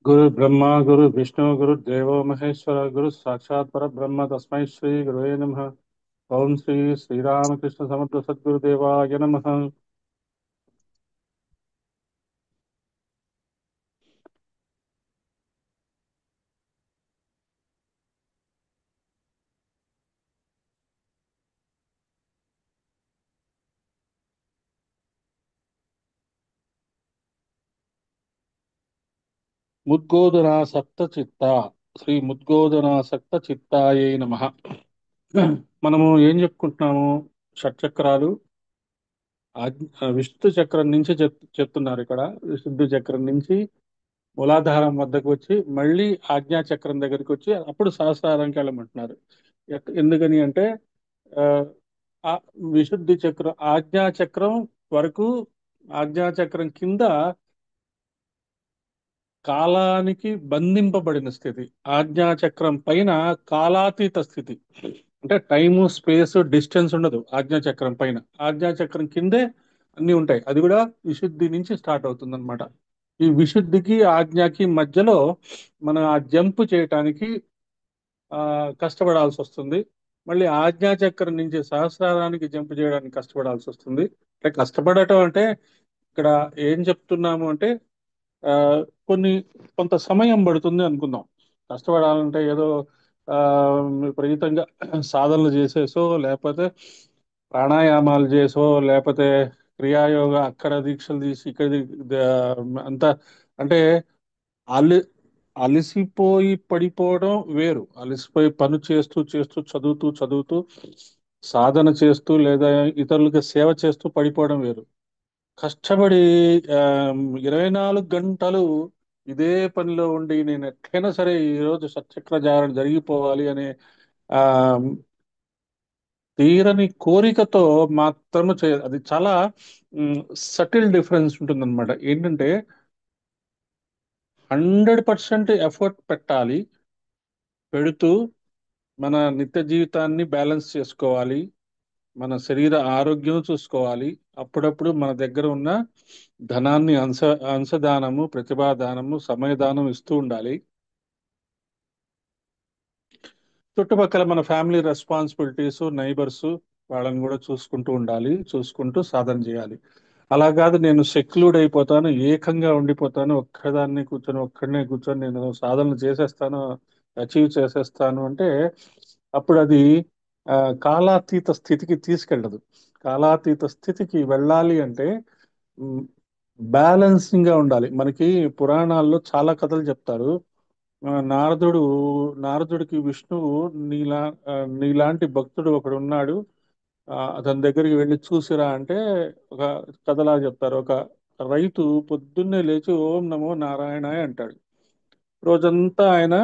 गुरु ब्रह्मा गुरु विष्णु गुरु देवो महेश्वर गुरु साक्षात् परब्रह्म तस्मै श्री गुरुवे नमः। ओम श्री श्रीरामकृष्ण समर्थ सद्गुरुदेवाय नमः। ముద్గోదనాసక్త చిత్త శ్రీ ముద్గోదనాసక్త చిత్తాయే నమః. మనము ఏం చెప్పుకుంటున్నాము? షట్చక్రాలు విశుద్ధ చక్రం నుంచి చెప్తున్నారు ఇక్కడ. విశుద్ధ చక్రం నుంచి మూలాధారం వద్దకు వచ్చి మళ్ళీ ఆజ్ఞా చక్రం దగ్గరికి వచ్చి అప్పుడు సహస్రారానికి వెళ్ళమంటున్నారు. ఎందుకని అంటే ఆ, ఆ విశుద్ధి చక్రం ఆజ్ఞా చక్రం వరకు, ఆజ్ఞా చక్రం కింద కాలానికి బంధింపబడిన స్థితి, ఆజ్ఞా చక్రం పైన కాలాతీత స్థితి. అంటే టైము స్పేస్ డిస్టెన్స్ ఉండదు ఆజ్ఞా చక్రం పైన. ఆజ్ఞా చక్రం కిందే అన్ని ఉంటాయి. అది కూడా విశుద్ధి నుంచి స్టార్ట్ అవుతుంది అనమాట. ఈ విశుద్ధికి ఆజ్ఞకి మధ్యలో మనం ఆ జంప్ చేయటానికి ఆ కష్టపడాల్సి వస్తుంది. మళ్ళీ ఆజ్ఞా చక్రం నుంచి సహస్రారానికి జంప్ చేయడానికి కష్టపడాల్సి వస్తుంది. అంటే కష్టపడటం అంటే ఇక్కడ ఏం చెప్తున్నాము అంటే ఆ కొన్ని కొంత సమయం పడుతుంది అనుకుందాం. కష్టపడాలంటే ఏదో ఆ విపరీతంగా సాధనలు చేసేసో, లేకపోతే ప్రాణాయామాలు చేసో, లేకపోతే క్రియాయోగ అక్కడ దీక్షలు తీసి ఇక్కడ అంతా అంటే అలి అలసిపోయి పడిపోవడం వేరు. అలసిపోయి పని చేస్తూ చేస్తూ చదువుతూ చదువుతూ సాధన చేస్తూ లేదా ఇతరులకు సేవ చేస్తూ పడిపోవడం వేరు. కష్టపడి 24 గంటలు ఇదే పనిలో ఉండి నేను ఎట్లయినా సరే ఈరోజు సచక్ర జాగరణ జరిగిపోవాలి అనే ఆ తీరని కోరికతో మాత్రము అది చాలా సటిల్ డిఫరెన్స్ ఉంటుందన్నమాట. ఏంటంటే 100% ఎఫర్ట్ పెట్టాలి. పెడుతూ మన నిత్య జీవితాన్ని బ్యాలెన్స్ చేసుకోవాలి. మన శరీర ఆరోగ్యం చూసుకోవాలి. అప్పుడప్పుడు మన దగ్గర ఉన్న ధనాన్ని అంశదానము, ప్రతిభాదానము, సమయదానం ఇస్తూ ఉండాలి. చుట్టుపక్కల మన ఫ్యామిలీ రెస్పాన్సిబిలిటీస్, నైబర్స్ వాళ్ళని కూడా చూసుకుంటూ ఉండాలి. చూసుకుంటూ సాధన చేయాలి. అలా కాదు నేను సెక్లూడ్ అయిపోతాను, ఏకంగా ఉండిపోతాను, ఒక్కడనే కూర్చొని నేను సాధనలు చేసేస్తాను, అచీవ్ చేసేస్తాను అంటే అప్పుడు అది ఆ, కాలాతీత స్థితికి తీసుకెళ్ళదు. కాలాతీత స్థితికి వెళ్ళాలి అంటే బ్యాలెన్సింగ్ గా ఉండాలి. మనకి పురాణాల్లో చాలా కథలు చెప్తారు. ఆ, నారదుడు నారదుడికి విష్ణువు నీలా నీలాంటి భక్తుడు ఒకడు ఉన్నాడు, అతని దగ్గరికి వెళ్ళి చూసిరా అంటే ఒక కథలా చెప్తారు. ఒక రైతు పొద్దున్నే లేచి ఓం నమో నారాయణాయ అంటాడు. రోజంతా ఆయన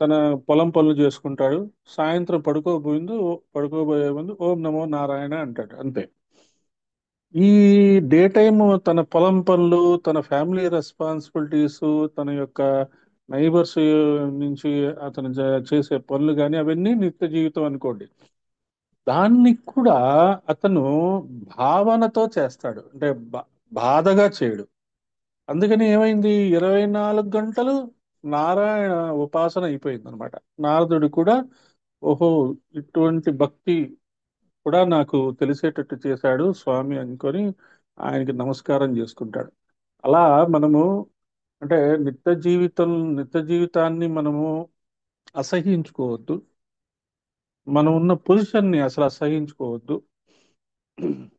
తన పొలం పనులు చేసుకుంటాడు. సాయంత్రం పడుకోబోయే ముందు ఓం నమో నారాయణ అంటాడు, అంతే. ఈ డే టైమ్ తన పొలం పనులు, తన ఫ్యామిలీ రెస్పాన్సిబిలిటీస్, తన యొక్క నైబర్స్ నుంచి అతను చేసే పనులు కానీ అవన్నీ నిత్య జీవితం అనుకోండి. దాన్ని కూడా అతను భావనతో చేస్తాడు. అంటే బాధగా చేయడు. అందుకని ఏమైంది, 24 గంటలు నారాయణ ఉపాసన అయిపోయింది అనమాట. నారదుడు కూడా ఓహో, ఇటువంటి భక్తి కూడా నాకు తెలిసేటట్టు చేశాడు స్వామి అనుకొని ఆయనకి నమస్కారం చేసుకుంటాడు. అలా మనము అంటే నిత్య జీవితాన్ని మనము అసహించుకోవద్దు. మనం ఉన్న పొజిషన్ని అసలు అసహించుకోవద్దు.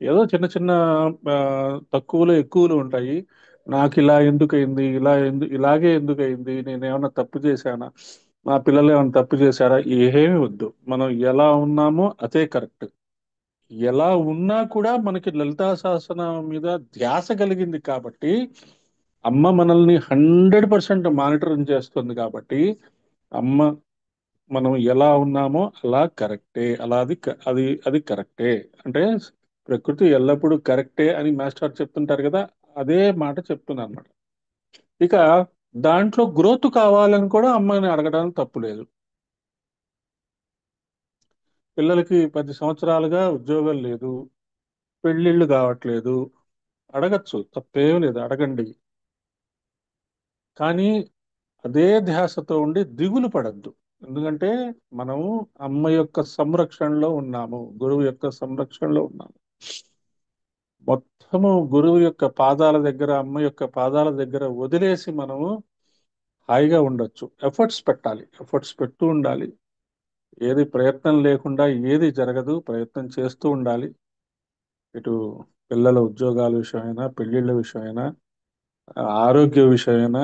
ఏదో చిన్న చిన్న ఆ, తక్కువలు ఎక్కువలు ఉంటాయి. నాకు ఇలా ఎందుకయింది, ఇలాగే ఎందుకయింది, నేను ఏమైనా తప్పు చేశానా, మా పిల్లలు ఏమైనా తప్పు చేశారా, ఏమీ వద్దు. మనం ఎలా ఉన్నామో అదే కరెక్ట్. ఎలా ఉన్నా కూడా మనకి లలితా సహస్రనామం మీద ధ్యాస కలిగింది కాబట్టి అమ్మ మనల్ని 100% మానిటరింగ్ చేస్తుంది కాబట్టి అమ్మ మనం ఎలా ఉన్నామో అలా కరెక్టే, అలా అది కరెక్టే. అంటే ప్రకృతి ఎల్లప్పుడూ కరెక్టే అని మాస్టర్ చెప్తుంటారు కదా, అదే మాట చెప్తున్నారు అన్నమాట. ఇక దాంట్లో గ్రోత్ కావాలని కూడా అమ్మని అడగడానికి తప్పు లేదు. పిల్లలకి 10 సంవత్సరాలుగా ఉద్యోగం లేదు, పెళ్ళిళ్ళు కావట్లేదు, అడగచ్చు, తప్పేం లేదు, అడగండి. కానీ అదే ధ్యాసతో ఉండి దిగులు పడద్దు. ఎందుకంటే మనము అమ్మ యొక్క సంరక్షణలో ఉన్నాము, గురువు యొక్క సంరక్షణలో ఉన్నాము. మొత్తము గురువు యొక్క పాదాల దగ్గర, అమ్మ యొక్క పాదాల దగ్గర వదిలేసి మనము హాయిగా ఉండొచ్చు. ఎఫర్ట్స్ పెట్టాలి, ఎఫర్ట్స్ పెడుతూ ఉండాలి. ఏది ప్రయత్నం లేకుండా ఏది జరగదు, ప్రయత్నం చేస్తూ ఉండాలి. ఇటు పిల్లల ఉద్యోగాల విషయమైనా, పెళ్ళిళ్ళ విషయమైనా, ఆరోగ్య విషయమైనా,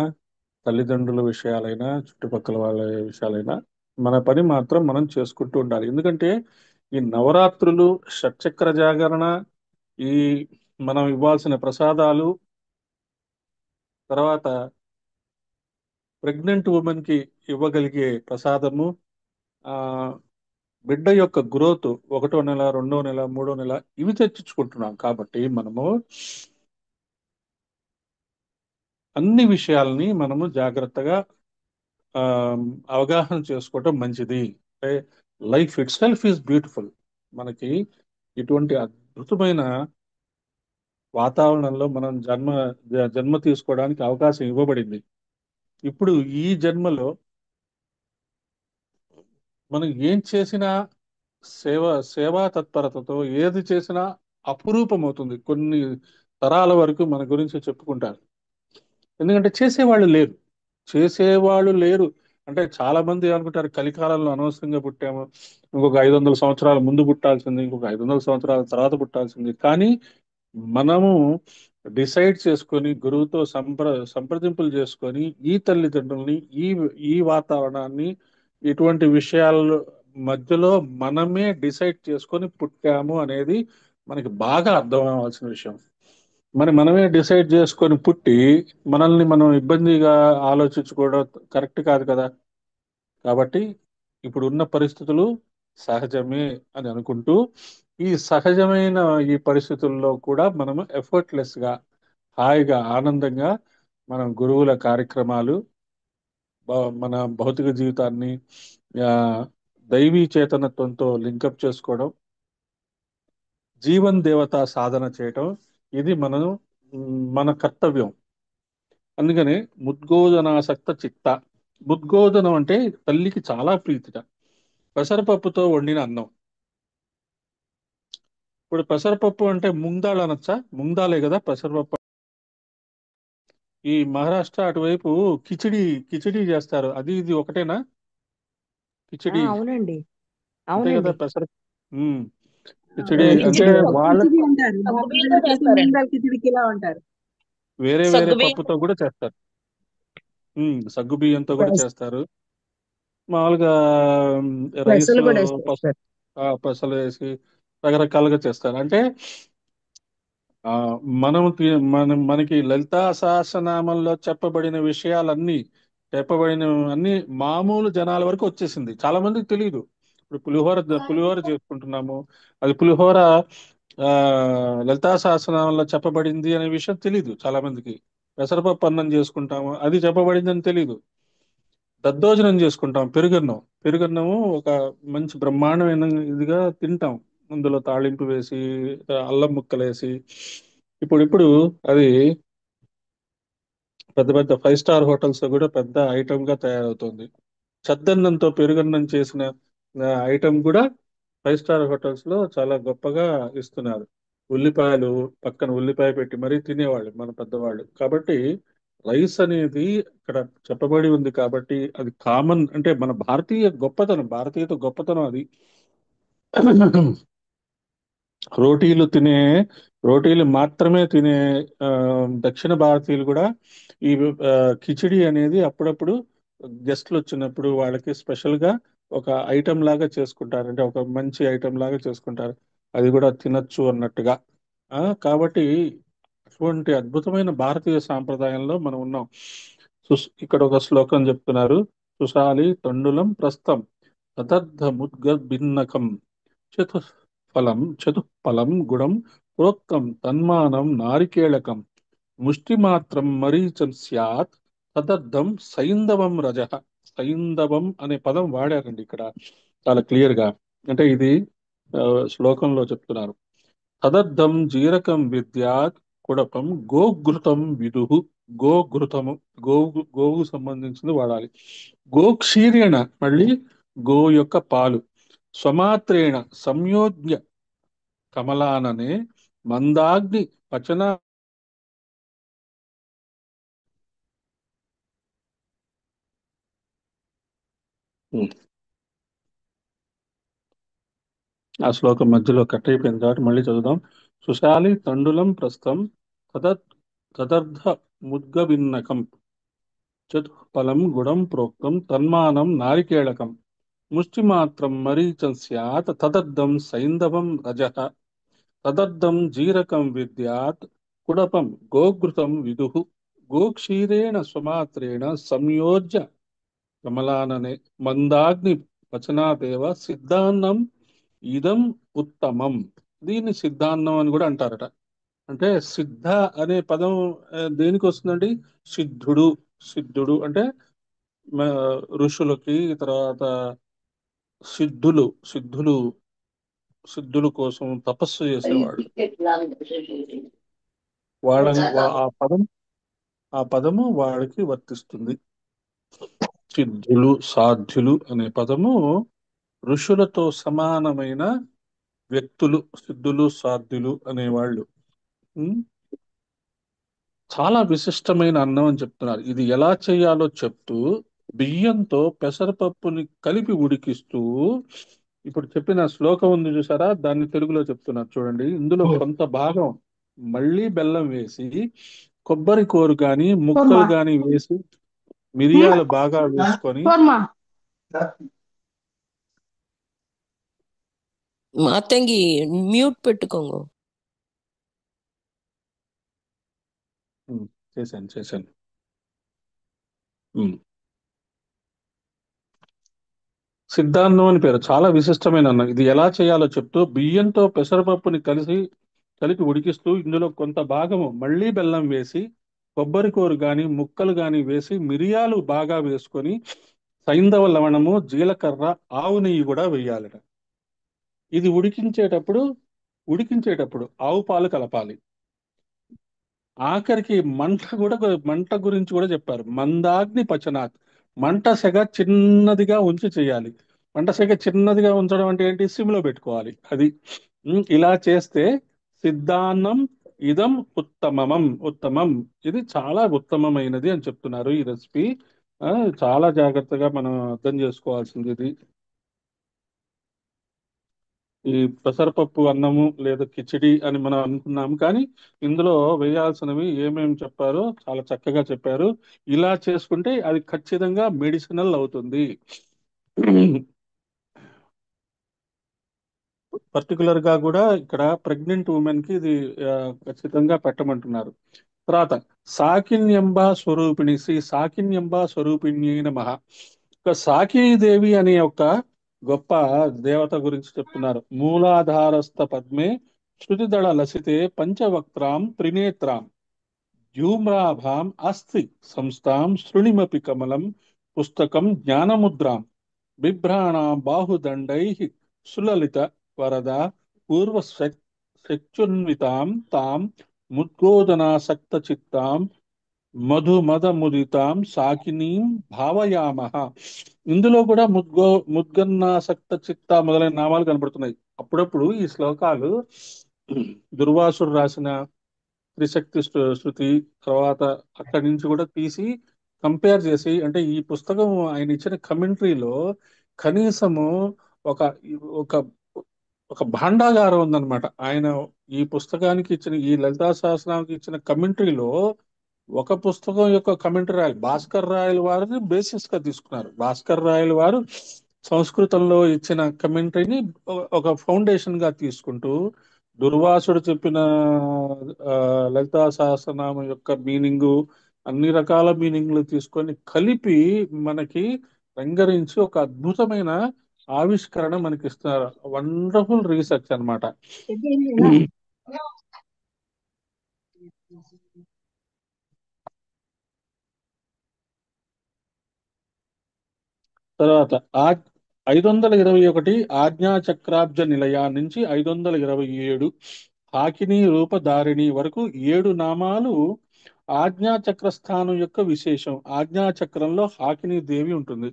తల్లిదండ్రుల విషయాలైనా, చుట్టుపక్కల వాళ్ళ విషయాలైనా మన పని మాత్రం మనం చేసుకుంటూ ఉండాలి. ఎందుకంటే ఈ నవరాత్రులు, షట్చక్ర జాగరణ, ఈ మనం ఇవ్వాల్సిన ప్రసాదాలు, తర్వాత ప్రెగ్నెంట్ ఉమెన్ కి ఇవ్వగలిగే ప్రసాదము, ఆ బిడ్డ యొక్క గ్రోత్, ఒకటో నెల, రెండో నెల, మూడో నెల, ఇవి చర్చించుకుంటున్నాం కాబట్టి మనము అన్ని విషయాల్ని మనము జాగ్రత్తగా ఆ, అవగాహన చేసుకోవటం మంచిది. అంటే life it self is beautiful. మనకి ఇటువంటి అద్భుతమైన వాతావరణంలో మనం జన్మ తీసుకోవడానికి అవకాశం ఇవ్వబడింది. ఇప్పుడు ఈ జన్మలో మనం ఏం చేసినా సేవ సేవా తత్పరతతో ఏది చేసినా అపురూపం అవుతుంది. కొన్ని తరాల వరకు మన గురించి చెప్పుకుంటారు. ఎందుకంటే చేసేవాళ్ళు లేరు. అంటే చాలా మంది అనుకుంటారు కలికాలంలో అనవసరంగా పుట్టాము, ఇంకొక 500 సంవత్సరాల ముందు పుట్టాల్సింది, ఇంకొక 500 సంవత్సరాల తర్వాత పుట్టాల్సింది. కానీ మనము డిసైడ్ చేసుకొని గురువుతో సంప్రదింపులు చేసుకొని ఈ తల్లిదండ్రుల్ని, ఈ ఈ వాతావరణాన్ని, ఇటువంటి విషయాల మధ్యలో మనమే డిసైడ్ చేసుకొని పుట్టాము అనేది మనకి బాగా అర్థం అవ్వాల్సిన విషయం. మరి మనమే డిసైడ్ చేసుకొని పుట్టి మనల్ని మనం ఇబ్బందిగా ఆలోచించుకోవడం కరెక్ట్ కాదు కదా. కాబట్టి ఇప్పుడు ఉన్న పరిస్థితులు సహజమే అని అనుకుంటూ, ఈ సహజమైన ఈ పరిస్థితుల్లో కూడా మనము ఎఫర్ట్లెస్ గా, హాయిగా, ఆనందంగా మనం గురువుల కార్యక్రమాలు, మన భౌతిక జీవితాన్ని ఆ, దైవీ చేతనత్వంతో లింకప్ చేసుకోవడం, జీవన్ దేవత సాధన చేయటం, ఇది మన కర్తవ్యం. అందుకనే ముద్గోజనాసక్త చిత్త. ముద్గోజనం అంటే తల్లికి చాలా ప్రీతిట. పెసరపప్పుతో వండిన అన్నం. ఇప్పుడు పెసరపప్పు అంటే ముంగ్దాల్ అనొచ్చా? ముంగ్దాలే కదా పెసరపప్పు. ఈ మహారాష్ట్ర అటువైపు కిచిడి కిచిడి చేస్తారు. అది ఇది ఒకటేనా? కిచిడి అవునండి. అంతే కదా అవునండి. పెసర. ఉమ్, కిచిడి అంటే కిచిడి వాళ్ళ కిచిడి అంటారు. మా వాళ్ళు సగ్గుబియ్యంతో వచ్చేసి చేస్తారండి. ముందల్ కిచిడికిలా ఉంటారు. వేరే వేరే సగ్గుబియ్యం. పప్పుతో కూడా చేస్తారు. సగ్గు బియ్యంతో కూడా పెస్- చేస్తారు. మామూలుగా రైస్, పెసలు కూడా పసు వేస్తారు. పసలు వేసి రకరకాలుగా చేస్తారు. అంటే ఆ మనకి లలితా సహస్రనామంలో చెప్పబడిన అన్ని మామూలు జనాల వరకు వచ్చేసింది. చాలా మందికి తెలియదు. ఇప్పుడు పులిహోర చేసుకుంటున్నాము. అది పులిహోర ఆ లలితా సహస్రనామంలో చెప్పబడింది అనే విషయం తెలియదు చాలా మందికి. పెసరపప్పు అన్నం చేసుకుంటాము, అది చెప్పబడింది అని తెలియదు. దద్దోజనం చేసుకుంటాం, పెరుగన్నము ఒక మంచి బ్రహ్మాండమైన ఇదిగా తింటాం. అందులో తాళింపు వేసి, అల్లం ముక్కలు వేసి, ఇప్పుడు అది పెద్ద పెద్ద 5 స్టార్ హోటల్స్ లో కూడా పెద్ద ఐటమ్ గా తయారవుతుంది. చద్దన్నంతో పెరుగన్నం చేసిన ఐటమ్ కూడా 5 స్టార్ హోటల్స్ లో చాలా గొప్పగా ఇస్తున్నారు. ఉల్లిపాయలు, పక్కన ఉల్లిపాయ పెట్టి మరీ తినేవాళ్ళు మన పెద్దవాళ్ళు. కాబట్టి రైస్ అనేది ఇక్కడ చెప్పబడి ఉంది కాబట్టి అది కామన్. అంటే మన భారతీయత గొప్పతనం అది. రోటీలు తినే రోటీలు మాత్రమే తినే ఆ, దక్షిణ భారతీయులు కూడా ఈ ఆ, కిచిడి అనేది అప్పుడప్పుడు గెస్ట్లు వచ్చినప్పుడు వాళ్ళకి స్పెషల్ గా ఒక ఐటమ్ లాగా చేసుకుంటారు. అంటే ఒక మంచి ఐటమ్ లాగా చేసుకుంటారు. అది కూడా తినొచ్చు అన్నట్టుగా. కాబట్టి అటువంటి అద్భుతమైన భారతీయ సాంప్రదాయంలో మనం ఉన్నాం. ఇక్కడ ఒక శ్లోకం చెప్తున్నారు. సుశాలి తండులం ప్రస్థం తదర్థముద్గభిన్నకం చతుఫలం గుణం ప్రోక్తం తన్మానం నారికేళకం ముష్టిమాత్రం మరీచం స్యాత్ తదర్థం సైంధవం రజః. సైంధవం అనే పదం వాడారండి ఇక్కడ చాలా క్లియర్ గా. అంటే ఇది ఆ, శ్లోకంలో చెప్తున్నారు. తదర్థం జీరకం విద్యాత్ కుడపం గోఘృతం విదుః. గోఘృతము, గోవుకు సంబంధించింది వాడాలి. గోక్షీరేణ మళ్ళీ గో యొక్క పాలు. స్వమాత్రేణ సంయోజ్య కమలాననే మందాగ్ని పచన. ఆ శ్లోకం మధ్యలో కట్ అయిపోయింది కాబట్టి మళ్ళీ చదువుదాం. సుశాలి తండులం ప్రస్థం తదత్ తదర్థ ముద్గవిన్నకం చతుఃఫలం గుడం ప్రోక్తం తన్మానం నారికేళకం ముష్టిమాత్రం మరీచం స్యాత్ తదర్థం సైంధవం రజః తదర్థం జీరకం విద్యాత్ కుడపం గోఘృతం విదుః గోక్షీరేణ స్వమాత్రేణ సంయోజ్య కమలాననే మందాగ్ని వచనాదేవ సిద్ధాన్నం ఇదం ఉత్తమం. దీన్ని సిద్ధాన్నం అని కూడా అంటారట. అంటే సిద్ధ అనే పదం దేనికి వస్తుందండి? సిద్ధుడు. సిద్ధుడు అంటే మ- ఋషులకి, తర్వాత సిద్ధులు సిద్ధులు సిద్ధుల కోసం తపస్సు చేసేవాళ్ళు. ఆ పదము వాళ్ళకి వర్తిస్తుంది. సిద్ధులు సాధ్యులు అనే పదము ఋషులతో సమానమైన వ్యక్తులు సిద్ధులు సాధ్యులు అనేవాళ్ళు. ఉం? చాలా విశిష్టమైన అన్నం అని చెప్తున్నారు. ఇది ఎలా చేయాలో చెప్తూ బియ్యంతో పెసరపప్పుని కలిపి ఉడికిస్తూ, ఇప్పుడు చెప్పిన శ్లోకం ఉంది చూసారా, దాన్ని తెలుగులో చెప్తున్నారు చూడండి. ఇందులో కొంత భాగం మళ్ళీ బెల్లం వేసి, కొబ్బరి కూర గాని ముక్కలు గాని వేసి, మిరియాలు బాగా వేసుకొని. మాతంగి మ్యూట్ పెట్టుకోంగ. ఉం, చేశాను. ఉం. సిద్ధాన్నం అని పేరు. చాలా విశిష్టమైన అన్నం. ఇది ఎలా చేయాలో చెప్తూ బియ్యంతో పెసరపప్పుని కలిపి ఉడికిస్తూ, ఇందులో కొంత భాగము మళ్ళీ బెల్లం వేసి, కొబ్బరి కూర గాని ముక్కలు గాని వేసి, మిరియాలు బాగా వేసుకొని, సైంధవ లవణము, జీలకర్ర, ఆవు నెయ్యి కూడా వేయాలట. ఇది ఉడికించేటప్పుడు ఆవు పాలు కలపాలి. ఆఖరికి మంట గురించి కూడా చెప్పారు. మందాగ్ని పచనాత్, మంట సెగ చిన్నదిగా ఉంచి చేయాలి. మంట సెగ చిన్నదిగా ఉంచడం అంటే ఏంటి? సిమ్లో పెట్టుకోవాలి. అది ఇలా చేస్తే సిద్ధాన్నం ఇదం ఉత్తమం. ఇది చాలా ఉత్తమమైనది అని చెప్తున్నారు ఈ రెసిపీ. ఆ, చాలా జాగ్రత్తగా మనం అర్థం చేసుకోవాల్సింది ఇది. ఈ పెసరపప్పు అన్నము లేదా కిచిడి అని మనం అనుకున్నాము, కానీ ఇందులో వేయాల్సినవి ఏమేమి చెప్పారో చాలా చక్కగా చెప్పారు. ఇలా చేసుకుంటే అది ఖచ్చితంగా మెడిసినల్ అవుతుంది. పర్టికులర్ గా కూడా ఇక్కడ ప్రెగ్నెంట్ ఉమెన్ కి ఇది ఆ, ఖచ్చితంగా పెట్టమంటున్నారు. తర్వాత సాకిన్యంబ స్వరూపిణి నమః. ఒక సాకినీదేవి అనే ఒక గొప్ప దేవత గురించి చెప్తున్నారు. మూలాధారస్థ పద్మే శృతిదళ లసితే పంచవక్త్రాం త్రినేత్రాం ధూమ్రాభాం అస్తి సంస్థాం శృణిమపి కమలం పుస్తకం జ్ఞానముద్రాం బిభ్రాణాం బాహుదండైః సులలిత వరద పూర్వ శక్త్యున్వితాం తాం ముద్గోదనాసక్త చిత్తాం మధుమద ముదితాం సాకినీం భావయామః. ఇందులో కూడా ముద్గన్నాసక్త చిత్త మొదలైన నామాలు కనబడుతున్నాయి. అప్పుడప్పుడు ఈ శ్లోకాలు దుర్వాసుడు రాసిన త్రిశక్తి శృతి, తర్వాత అక్కడి నుంచి కూడా తీసి కంపేర్ చేసి, అంటే ఈ పుస్తకం ఆయన ఇచ్చిన కమెంటరీలో కనీసము ఒక ఒక ఒక భాండాగారం ఉందన్నమాట. ఆయన ఈ పుస్తకానికి ఇచ్చిన, ఈ లలితా సహస్రానికి ఇచ్చిన కమెంటరీలో ఒక పుస్తకం యొక్క కమెంటరీ రాయలు భాస్కర్ రాయల వారిని బేసిస్ గా తీసుకున్నారు. భాస్కర్ రాయల వారు సంస్కృతంలో ఇచ్చిన కమెంటరీని ఒక ఫౌండేషన్ గా తీసుకుంటూ, దుర్వాసుడు చెప్పిన లలితా సహస్రనామం యొక్క మీనింగు, అన్ని రకాల మీనింగ్లు తీసుకొని కలిపి మనకి రంగరించి ఒక అద్భుతమైన ఆవిష్కరణ మనకి ఇస్తున్నారు. వండర్ఫుల్ రీసెర్చ్ అన్నమాట. తర్వాత 521 ఆజ్ఞాచక్రాబ్జ నిలయ నుంచి 527 హాకిని రూపధారిణి వరకు 7 నామాలు ఆజ్ఞాచక్ర స్థానం యొక్క విశేషం. ఆజ్ఞాచక్రంలో హాకినీ దేవి ఉంటుంది.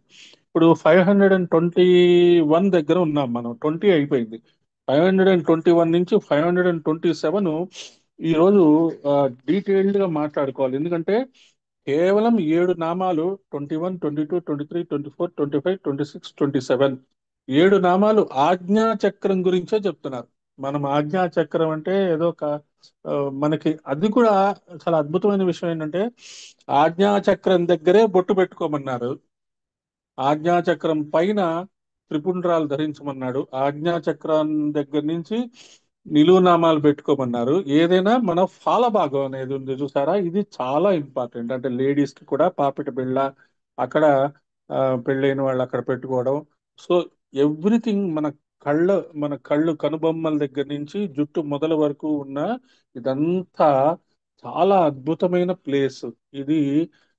ఇప్పుడు 521 దగ్గర ఉన్నాం మనం. 20 అయిపోయింది. 521 నుంచి 527 ఈరోజు డీటెయిల్డ్ గా మాట్లాడుకోవాలి. ఎందుకంటే కేవలం 7 నామాలు, 21, 22, 23, 24, 25, 26, 27, 7 నామాలు ఆజ్ఞా చక్రం గురించే చెప్తున్నారు. మనం ఆజ్ఞా చక్రం అంటే ఏదో ఒక ఆ, మనకి అది కూడా చాలా అద్భుతమైన విషయం ఏంటంటే ఆజ్ఞా చక్రం దగ్గరే బొట్టు పెట్టుకోమన్నారు. ఆజ్ఞాచక్రం పైన త్రిపుండ్రాలు ధరించమన్నాడు. ఆజ్ఞాచక్రం దగ్గర నుంచి నిలువునామాలు పెట్టుకోమన్నారు. ఏదైనా మన ఫాలభాగం అనేది ఉంది చూసారా, ఇది చాలా ఇంపార్టెంట్. అంటే లేడీస్ కి కూడా పాపిట బిళ్ళ అక్కడ ఆ, పెళ్ళైన వాళ్ళు అక్కడ పెట్టుకోవడం. సో ఎవ్రీథింగ్ కళ్ళ మన కళ్ళు కనుబొమ్మల దగ్గర నుంచి జుట్టు మొదల వరకు ఉన్న ఇదంతా చాలా అద్భుతమైన ప్లేస్ ఇది.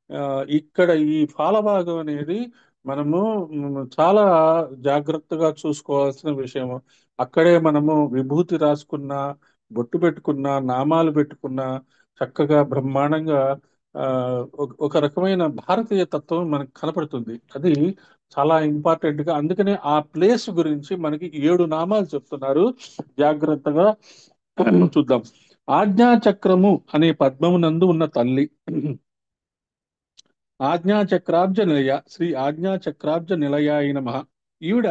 ఆ, ఇక్కడ ఈ ఫాలభాగం అనేది మనము చాలా జాగ్రత్తగా చూసుకోవాల్సిన విషయం. అక్కడే మనము విభూతి రాసుకున్న, బొట్టు పెట్టుకున్న, నామాలు పెట్టుకున్న చక్కగా బ్రహ్మాండంగా ఆ, ఒక రకమైన భారతీయ తత్వం మనకు కనపడుతుంది. అది చాలా ఇంపార్టెంట్ గా, అందుకనే ఆ ప్లేస్ గురించి మనకి 7 నామాలు చెప్తున్నారు. జాగ్రత్తగా చూద్దాం. ఆజ్ఞాచక్రము అనే పద్మమునందు ఉన్న తల్లి ఆజ్ఞాచక్రాబ్జ నిలయ, శ్రీ ఆజ్ఞాచక్రాబ్జ నిలయాయ నమః. ఈవిడ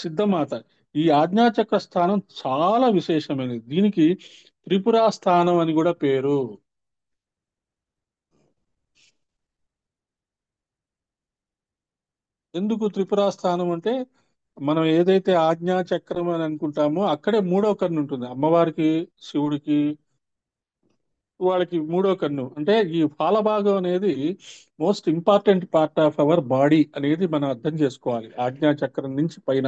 సిద్ధమాత. ఈ ఆజ్ఞాచక్ర స్థానం చాలా విశేషమైనది. దీనికి త్రిపురా స్థానం అని కూడా పేరు. ఎందుకు త్రిపురా స్థానం అంటే, మనం ఏదైతే ఆజ్ఞాచక్రం అని అనుకుంటామో అక్కడే మూడో కన్ను ఉంటుంది. అమ్మవారికి, శివుడికి, వాళ్ళకి మూడో కన్ను. అంటే ఈ ఫాలభాగం అనేది most important part of our body అనేది మనం అర్థం చేసుకోవాలి. ఆజ్ఞాచక్రం నుంచి పైన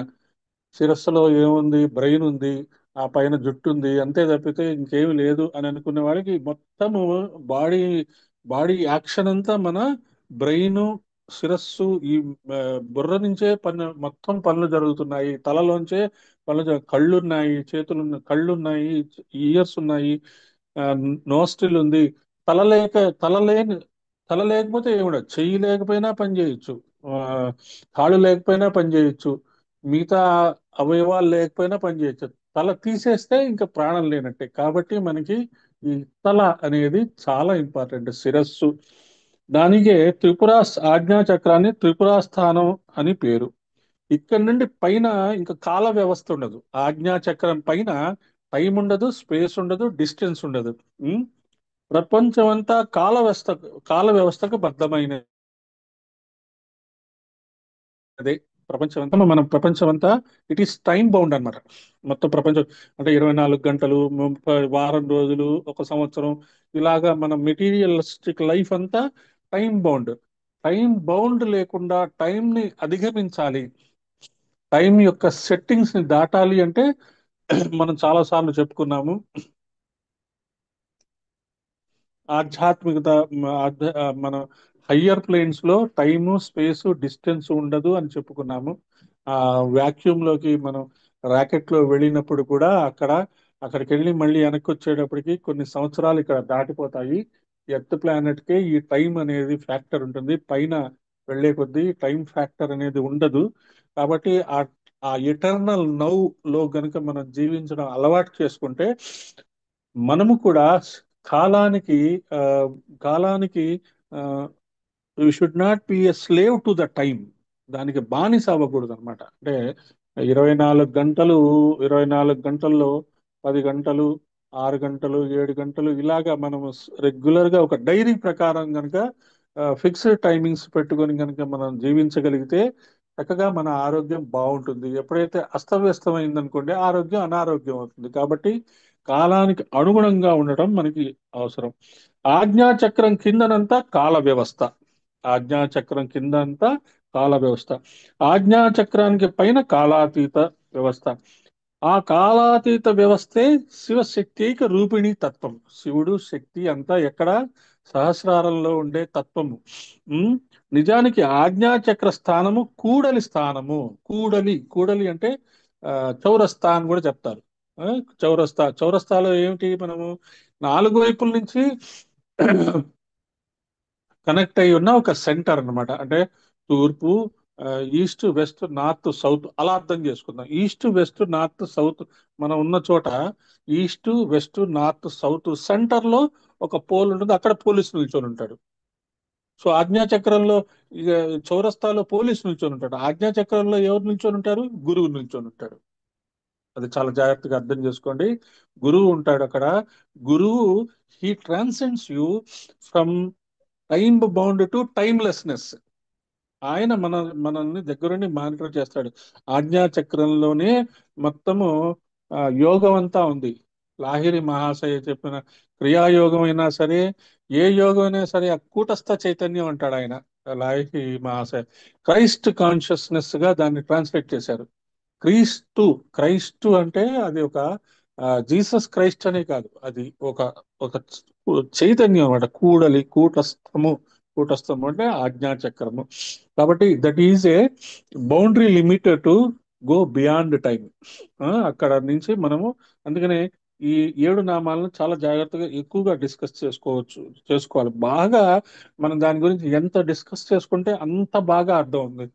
శిరస్సులో ఏముంది, బ్రెయిన్ ఉంది, ఆ పైన జుట్టు ఉంది, అంతే తప్పితే ఇంకేమి లేదు అని అనుకునే వాళ్ళకి మొత్తము బాడీ బాడీ యాక్షన్ అంతా మన బ్రెయిన్, శిరస్సు, ఈ ఆ, బుర్ర నుంచే మొత్తం పనులు జరుగుతున్నాయి. తలలోంచే కళ్ళు ఉన్నాయి, చేతులు కళ్ళు ఉన్నాయి, ఇయర్స్ ఉన్నాయి, నోస్ట్రిల్ ఉంది. తల లేక తల లేని తల లేకపోతే ఏమిటో, చెయ్యి లేకపోయినా పని చేయొచ్చు, ఆ, కాళ్ళు లేకపోయినా పని చేయొచ్చు, మిగతా అవయవాలు లేకపోయినా పని చేయొచ్చు. తల తీసేస్తే ఇంకా ప్రాణం లేనట్టే. కాబట్టి మనకి ఈ తల అనేది చాలా ఇంపార్టెంట్. శిరస్సు, దానికే ఆజ్ఞా చక్రాన్ని త్రిపురా స్థానం అని పేరు. ఇక్కడ నుండి పైన ఇంకా కాల వ్యవస్థ ఉండదు. ఆజ్ఞా చక్రం పైన టైం ఉండదు, స్పేస్ ఉండదు, డిస్టెన్స్ ఉండదు. ఉం? ప్రపంచమంతా కాల వ్యవస్థకు బద్ధమైనది. అదే ప్రపంచం అంతా ఇట్ ఈస్ టైం బౌండ్ అన్నమాట. మొత్తం ప్రపంచం అంటే 24 గంటలు, వారం రోజులు, ఒక సంవత్సరం, ఇలాగా మన మెటీరియలిస్టిక్ లైఫ్ అంతా టైం బౌండ్. టైం బౌండ్ లేకుండా టైం ని అధిగమించాలి, టైం యొక్క సెట్టింగ్స్ ని దాటాలి అంటే మనం చాలా సార్లు చెప్పుకున్నాము. ఆధ్యాత్మికత, మన హయ్యర్ ప్లేన్స్ లో టైము, స్పేస్, డిస్టెన్స్ ఉండదు అని చెప్పుకున్నాము. ఆ వాక్యూమ్ లోకి మనం రాకెట్ లో వెళ్ళినప్పుడు కూడా అక్కడికి వెళ్ళి మళ్ళీ వెనక్కి వచ్చేటప్పటికి కొన్ని సంవత్సరాలు ఇక్కడ దాటిపోతాయి. ఎర్త్ ప్లానెట్ కే ఈ టైం అనేది ఫ్యాక్టర్ ఉంటుంది. పైన వెళ్ళే కొద్దీ టైం ఫ్యాక్టర్ అనేది ఉండదు. కాబట్టి ఆ ఎటర్నల్ నౌ లో గనుక మనం జీవించడం అలవాటు చేసుకుంటే మనము కూడా కాలానికి ఆ, కాలానికి you should not be a slave to the time. దానికి బానిస అవ్వకూడదు అనమాట. అంటే 24 గంటలు, 24 గంటల్లో 10 గంటలు, 6 గంటలు, 7 గంటలు, ఇలాగా మనము రెగ్యులర్ గా ఒక డైరీ ప్రకారం కనుక ఫిక్స్డ్ టైమింగ్స్ పెట్టుకొని కనుక మనం జీవించగలిగితే చక్కగా మన ఆరోగ్యం బాగుంటుంది. ఎప్పుడైతే అస్తవ్యస్తమైందనుకోండి, ఆరోగ్యం అనారోగ్యం అవుతుంది. కాబట్టి కాలానికి అనుగుణంగా ఉండటం మనకి అవసరం. ఆజ్ఞా చక్రం కిందనంతా కాల వ్యవస్థ. ఆజ్ఞా చక్రం కిందంతా కాల వ్యవస్థ. ఆజ్ఞా చక్రానికి పైన కాలాతీత వ్యవస్థ. ఆ కాలాతీత వ్యవస్థే శివశక్తిక రూపిణి తత్వం. శివుడు శక్తి అంతా ఎక్కడ సహస్రారంలో ఉండే తత్వము. ఉమ్, నిజానికి ఆజ్ఞా చక్ర స్థానము కూడలి స్థానము. కూడలి అంటే ఆ, చౌరస్తా అని కూడా చెప్తారు. ఆ, చౌరస్తాలో ఏమిటి, మనము 4 వైపుల నుంచి కనెక్ట్ అయి ఉన్న ఒక సెంటర్ అన్నమాట. అంటే తూర్పు, ఈస్ట్, వెస్ట్, నార్త్, సౌత్ అలా అర్థం చేసుకుందాం. ఈస్ట్, వెస్ట్, నార్త్, సౌత్ మనం ఉన్న చోట east, west, north, south centre లో ఒక పోల్ ఉంటుంది. అక్కడ పోలీసు నిల్చొని ఉంటాడు. సో ఆజ్ఞా చక్రంలో ఇక చౌరస్తాలో పోలీసు నిల్చొని ఉంటాడు. ఆజ్ఞా చక్రంలో ఎవరు నిల్చొని ఉంటారు? గురువు నిల్చొని ఉంటాడు. అది చాలా జాగ్రత్తగా అర్థం చేసుకోండి. గురువు ఉంటాడు అక్కడ. గురువు he transcends you from time bound to timelessness. ఆయన మనల్ని దగ్గరుండి మానిటర్ చేస్తాడు. ఆజ్ఞా చక్రంలోనే మొత్తము యోగం అంతా ఉంది. లాహిరి మహాశయ చెప్పిన క్రియాయోగం అయినా సరే, ఏ యోగం అయినా సరే, ఆ కూటస్థ చైతన్యం అంటాడు ఆయన. లాహిరి మహాశయ క్రైస్ట్ కాన్షియస్నెస్ గా దాన్ని ట్రాన్స్లేట్ చేశారు. క్రీస్తు, క్రైస్తు అంటే అది ఒక జీసస్ క్రైస్ట్ అనే కాదు, అది ఒక ఒక చైతన్యం అన్నమాట. కూడలి, కూటస్థము. కూటస్థము అంటే ఆజ్ఞాచక్రము. కాబట్టి that is a boundary limit to go beyond time. అక్కడ నుంచి మనము, అందుకనే ఈ 7 నామాలను చాలా జాగ్రత్తగా ఎక్కువగా డిస్కస్ చేసుకోవాలి బాగా. మనం దాని గురించి ఎంత డిస్కస్ చేసుకుంటే అంత బాగా అర్థం ఉంది.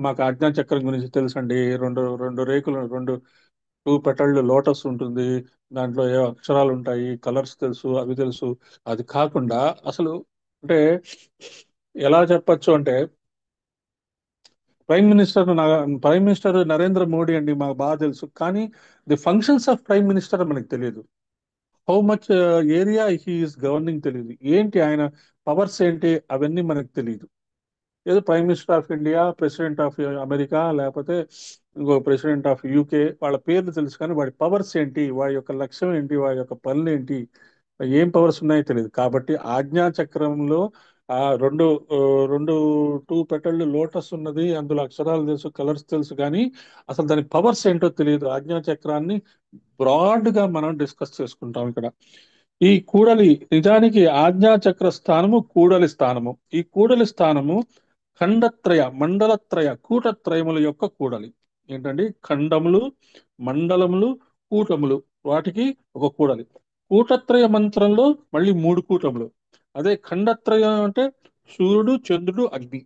మాకు ఆజ్ఞా చక్రం గురించి తెలుసండి, రెండు రెండు రేకులు, టూ పెటల్డ్ లోటస్ ఉంటుంది, దాంట్లో ఏ అక్షరాలు ఉంటాయి, కలర్స్ తెలుసు, అవి తెలుసు. అది కాకుండా అసలు అంటే ఎలా చెప్పచ్చు అంటే, ప్రైమ్ మినిస్టర్ నరేంద్ర మోడీ అండి మాకు బాగా తెలుసు, కానీ the functions of prime minister మనకు తెలియదు. How much area he's governing తెలియదు. ఏంటి ఆయన పవర్స్ ఏంటి అవన్నీ మనకు తెలియదు. ఏదో prime minister of India, president of America, లేకపోతే ఇంకో ప్రెసిడెంట్ ఆఫ్ యూకే, వాళ్ళ పేర్లు తెలుసు, కానీ వాడి పవర్స్ ఏంటి, వాడి యొక్క లక్ష్యం ఏంటి, వాడి యొక్క పనులు ఏంటి, ఏం పవర్స్ ఉన్నాయో తెలియదు. కాబట్టి ఆజ్ఞా చక్రంలో ఆ రెండు ఆ, రెండు టూ పెటల్డ్ లోటస్ ఉన్నది, అందులో అక్షరాలు తెలుసు, కలర్స్ తెలుసు, కానీ అసలు దాని పవర్స్ ఏంటో తెలియదు. ఆజ్ఞా చక్రాన్ని బ్రాడ్ గా మనం డిస్కస్ చేసుకుంటాం ఇక్కడ. ఈ కూడలి, నిజానికి ఆజ్ఞా చక్ర స్థానము కూడలి స్థానము. ఈ కూడలి స్థానము ఖండత్రయ, మండలత్రయ, కూటత్రయముల యొక్క కూడలి. ఏంటండి? ఖండములు, మండలములు, కూటములు, వాటికి ఒక కూడలి. కూటత్రయ మంత్రంలో మళ్ళీ 3 కూటములు. అదే ఖండత్రయం అంటే సూర్యుడు, చంద్రుడు, అగ్ని.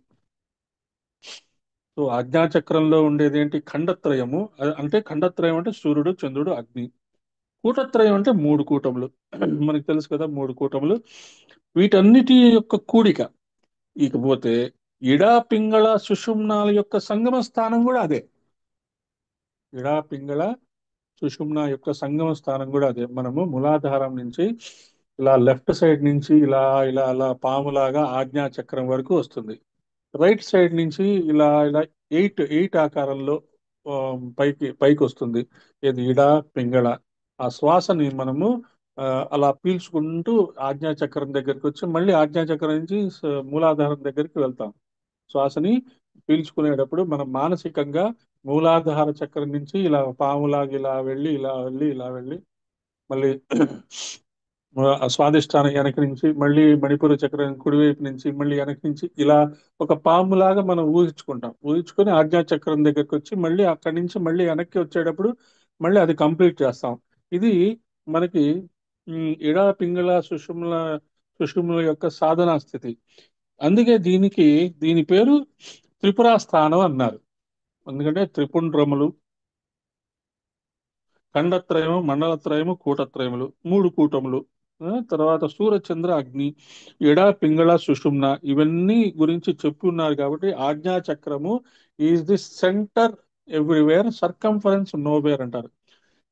సో ఆజ్ఞాచక్రంలో ఉండేది ఏంటి? ఖండత్రయము. అంటే ఖండత్రయం అంటే సూర్యుడు, చంద్రుడు, అగ్ని. కూటత్రయం అంటే 3 కూటములు. మనకు తెలుసు కదా 3 కూటములు. వీటన్నిటి యొక్క కూడిక. ఇకపోతే ఇడా, పింగళ, సుషుమ్నాల యొక్క సంగమ స్థానం కూడా అదే. ఇడా, పింగళ, సుషుమ్న యొక్క సంగమ స్థానం కూడా అదే. మనము మూలాధారం నుంచి ఇలా లెఫ్ట్ సైడ్ నుంచి ఇలా ఇలా అలా పాములాగా ఆజ్ఞా చక్రం వరకు వస్తుంది. రైట్ సైడ్ నుంచి ఇలా ఇలా ఎయిట్ ఎయిట్ ఆకారంలో ఆ, పైకి పైకి వస్తుంది. ఇది ఇడ, పింగళ. ఆ శ్వాసని మనము ఆ, అలా పీల్చుకుంటూ ఆజ్ఞా చక్రం దగ్గరికి వచ్చి మళ్ళీ ఆజ్ఞా చక్రం నుంచి మూలాధారం దగ్గరికి వెళ్తాం. శ్వాసని పీల్చుకునేటప్పుడు మనం మానసికంగా మూలాధార చక్రం నుంచి ఇలా పాములాగా ఇలా వెళ్ళి ఇలా వెళ్ళి ఇలా వెళ్ళి మళ్ళీ స్వాదిష్టానం వెనక నుంచి మళ్ళీ మణిపూర చక్రం కుడివైపు నుంచి మళ్ళీ వెనక నుంచి ఇలా ఒక పాములాగా మనం ఊహించుకుంటాం. ఊహించుకొని ఆజ్ఞా చక్రం దగ్గరికి వచ్చి మళ్ళీ అక్కడి నుంచి మళ్ళీ వెనక్కి వచ్చేటప్పుడు మళ్ళీ అది కంప్లీట్ చేస్తాం. ఇది మనకి ఇడా, పింగళ, సుషుమ్ల యొక్క సాధనా స్థితి. అందుకే దీని పేరు త్రిపురా స్థానం అన్నారు. ఎందుకంటే త్రిపుండ్రములు, ఖండత్రయము, మండలత్రయము, కూటత్రయములు, 3 కూటములు. తర్వాత సూర్య, చంద్ర, అగ్ని, ఎడ, పింగళ, సుషుమ్న ఇవన్నీ గురించి చెప్పి ఉన్నారు. కాబట్టి ఆజ్ఞా చక్రము is the centre everywhere, circumference nowhere అంటారు.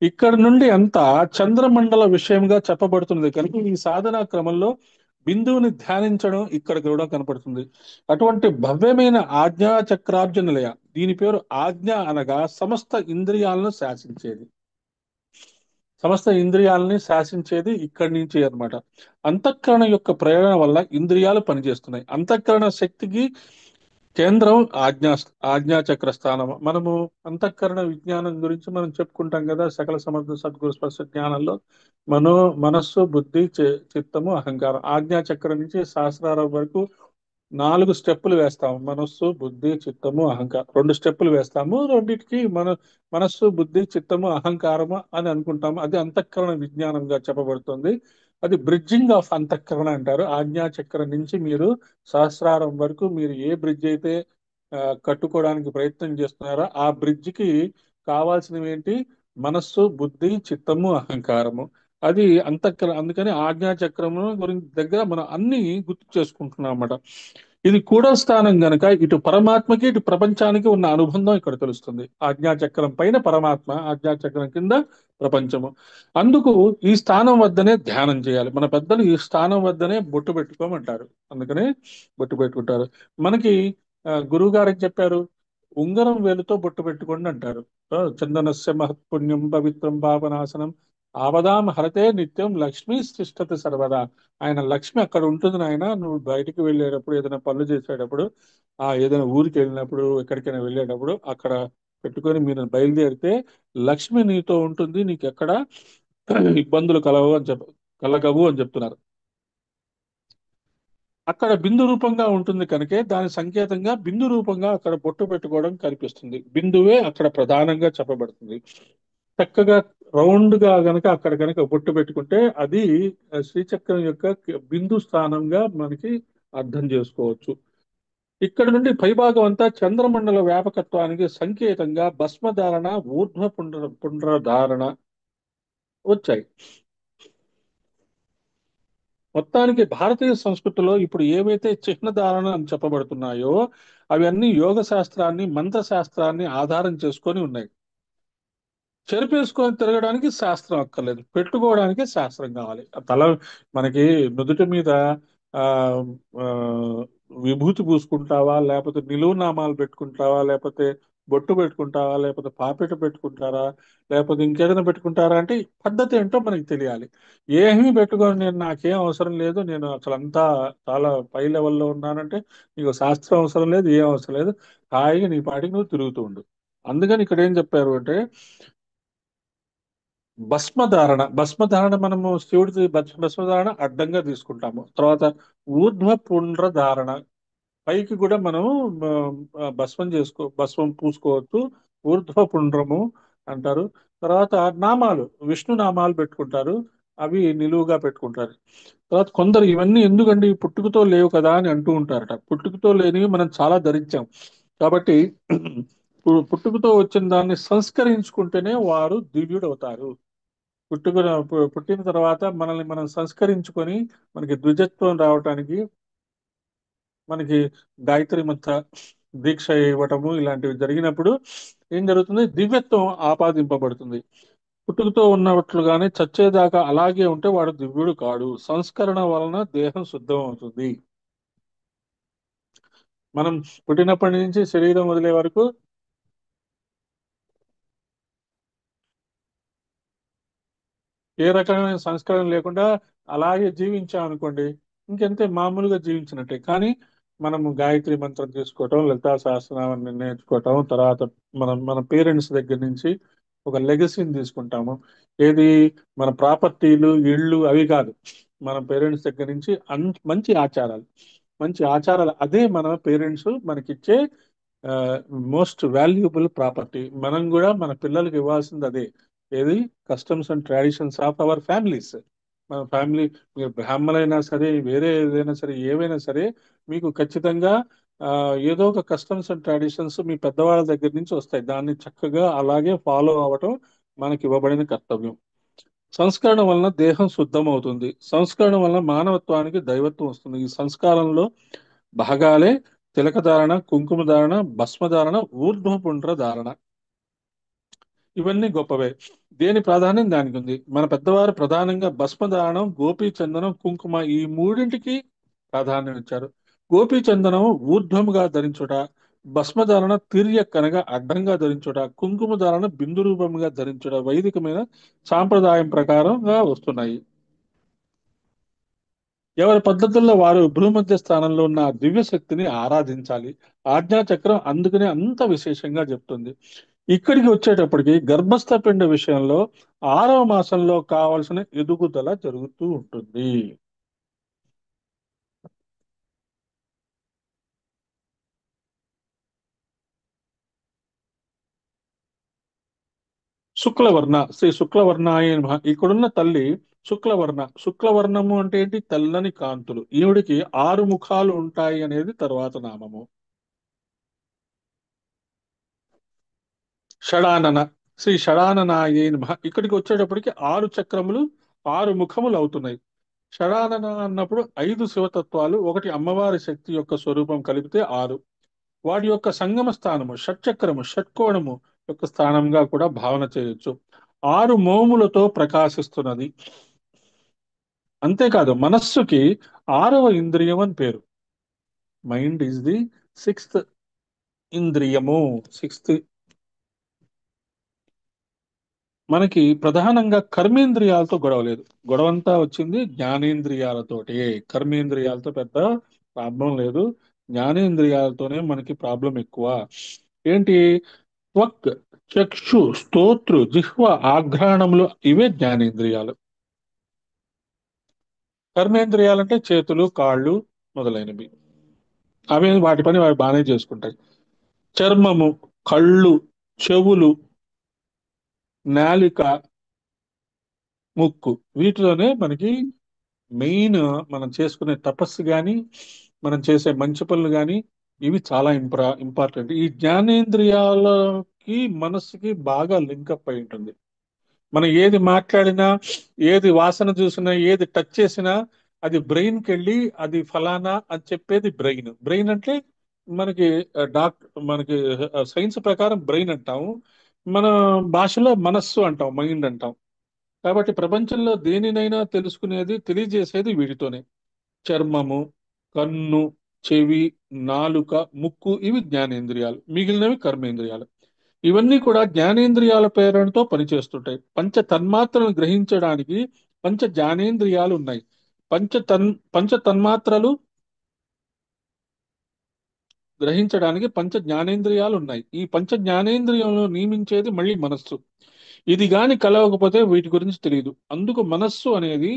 ఇక్కడ నుండి అంతా చంద్రమండల విషయంగా చెప్పబడుతుంది కనుక ఈ సాధనా క్రమంలో బిందువుని ధ్యానించడం ఇక్కడ కూడా కనపడుతుంది. అటువంటి భవ్యమైన ఆజ్ఞా చక్రార్జున నిలయ. దీని పేరు ఆజ్ఞ అనగా సమస్త ఇంద్రియాలను శాసించేది. సమస్త ఇంద్రియాలని శాసించేది ఇక్కడి నుంచి అన్నమాట. అంతఃకరణ యొక్క ప్రేరణ వల్ల ఇంద్రియాలు పనిచేస్తున్నాయి. అంతఃకరణ శక్తికి కేంద్రం ఆజ్ఞాచక్ర స్థానం. మనము అంతఃకరణ విజ్ఞానం గురించి మనం చెప్పుకుంటాం కదా, సకల సమర్థ సద్గురు స్పర్శ జ్ఞానంలో మనస్సు, బుద్ధి, చిత్తము, అహంకారం. ఆజ్ఞాచక్రం నుంచి సహస్రారం వరకు 4 స్టెప్పులు వేస్తాము. మనస్సు, బుద్ధి, చిత్తము, అహంకారం. 2 స్టెప్పులు వేస్తాము. రెండింటికి మనస్సు, బుద్ధి, చిత్తము, అహంకారము అని అనుకుంటాము. అది అంతఃకరణ విజ్ఞానంగా చెప్పబడుతుంది. అది బ్రిడ్జింగ్ ఆఫ్ అంతఃకరణ అంటారు. ఆజ్ఞా చక్రం నుంచి మీరు సహస్రారం వరకు మీరు ఏ బ్రిడ్జ్ అయితే ఆ, కట్టుకోవడానికి ప్రయత్నం చేస్తున్నారో ఆ బ్రిడ్జికి కావాల్సినవి ఏంటి? మనస్సు, బుద్ధి, చిత్తము, అహంకారము. అది అంతఃకరణ. అందుకని ఆజ్ఞా చక్రము గురించి దగ్గర మనం అన్ని గుర్తు చేసుకుంటున్నాం అన్నమాట. ఇది కూడా స్థానం గనక ఇటు పరమాత్మకి ఇటు ప్రపంచానికి ఉన్న అనుబంధం ఇక్కడ తెలుస్తుంది. ఆజ్ఞాచక్రం పైన పరమాత్మ, ఆజ్ఞాచక్రం కింద ప్రపంచము. అందుకు ఈ స్థానం వద్దనే ధ్యానం చేయాలి. మన పెద్దలు ఈ స్థానం వద్దనే బొట్టు పెట్టుకోమంటారు. అందుకనే బొట్టు పెట్టుకుంటారు. మనకి గురువు గారు ఏం చెప్పారు? ఉంగరం వేలుతో బొట్టు పెట్టుకోండి అంటారు. చందనస్య మహత్పుణ్యం పవిత్రం పాపనాశనం ఆపదాం హరతే నిత్యం లక్ష్మీ తిష్టతి సర్వదా. ఆయన లక్ష్మి అక్కడ ఉంటుంది నాయన. నువ్వు బయటికి వెళ్ళేటప్పుడు, ఏదైనా పనులు చేసేటప్పుడు, ఏదైనా ఊరికి వెళ్ళినప్పుడు, ఎక్కడికైనా వెళ్ళేటప్పుడు అక్కడ పెట్టుకొని మీరు బయలుదేరితే లక్ష్మి నీతో ఉంటుంది. నీకు ఎక్కడ ఇబ్బందులు కలగవు అని చెప్తున్నారు. అక్కడ బిందు రూపంగా ఉంటుంది కనుకే దాని సంకేతంగా బిందు రూపంగా అక్కడ బొట్టు పెట్టుకోవడం కనిపిస్తుంది. బిందువే అక్కడ ప్రధానంగా చెప్పబడుతుంది. చక్కగా రౌండ్ గా గనక అక్కడ గనక బొట్టు పెట్టుకుంటే అది శ్రీచక్రం యొక్క బిందు స్థానంగా మనకి అర్థం చేసుకోవచ్చు. ఇక్కడ నుండి పైభాగం అంతా చంద్రమండల వ్యాపకత్వానికి సంకేతంగా భస్మధారణ, ఊర్ధ్వ పుండ్రధారణ వచ్చాయి. మొత్తానికి భారతీయ సంస్కృతిలో ఇప్పుడు ఏవైతే చిహ్నధారణ అని చెప్పబడుతున్నాయో అవన్నీ యోగ శాస్త్రాన్ని, మంత్ర శాస్త్రాన్ని ఆధారం చేసుకొని ఉన్నాయి. చెరిపేసుకొని తిరగడానికి శాస్త్రం అక్కర్లేదు, పెట్టుకోవడానికి శాస్త్రం కావాలి. ఆ తల మనకి నుదుటి మీద ఆ ఆ, విభూతి పూసుకుంటావా, లేకపోతే నిలువు నామాలు పెట్టుకుంటావా, లేకపోతే బొట్టు పెట్టుకుంటావా, లేకపోతే పాపెట పెట్టుకుంటారా, లేకపోతే ఇంకేదైనా పెట్టుకుంటారా అంటే పద్ధతి ఏంటో మనకి తెలియాలి. ఏమీ పెట్టుకొని నేను నాకేం అవసరం లేదు, నేను అసలు అంతా చాలా పై లెవెల్లో ఉన్నానంటే నీకు శాస్త్రం అవసరం లేదు, ఏం అవసరం లేదు. హాయిగా నీ పాటికి నువ్వు తిరుగుతూ ఉండు. అందుకని ఇక్కడ ఏం చెప్పారు అంటే భస్మధారణ మనము శివుడి భస్మధారణ అడ్డంగా తీసుకుంటాము. తర్వాత ఊర్ధ్వ పుండ్ర ధారణ, పైకి కూడా మనం భస్మం పూసుకోవచ్చు. ఊర్ధ్వ పుండ్రము అంటారు. తర్వాత నామాలు, విష్ణు నామాలు పెట్టుకుంటారు. అవి నిలువుగా పెట్టుకుంటారు. తర్వాత కొందరు ఇవన్నీ ఎందుకండి పుట్టుకతో లేవు కదా అని అంటూ ఉంటారట. పుట్టుకతో లేనివి మనం చాలా ధరించాం కాబట్టి పుట్టుకతో వచ్చిన దాన్ని సంస్కరించుకుంటేనే వారు దివ్యుడు అవుతారు. పుట్టిన తర్వాత మనల్ని మనం సంస్కరించుకొని మనకి ద్విజత్వం రావటానికి మనకి గాయత్రి మంత్ర దీక్ష ఇవ్వటము ఇలాంటివి జరిగినప్పుడు ఏం జరుగుతుంది? దివ్యత్వం ఆపాదింపబడుతుంది. పుట్టుకతో ఉన్నట్లుగానే చచ్చేదాకా అలాగే ఉంటే వాడు దివ్యుడు కాడు. సంస్కరణ వలన దేహం శుద్ధం అవుతుంది. మనం పుట్టినప్పటి నుంచి శరీరం వదిలే వరకు ఏ రకమైన సంస్కరణ లేకుండా అలాగే జీవించాం అనుకోండి, ఇంకెంతే మామూలుగా జీవించినట్టే. కానీ మనము గాయత్రి మంత్రం తీసుకోవటం, లలితా సహస్రనామాన్ని నేర్చుకోవటం, తర్వాత మన పేరెంట్స్ దగ్గర నుంచి ఒక లెగసీని తీసుకుంటాము. ఏది? మన ప్రాపర్టీలు, ఇళ్ళు అవి కాదు. మన పేరెంట్స్ దగ్గర నుంచి మంచి ఆచారాలు అదే మన పేరెంట్స్ మనకిచ్చే మోస్ట్ వాల్యుబుల్ ప్రాపర్టీ. మనం కూడా మన పిల్లలకి ఇవ్వాల్సింది అదే. ఏది? Customs and traditions of our families. మన ఫ్యామిలీ, మీరు బ్రాహ్మణైనా సరే, వేరే ఏదైనా సరే, ఏవైనా సరే, మీకు ఖచ్చితంగా ఆ, ఏదో ఒక కస్టమ్స్ అండ్ ట్రెడిషన్స్ మీ పెద్దవాళ్ళ దగ్గర నుంచి వస్తాయి. దాన్ని చక్కగా అలాగే ఫాలో అవ్వటం మనకి ఇవ్వబడిన కర్తవ్యం. సంస్కరణ వలన దేహం శుద్ధం అవుతుంది. సంస్కరణ వలన మానవత్వానికి దైవత్వం వస్తుంది. ఈ సంస్కారంలో భాగాలే తిలకధారణ, కుంకుమ ధారణ, భస్మధారణ, ఊర్ధ్వపుండ్ర ధారణ. ఇవన్నీ గొప్పవే. దేని ప్రాధాన్యం దానికి ఉంది. మన పెద్దవారు ప్రధానంగా భస్మధారణం, గోపీ చందనం, కుంకుమ ఈ మూడింటికి ప్రాధాన్యం ఇచ్చారు. గోపీ చందనం ఊర్ధ్వముగా ధరించుట, భస్మధారణ తిర్యక్కనగా అడ్డంగా ధరించుట, కుంకుమ ధారణ బిందు రూపముగా ధరించుట వైదికమైన సాంప్రదాయం ప్రకారంగా వస్తున్నాయి. ఎవరి పద్ధతుల్లో వారు భూమధ్య స్థానంలో ఉన్న ఆ దివ్య శక్తిని ఆరాధించాలి. ఆజ్ఞాచక్రం అందుకనే అంత విశేషంగా చెప్తుంది. ఇక్కడికి వచ్చేటప్పటికి గర్భస్థ పిండ విషయంలో 6వ మాసంలో కావలసిన ఎదుగుదల జరుగుతూ ఉంటుంది. శ్రీ శుక్లవర్ణాయ నమః. ఇక్కడున్న తల్లి శుక్లవర్ణము అంటే ఏంటి? తెల్లని కాంతులు. ఈవిడికి 6 ముఖాలు ఉంటాయి అనేది తర్వాత నామము. షడానన, శ్రీ షడాననాయే నమః. ఇక్కడికి వచ్చేటప్పటికి 6 చక్రములు 6 ముఖములు అవుతున్నాయి. షడానన అన్నప్పుడు 5 శివతత్వాలు, ఒకటి అమ్మవారి శక్తి యొక్క స్వరూపం కలిపితే 6. వాటి యొక్క సంగమ స్థానము షట్చక్రము, షట్కోణము యొక్క స్థానంగా కూడా భావన చేయొచ్చు. 6 మోములతో ప్రకాశిస్తున్నది. అంతేకాదు మనస్సుకి 6వ ఇంద్రియం అని పేరు. మైండ్ ఈజ్ ది 6th ఇంద్రియము. సిక్స్త్ మనకి ప్రధానంగా కర్మేంద్రియాలతో గొడవ లేదు. గొడవంతా వచ్చింది జ్ఞానేంద్రియాలతోటి. కర్మేంద్రియాలతో పెద్ద ప్రాబ్లం లేదు, జ్ఞానేంద్రియాలతోనే మనకి ప్రాబ్లం ఎక్కువ. ఏంటి? త్వక్, చక్షు, స్తోత్రు, జిహ్వ, ఆఘ్రాణములు ఇవే జ్ఞానేంద్రియాలు. కర్మేంద్రియాలంటే చేతులు, కాళ్ళు మొదలైనవి. అవి వాటి పని అవి బాగానే చేసుకుంటాయి. చర్మము, కళ్ళు, చెవులు, నాలిక, ముక్కు, వీటిలోనే మనకి మెయిన్ మనం చేసుకునే తపస్సు కానీ, మనం చేసే మంచి పనులు కానీ, ఇవి చాలా ఇంపార్టెంట్. ఈ జ్ఞానేంద్రియాలకి మనస్సుకి బాగా లింకప్ అయి ఉంటుంది. మనం ఏది మాట్లాడినా, ఏది వాసన చూసినా, ఏది టచ్ చేసినా అది బ్రెయిన్కి వెళ్ళి అది ఫలానా అని చెప్పేది బ్రెయిన్. బ్రెయిన్ అంటే మనకి మనకి సైన్స్ ప్రకారం బ్రెయిన్ అంటాము, మన భాషలో మనస్సు అంటాం, మైండ్ అంటాం. కాబట్టి ప్రపంచంలో దేనినైనా తెలుసుకునేది, తెలియజేసేది వీటితోనే. చర్మము, కన్ను, చెవి, నాలుక, ముక్కు ఇవి జ్ఞానేంద్రియాలు, మిగిలినవి కర్మేంద్రియాలు. ఇవన్నీ కూడా జ్ఞానేంద్రియాల ప్రేరణతో పనిచేస్తుంటాయి. పంచ తన్మాత్రలను గ్రహించడానికి పంచ జ్ఞానేంద్రియాలు ఉన్నాయి. పంచ తన్మాత్రలు గ్రహించడానికి పంచ జ్ఞానేంద్రియాలు ఉన్నాయి. ఈ పంచ జ్ఞానేంద్రియంలో నియమించేది మళ్ళీ మనస్సు. ఇది గాని కలవకపోతే వీటి గురించి తెలియదు. అందుకు మనస్సు అనేది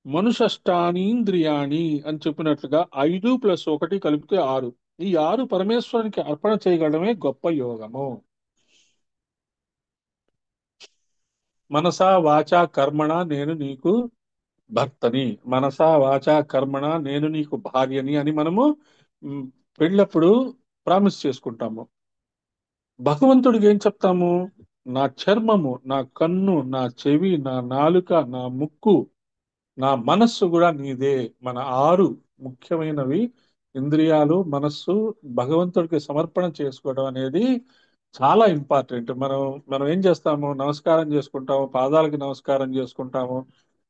మనుషష్టానీంద్రియాణి అని చెప్పినట్లుగా 5+1 కలిపితే 6. ఈ 6 పరమేశ్వరునికి అర్పణ చేయగలమే గొప్ప యోగము. మనసా వాచా కర్మణ నేను నీకు భర్తని, మనసా వాచా కర్మణ నేను నీకు భార్యని అని మనము మ్, పెళ్ళప్పుడు ప్రామిస్ చేసుకుంటాము. భగవంతుడికి ఏం చెప్తాము? నా చర్మము, నా కన్ను, నా చెవి, నా నాలుక, నా ముక్కు, నా మనస్సు కూడా నీదే. మన 6 ముఖ్యమైనవి ఇంద్రియాలు, మనస్సు భగవంతుడికి సమర్పణ చేసుకోవడం అనేది చాలా ఇంపార్టెంట్. మనం మనం ఏం చేస్తాము? నమస్కారం చేసుకుంటాము, పాదాలకి నమస్కారం చేసుకుంటాము,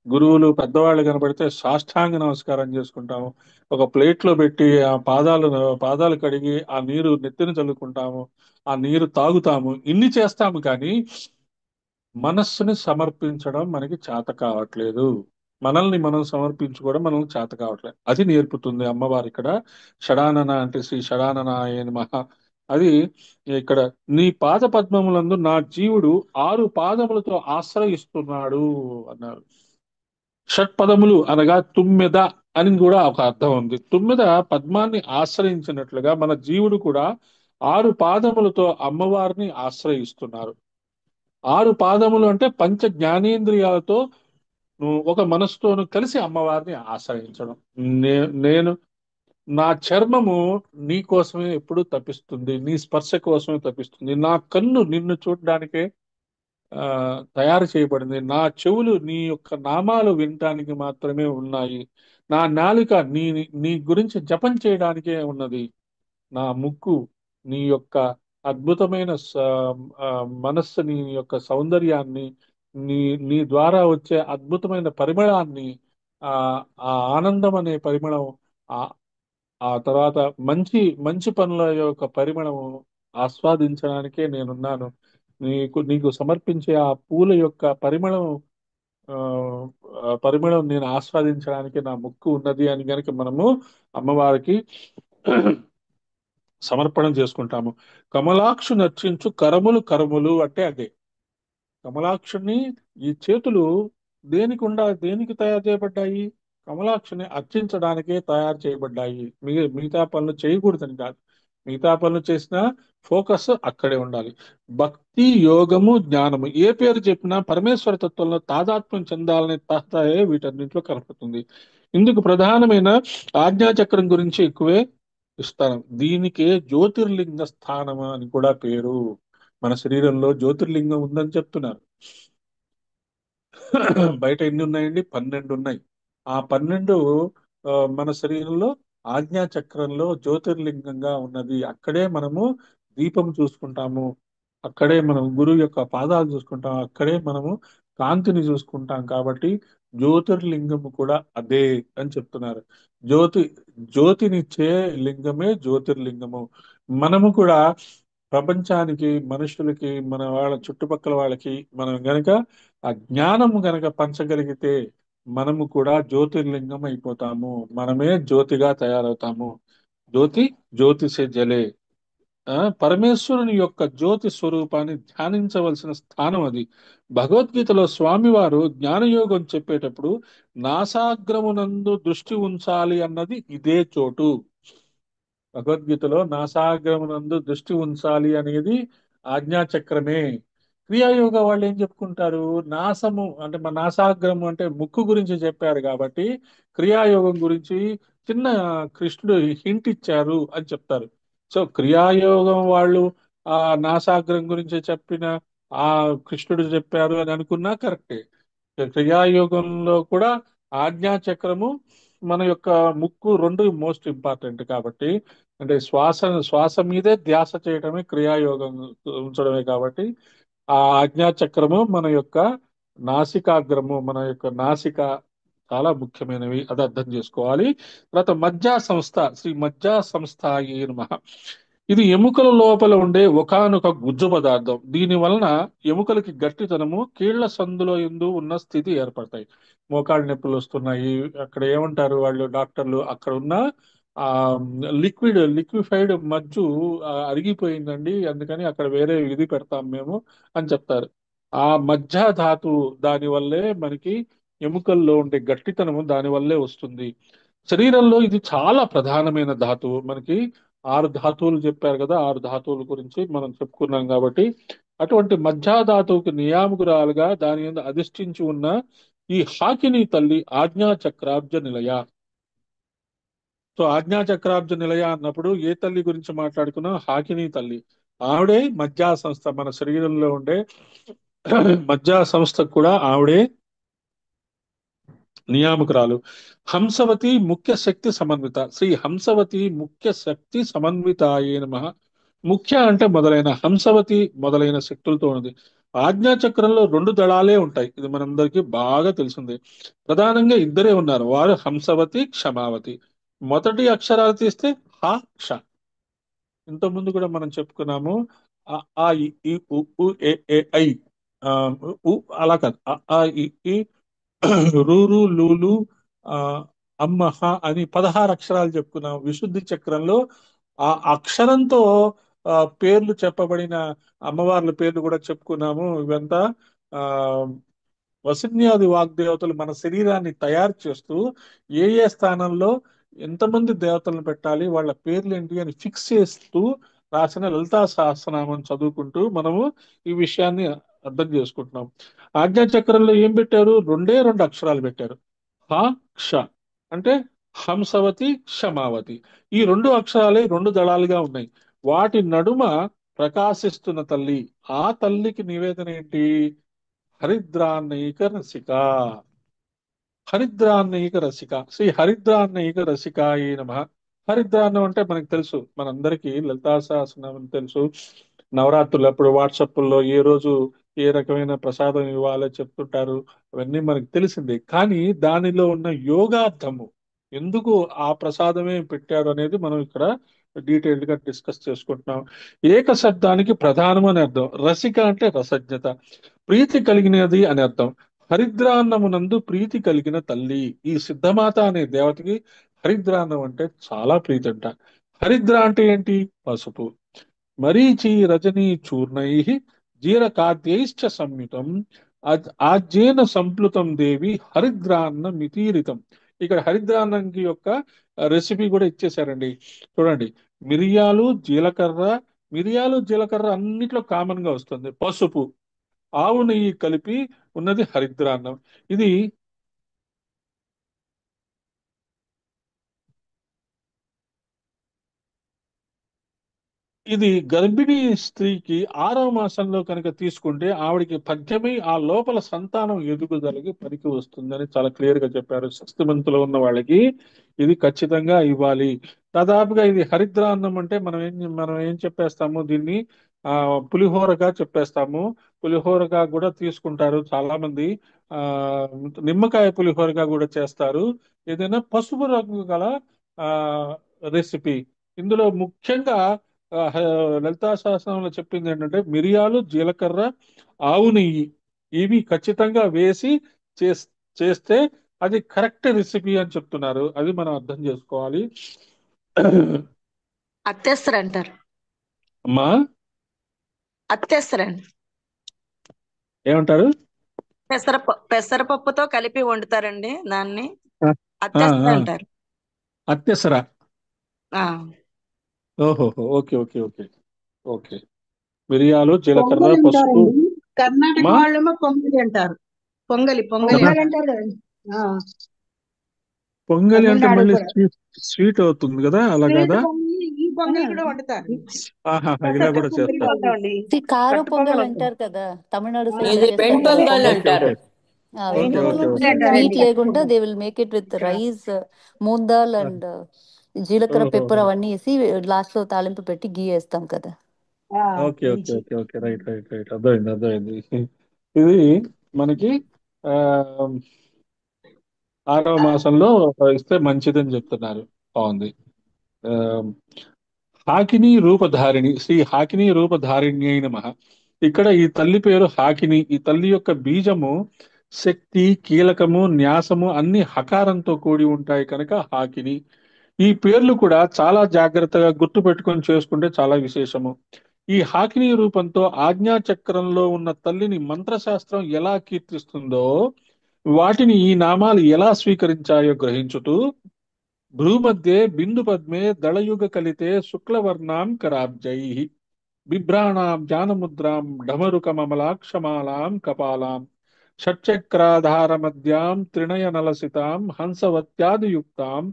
గురువులు పెద్దవాళ్ళు కనబడితే సాష్టాంగ నమస్కారం చేసుకుంటాము, ఒక ప్లేట్లో పెట్టి ఆ పాదాలు కడిగి ఆ నీరు నెత్తిన చల్లుకుంటాము, ఆ నీరు తాగుతాము, ఇన్ని చేస్తాము. కానీ మనస్సుని సమర్పించడం మనకి చేత కావట్లేదు. మనల్ని మనం సమర్పించుకోవడం మనల్ని చేత కావట్లేదు. అది నేర్పుతుంది అమ్మవారు ఇక్కడ. షడానన అంటే శ్రీ షడాననాయ నమః. అది ఇక్కడ నీ పాద పద్మములందు నా జీవుడు 6 పాదములతో ఆశ్రయిస్తున్నాడు అన్నారు. షట్పదములు అనగా తుమ్మెద అని కూడా ఒక అర్థం ఉంది. తుమ్మెద పద్మాన్ని ఆశ్రయించినట్లుగా మన జీవుడు కూడా 6 పాదములతో అమ్మవారిని ఆశ్రయిస్తున్నారు. 6 పాదములు అంటే పంచ జ్ఞానేంద్రియాలతో నువ్వు ఒక మనసుతోను కలిసి అమ్మవారిని ఆశ్రయించడం. నేను నా చర్మము నీ కోసమే ఎప్పుడూ తప్పిస్తుంది, నీ స్పర్శ కోసమే తప్పిస్తుంది. నా కన్ను నిన్ను చూడడానికే ఆ, తయారు చేయబడింది. నా చెవులు నీ యొక్క నామాలు వినటానికి మాత్రమే ఉన్నాయి. నా నాలుక నీ నీ గురించి జపం చేయడానికే ఉన్నది. నా ముక్కు నీ యొక్క అద్భుతమైన ఆ, మనస్సు, నీ యొక్క సౌందర్యాన్ని, నీ నీ ద్వారా వచ్చే అద్భుతమైన పరిమళాన్ని, ఆ ఆ ఆనందం అనే పరిమళం, ఆ ఆ తర్వాత మంచి మంచి పనుల యొక్క పరిమళము ఆస్వాదించడానికే నేనున్నాను. నీకు సమర్పించే ఆ పూల యొక్క పరిమళం, ఆ ఆ పరిమళం నేను ఆస్వాదించడానికి నా ముక్కు ఉన్నది అని గనక మనము అమ్మవారికి సమర్పణం చేసుకుంటాము. కమలాక్షు నర్చించు కరములు కరములు అంటే అదే కమలాక్షుని. ఈ చేతులు దేనికి తయారు చేయబడ్డాయి? కమలాక్షుని అర్చించడానికే తయారు చేయబడ్డాయి. మిగతా పనులు చేయకూడదని కాదు. మిగతా పనులు చేసినా ఫోకస్ అక్కడే ఉండాలి. భక్తి, యోగము, జ్ఞానము ఏ పేరు చెప్పినా పరమేశ్వర తత్వంలో తాదాత్మ్యం చెందాలనే తహతయే వీటన్నింటిలో కనపడుతుంది. ఇందుకు ప్రధానమైన ఆజ్ఞాచక్రం గురించి ఎక్కువే ఇస్తాను. దీనికే జ్యోతిర్లింగ స్థానం అని కూడా పేరు. మన శరీరంలో జ్యోతిర్లింగం ఉందని చెప్తున్నారు. బయట ఎన్ని ఉన్నాయండి? 12 ఉన్నాయి. ఆ 12 మన శరీరంలో ఆజ్ఞా చక్రంలో జ్యోతిర్లింగంగా ఉన్నది. అక్కడే మనము దీపం చూసుకుంటాము, అక్కడే మనం గురువు యొక్క పాదాలు చూసుకుంటాం, అక్కడే మనము కాంతిని చూసుకుంటాం. కాబట్టి జ్యోతిర్లింగము కూడా అదే అని చెప్తున్నారు. జ్యోతి జ్యోతినిచ్చే లింగమే జ్యోతిర్లింగము. మనము కూడా ప్రపంచానికి, మనుషులకి, మన వాళ్ళ చుట్టుపక్కల వాళ్ళకి మనం గనక ఆ జ్ఞానము గనక పంచగలిగితే మనము కూడా జ్యోతిర్లింగం అయిపోతాము. మనమే జ్యోతిగా తయారవుతాము. జ్యోతి జ్యోతిషే జలే. పరమేశ్వరుని యొక్క జ్యోతి స్వరూపాన్ని ధ్యానించవలసిన స్థానం అది. భగవద్గీతలో స్వామివారు జ్ఞానయోగం చెప్పేటప్పుడు నాసాగ్రమునందు దృష్టి ఉంచాలి అన్నది ఇదే చోటు. భగవద్గీతలో నాసాగ్రమునందు దృష్టి ఉంచాలి అనేది ఆజ్ఞాచక్రమే. క్రియాయోగ వాళ్ళు ఏం చెప్పుకుంటారు? నాసము అంటే మన నాసాగ్రము అంటే ముక్కు గురించి చెప్పారు కాబట్టి క్రియాయోగం గురించి చిన్న కృష్ణుడు హింట్ ఇచ్చారు అని చెప్తారు. సో క్రియాయోగం వాళ్ళు ఆ నాసాగ్రం గురించి చెప్పిన ఆ కృష్ణుడు చెప్పారు అని అనుకున్నా కరెక్టే. క్రియాయోగంలో కూడా ఆజ్ఞాచక్రము, మన యొక్క ముక్కు రెండు మోస్ట్ ఇంపార్టెంట్ కాబట్టి, అంటే శ్వాస మీదే ధ్యాస చేయడమే క్రియాయోగం ఉంచడమే కాబట్టి ఆ ఆజ్ఞాచక్రము మన యొక్క నాసికాగ్రము, మన యొక్క నాసిక చాలా ముఖ్యమైనవి. అది అర్థం చేసుకోవాలి. తర్వాత మజ్జా సంస్థ, శ్రీ మజ్జా సంస్థాయే నమః. ఇది ఎముకల లోపల ఉండే ఒకానొక గుజ్జు పదార్థం. దీని వలన ఎముకలకి గట్టితనము, కీళ్ల సందులో ఎందు ఉన్న స్థితి ఏర్పడతాయి. మోకాళ్ళ నొప్పులు వస్తున్నాయి, అక్కడ ఏమంటారు వాళ్ళు డాక్టర్లు, అక్కడ ఉన్న ఆ లిక్విఫైడ్ మజ్జు అరిగిపోయిందండి, అందుకని అక్కడ వేరే ఇది పెడతాం మేము అని చెప్తారు. ఆ మజ్జ ధాతు దాని వల్లే మనకి ఎముకల్లో ఉండే గట్టితనము దాని వల్లే వస్తుంది. శరీరంలో ఇది చాలా ప్రధానమైన ధాతువు. మనకి 6 ధాతువులు చెప్పారు కదా, 6 ధాతువుల గురించి మనం చెప్పుకున్నాం కాబట్టి అటువంటి మజ్జా ధాతువుకి నియామకురాలుగా దాని మీద అధిష్ఠించి ఉన్న ఈ హాకిని తల్లి ఆజ్ఞా చక్రాబ్జ నిలయ. సో ఆజ్ఞా చక్రాబ్జ నిలయ అన్నప్పుడు ఏ తల్లి గురించి మాట్లాడుకున్నాం? హాకిని తల్లి. ఆవిడే మజ్జా సంస్థ, మన శరీరంలో ఉండే మజ్జా సంస్థకు కూడా ఆవిడే నియామకురాలు. హంసవతి ముఖ్య శక్తి సమన్విత, శ్రీ హంసవతి ముఖ్య శక్తి సమన్వితాయే నమః. ముఖ్య అంటే మొదలైన, హంసవతి మొదలైన శక్తులతో ఉన్నది. ఆజ్ఞాచక్రంలో 2 దళాలే ఉంటాయి, ఇది మనందరికీ బాగా తెలిసిందే. ప్రధానంగా ఇద్దరే ఉన్నారు, వారు హంసవతి, క్షమావతి. మొదటి అక్షరాలు తీస్తే హ, క్ష. ఇంత ముందు కూడా మనం చెప్పుకున్నాము. అ, ఆ, ఈ, ఉ, ఏ, ఐ. ఆ, ఉ అలా కాదు. అ, ఆ, ఈ, రూరు, లూలు, ఆ, అమ్మహ అని 16 అక్షరాలు చెప్పుకున్నాం. విశుద్ధి చక్రంలో ఆ అక్షరంతో పేర్లు చెప్పబడిన అమ్మవార్ల పేర్లు కూడా చెప్పుకున్నాము. ఇవంతా ఆ వసిన్యాది వాగ్దేవతలు మన శరీరాన్ని తయారు చేస్తూ ఏ స్థానంలో ఎంతమంది దేవతలను పెట్టాలి, వాళ్ళ పేర్లు ఏంటి అని ఫిక్స్ చేస్తూ రాసిన లలితా సహస్రనామం చదువుకుంటూ మనము ఈ విషయాన్ని అర్థం చేసుకుంటున్నాం. ఆజ్ఞాచక్రంలో ఏం పెట్టారు? 2 అక్షరాలు పెట్టారు, హ, క్ష. అంటే హంసవతి, క్షమావతి. ఈ 2 అక్షరాలే 2 దళాలుగా ఉన్నాయి. వాటి నడుమ ప్రకాశిస్తున్న తల్లి. ఆ తల్లికి నివేదన ఏంటి? హరిద్రాన్నైక రసిక. హరిద్రాన్నైక రసిక, శ్రీ హరిద్రాన్నైక రసికాయ నమః. హరిద్రాన్నం అంటే మనకు తెలుసు, మనందరికీ లలితా సహస్రనామం తెలుసు. నవరాత్రులు అప్పుడు వాట్సాప్లో ఏ రోజు ఏ రకమైన ప్రసాదం ఇవ్వాలో చెప్తుంటారు, అవన్నీ మనకు తెలిసిందే. కానీ దానిలో ఉన్న యోగార్థము, ఎందుకు ఆ ప్రసాదమే పెట్టారు అనేది మనం ఇక్కడ డీటెయిల్డ్ గా డిస్కస్ చేసుకుంటున్నాం. ఏక శబ్దానికి ప్రధానం అని అర్థం. రసిక అంటే రసజ్ఞత, ప్రీతి కలిగినది అని అర్థం. హరిద్రాన్నమునందు ప్రీతి కలిగిన తల్లి. ఈ సిద్ధమాత అనే దేవతకి హరిద్రాన్నం అంటే చాలా ప్రీతి అంట. హరిద్ర అంటే ఏంటి? పసుపు. మరీచి రజనీ చూర్ణై జీరకాద్యైశ్చ సంయుతం ఆజ్యేన సంప్లుతం దేవి హరిద్రాన్న మితీరితం. ఇక్కడ హరిద్రాన్నంకి యొక్క రెసిపీ కూడా ఇచ్చేసారండి. చూడండి, మిరియాలు జీలకర్ర, మిరియాలు జీలకర్ర అన్నిట్లో కామన్ గా వస్తుంది. పసుపు, ఆవు నెయ్యి కలిపి ఉన్నది హరిద్రాన్నం. ఇది ఇది గర్భిణీ స్త్రీకి 6వ మాసంలో కనుక తీసుకుంటే ఆవిడికి పథ్యమై ఆ లోపల సంతానం ఎదుగుదలకి పనికి వస్తుందని చాలా క్లియర్ గా చెప్పారు. 6th month లో ఉన్న వాళ్ళకి ఇది ఖచ్చితంగా ఇవ్వాలి. దాదాపుగా ఇది హరిద్రాన్నం అంటే మనం ఏం చెప్పేస్తాము దీన్ని, ఆ పులిహోరగా చెప్పేస్తాము. పులిహోరగా కూడా తీసుకుంటారు చాలా మంది. ఆ నిమ్మకాయ పులిహోరగా కూడా చేస్తారు. ఏదైనా పసుపు రంగు గల ఆ రెసిపీ. ఇందులో ముఖ్యంగా లలితా శాసనంలో చెప్పింది ఏంటంటే మిరియాలు, జీలకర్ర, ఆవు నెయ్యి ఇవి ఖచ్చితంగా వేసి చేస్- చేస్తే అది కరెక్ట్ రెసిపీ అని చెప్తున్నారు. అది మనం అర్థం చేసుకోవాలి. అత్తేస్తారు అంటారు. అమ్మా, అత్తేస్తారండి. ఏమంటారు? పెసరపప్పుతో కలిపి వండుతారండి దాన్ని. ఆ, ఆ, అత్తేస్తారు ఆ. అంటారు. అత్యసర. ఆ ఓహోహో, ఓకే ఓకే ఓకే ఓకే. మిరియాలు, జీలకర్ర, పొంగలి పసుపు. అంటారండి. కర్ణాటక అమ్మా, వాళ్ళేమో పొంగలి అంటారు. పొంగలి పొంగలి కర్ణా- పొంగలి అంటారు కదండి. ఆ, పొంగలి అంటే తమిళనాడు మళ్ళీ కూడా స్వీట్ స్వీట్ అవుతుంది కదా, అలా స్వీట్ కదా? పొంగలి, ఈ పొంగలి కూడా వండుతారు. ఆహా, ఇలా పెసరపప్పు కూడా పొంగలి చేస్తారు. అంటామండి. కార కట్టు పొంగల్ పొంగలి అంటాం. అంటారు కదా, తమిళనాడు ఆ, సైడ్ ఇది చేస్తారు కదా వెண்பொங்கல் పొంగల్. ఓకే అంటారు. ఓకే ఓకే వెంట్రుకలు ఓకే పొంగలి ఓకే. స్వీట్ అంటారండి. లేకుండా they will make it with ఇక్కడ రైస్, మూంగ్ దాల్ అండ్ జీలకర్ర, పెప్పర్ ఓహో, అవన్నీ వేసి లాస్ట్ లో తాలింపు పెట్టి గీ వేస్తాం కదా. ఆ, ఓకే ఓకే రుచి. Okay okay, right right right, అర్థమైంది అర్థమైంది. ఇది మనకి ఆ 6వ మాసంలో ఇస్తే మంచిదని చెప్తున్నారు. బాగుంది. ఆ, హాకిని రూపధారిణి, శ్రీ హాకిని రూపధారిణ్యై నమః. ఇక్కడ ఈ తల్లి పేరు హాకిని. ఈ తల్లి యొక్క బీజము శక్తి, కీలకము, న్యాసము అన్ని హకారంతో కూడి ఉంటాయి కనుక హాకిని. ఈ పేర్లు కూడా చాలా జాగ్రత్తగా గుర్తు పెట్టుకొని చేసుకుంటే చాలా విశేషము. ఈ హాకినీ రూపంతో ఆజ్ఞా చక్రంలో ఉన్న తల్లిని మంత్రశాస్త్రం ఎలా కీర్తిస్తుందో వాటిని ఈ నామాలు ఎలా స్వీకరించాయో గ్రహించుతూ భ్రూమధ్యే బిందు పద్మే దళయుగ కలితే శుక్లవర్ణాం కరాబ్జై బిభ్రాణాం జ్ఞానముద్రాం డమరుకమలాక్షమాలాం కపాలాం షట్చక్రాధారమధ్యాం త్రిణయనలసితాం హంసవత్యాదియుక్తాం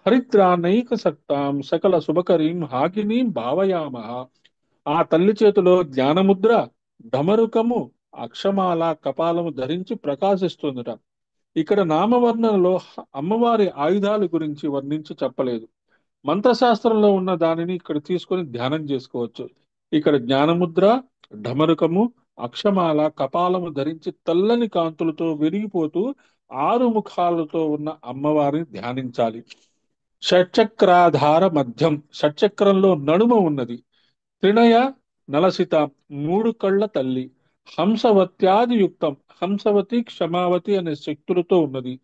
హరిద్రానైకసక్తాం సకల శుభకరీం హాకినీం భావయామః. ఆ తల్లి చేతిలో జ్ఞానముద్ర, డమరుకము, అక్షమాల, కపాలము ధరించి ప్రకాశిస్తుందట. ఇక్కడ నామవర్ణనలో అమ్మవారి ఆయుధాల గురించి వర్ణించి చెప్పలేదు. మంత్రశాస్త్రంలో ఉన్న దానిని ఇక్కడ తీసుకొని ధ్యానం చేసుకోవచ్చు. ఇక్కడ జ్ఞానముద్ర, ఢమరుకము, అక్షమాల, కపాలము ధరించి తెల్లని కాంతులతో వెలిగిపోతూ 6 ముఖాలతో ఉన్న అమ్మవారిని ధ్యానించాలి. షట్చక్రాధార మధ్యం, షట్చక్రంలో నడుమ ఉన్నది. త్రిణయ నలసిత, 3 కళ్ళ తల్లి. హంసవత్యాది యుక్తం, హంసవతి, క్షమావతి అనే శక్తులతో ఉన్నది.